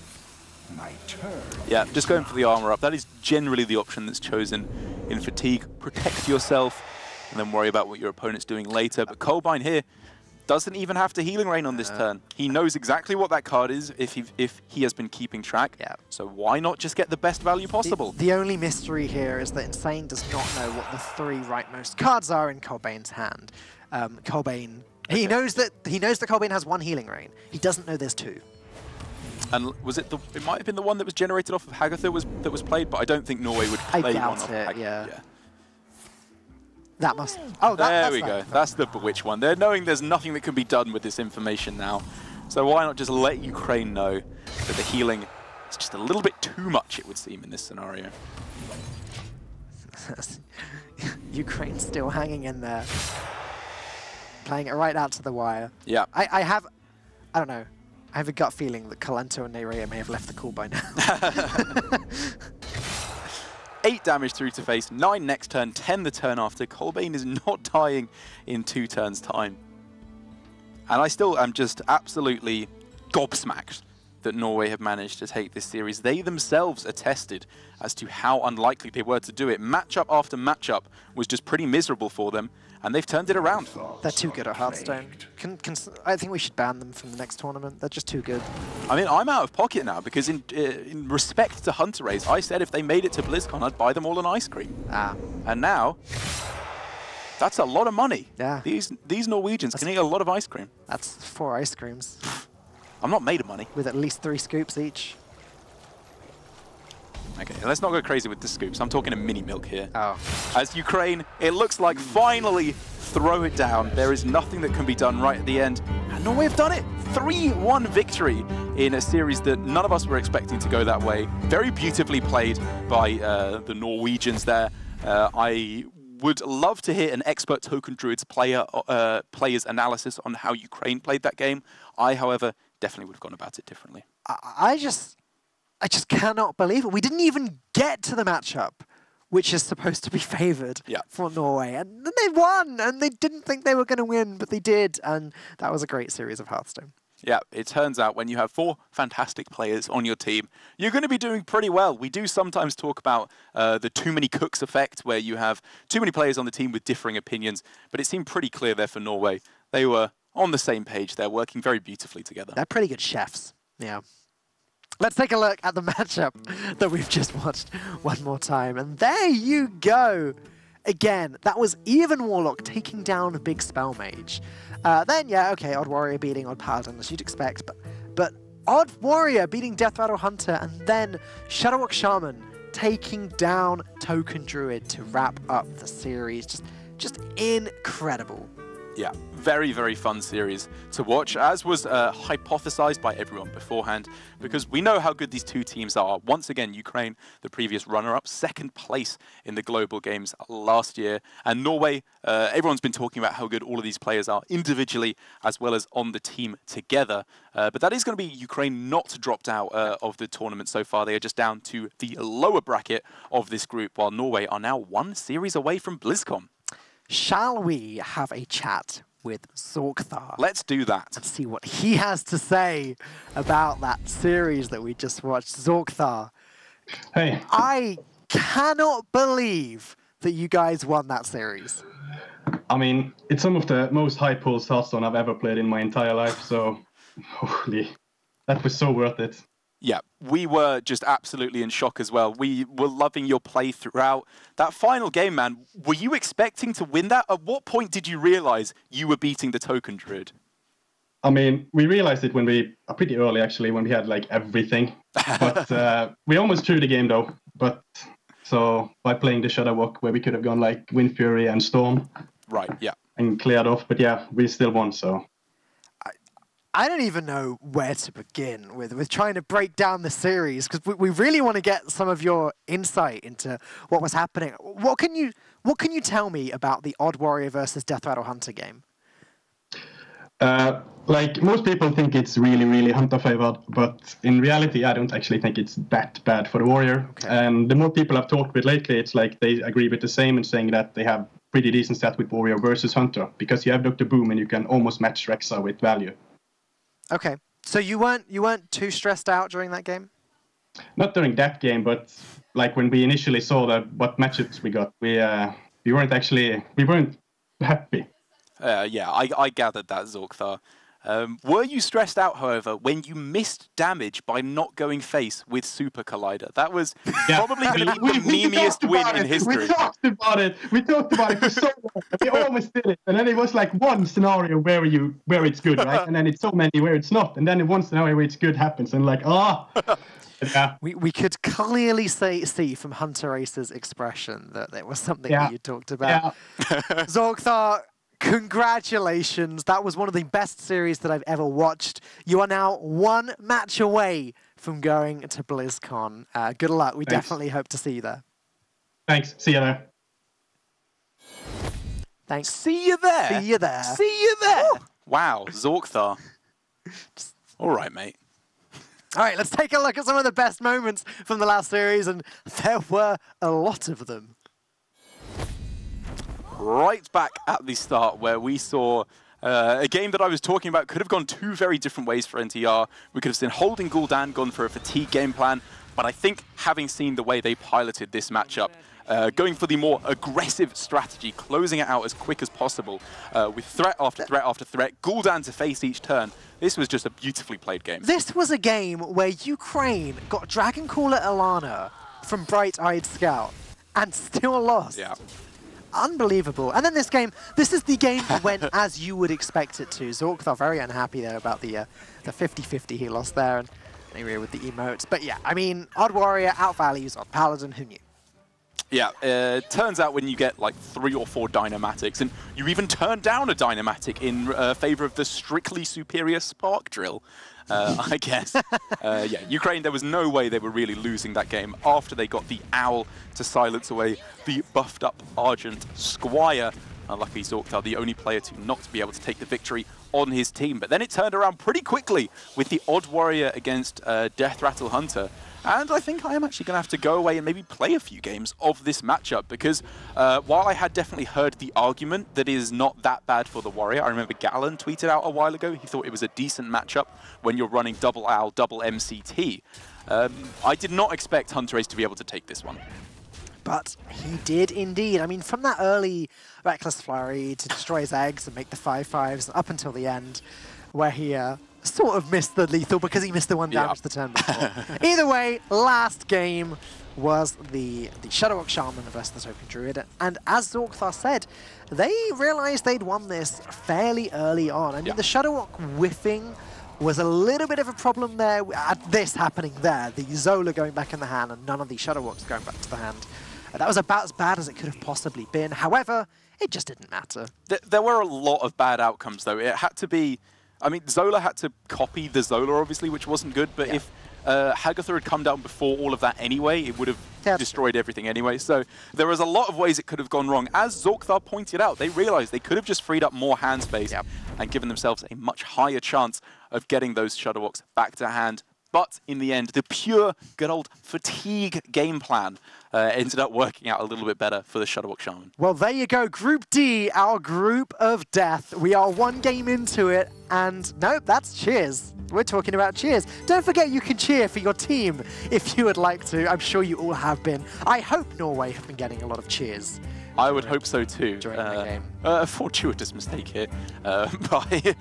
My turn. Yeah, just going for the armor up. That is generally the option that's chosen in Fatigue. Protect yourself and then worry about what your opponent's doing later. But Colbine here doesn't even have to Healing Rain on this turn. He knows exactly what that card is if he has been keeping track. Yeah. So why not just get the best value possible? The only mystery here is that Insane does not know what the 3 rightmost cards are in Colbane's hand. Colbane, he knows that Colbane has 1 Healing Rain. He doesn't know there's 2. And was it it might have been the one that was generated off of Hagatha that was played, but I don't think Norway would play one off Hagatha. Yeah. That must... Oh, there we go. That's the Bewitch one. They're knowing there's nothing that can be done with this information now. So why not just let Ukraine know that the healing is just a little bit too much, it would seem, in this scenario. Ukraine's still hanging in there. Playing it right out to the wire. Yeah. I don't know. I have a gut feeling that Kalento and Nerea may have left the call by now. 8 damage through to face, 9 next turn, 10 the turn after. Colbane is not dying in 2 turns' time. And I still am just absolutely gobsmacked that Norway have managed to take this series. They themselves attested as to how unlikely they were to do it. Matchup after matchup was just pretty miserable for them, and they've turned it around. They're too good at Hearthstone. I think we should ban them from the next tournament. They're just too good. I mean, I'm out of pocket now because in respect to Hunter Rays, I said if they made it to BlizzCon, I'd buy them all an ice cream. And now, that's a lot of money. Yeah. These Norwegians can eat a lot of ice cream. That's 4 ice creams. I'm not made of money. With at least 3 scoops each. Okay, let's not go crazy with the scoops. I'm talking a mini milk here. Oh. As Ukraine, it looks like finally throw it down. There is nothing that can be done right at the end. And Norway have done it. 3-1 victory in a series that none of us were expecting to go that way. Very beautifully played by the Norwegians there. I would love to hear an expert Token Druids player's analysis on how Ukraine played that game. I, however, definitely would have gone about it differently. I just cannot believe it. We didn't even get to the matchup, which is supposed to be favoured for Norway. And then they won, and they didn't think they were going to win, but they did. And that was a great series of Hearthstone. Yeah, it turns out when you have 4 fantastic players on your team, you're going to be doing pretty well. We do sometimes talk about the too many cooks effect, where you have too many players on the team with differing opinions, but it seemed pretty clear there for Norway. They were on the same page. They're working very beautifully together. They're pretty good chefs. Yeah. Let's take a look at the matchup that we've just watched one more time. And there you go. Again, that was Even Warlock taking down a big Spell Mage. Then, yeah, okay, Odd Warrior beating Odd Paladin, as you'd expect. But Odd Warrior beating Death Rattle Hunter, and then Shadowwalk Shaman taking down Token Druid to wrap up the series. Just incredible. Yeah, very, very fun series to watch, as was hypothesized by everyone beforehand, because we know how good these 2 teams are. Once again, Ukraine, the previous runner-up, 2nd place in the global games last year, and Norway, everyone's been talking about how good all of these players are individually as well as on the team together. But that is going to be Ukraine not dropped out of the tournament so far. They are just down to the lower bracket of this group, while Norway are now 1 series away from BlizzCon. Shall we have a chat with Zorkthar? Let's do that. And see what he has to say about that series that we just watched. Zorkthar. Hey. I cannot believe that you guys won that series. I mean, it's some of the most high-pulse Hearthstone I've ever played in my entire life, so holy, that was so worth it. Yeah, we were just absolutely in shock as well. We were loving your play throughout. That final game, man, were you expecting to win that? At what point did you realize you were beating the Token Druid? I mean, we realized it pretty early, actually, when we had, like, everything. But we almost drew the game, though. But so by playing the Shadowwalk, where we could have gone, like, Wind Fury and Storm. Right, yeah. And cleared off. But, yeah, we still won, so... I don't even know where to begin with trying to break down the series, because we really want to get some of your insight into what was happening. What can you tell me about the Odd Warrior versus Death Rattle Hunter game? Like, most people think it's really, really Hunter favored, but in reality, I don't actually think it's that bad for the Warrior. Okay. And the more people I've talked with lately, it's like they agree with the same and saying that they have pretty decent stats with Warrior versus Hunter, because you have Dr. Boom and you can almost match Rexa with value. Okay, so you weren't too stressed out during that game? not during that game, but like when we initially saw what matchups we got, we weren't happy. Yeah, I gathered that, Zorkthar. Were you stressed out, however, when you missed damage by not going face with Super Collider? That was probably going to be the memeiest win in history. We talked about it for so long. We almost did it. And then it was like one scenario where it's good, right? And then it's so many where it's not. And then one scenario where it's good happens. And like, yeah. We could clearly see from Hunter Ace's expression that there was something that you talked about. Yeah. Zorkthar, congratulations. That was one of the best series that I've ever watched. You are now one match away from going to BlizzCon. Good luck. We definitely hope to see you there. Thanks. See you there. Thanks. See you there. See you there. See you there. Wow, Zorkthar. All right, mate. All right, let's take a look at some of the best moments from the last series, and there were a lot of them. Right back at the start, where we saw a game that I was talking about could have gone two very different ways for NTR. We could have seen Holding Gul'dan gone for a fatigue game plan, but I think having seen the way they piloted this matchup, going for the more aggressive strategy, closing it out as quick as possible, with threat after threat after threat, Gul'dan to face each turn, this was just a beautifully played game. This was a game where Ukraine got Dragon Caller Alana from Bright Eyed Scout and still lost. Yeah. Unbelievable. And then this is the game that went as you would expect it to. Zorkthar very unhappy there about the 50-50 he lost there, and anyway with the emotes. But yeah, I mean, Odd Warrior outvalues Odd Paladin, who knew? Yeah, turns out when you get like 3 or 4 Dynamatics, and you even turn down a Dynamatic in favor of the strictly superior Spark Drill, I guess. Yeah, Ukraine, there was no way they were really losing that game after they got the Owl to silence away the buffed up Argent Squire. Luckily, Zorkthar, the only player to not be able to take the victory on his team. But then it turned around pretty quickly with the Odd Warrior against Death Rattle Hunter. And I think I am actually going to have to go away and maybe play a few games of this matchup, because while I had definitely heard the argument that it is not that bad for the Warrior, I remember Gallon tweeted out a while ago, he thought it was a decent matchup when you're running double Owl, double MCT. I did not expect Hunter Ace to be able to take this one. But he did indeed. I mean, from that early Reckless Flurry to destroy his eggs and make the 5/5s up until the end, where he sort of missed the lethal because he missed the one damage the turn before. Either way, last game was the Shadowhawk Shaman versus the Token Druid. And as Zorkthar said, they realized they'd won this fairly early on. I mean, the Shadowhawk whiffing was a little bit of a problem there. This happening there, the Zola going back in the hand and none of the Shadowhawks going back to the hand. That was about as bad as it could have possibly been. However, it just didn't matter. There were a lot of bad outcomes, though. It had to be... I mean, Zola had to copy the Zola, obviously, which wasn't good. But if Hagatha had come down before all of that anyway, it would have destroyed everything anyway. So there was a lot of ways it could have gone wrong. As Zorkthar pointed out, they realized they could have just freed up more hand space and given themselves a much higher chance of getting those Shadowhawks back to hand. But in the end, the pure, good old fatigue game plan ended up working out a little bit better for the Shadowhawk Shaman. Well, there you go. Group D, our group of death. We are one game into it, and nope, that's cheers. We're talking about cheers. Don't forget you can cheer for your team if you would like to. I'm sure you all have been. I hope Norway have been getting a lot of cheers. I would hope so too. During the game. A fortuitous mistake here by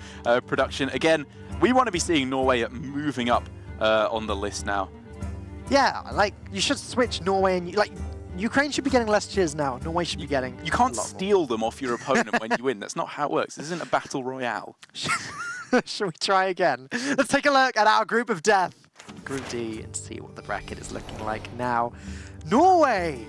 production. Again, we want to be seeing Norway moving up on the list now. Yeah, like, you should switch Norway and, like, Ukraine should be getting less cheers now. Norway should be getting You can't steal them off your opponent when you win. That's not how it works. This isn't a battle royale. Shall we try again? Let's take a look at our group of death. Group D, and see what the bracket is looking like now. Norway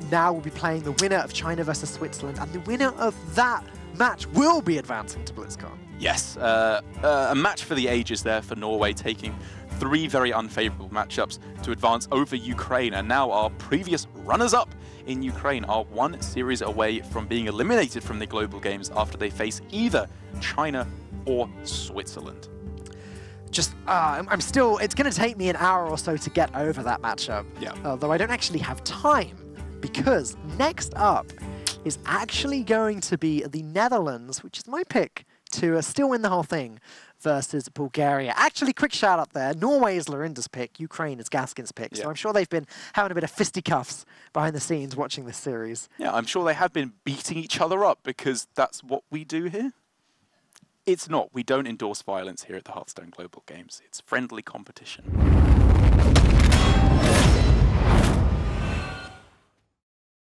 now will be playing the winner of China versus Switzerland, and the winner of that match will be advancing to BlizzCon. Yes, a match for the ages there for Norway, taking 3 very unfavorable matchups to advance over Ukraine. And now our previous runners-up in Ukraine are 1 series away from being eliminated from the global games after they face either China or Switzerland. Just, I'm still, it's going to take me an hour or so to get over that matchup. Yeah. Although I don't actually have time, because next up is actually going to be the Netherlands, which is my pick to still win the whole thing versus Bulgaria. Actually, quick shout out there. Norway is Lorinda's pick. Ukraine is Gaskin's pick. So I'm sure they've been having a bit of fisticuffs behind the scenes watching this series. Yeah, I'm sure they have been beating each other up because that's what we do here. It's not. We don't endorse violence here at the Hearthstone Global Games. It's friendly competition.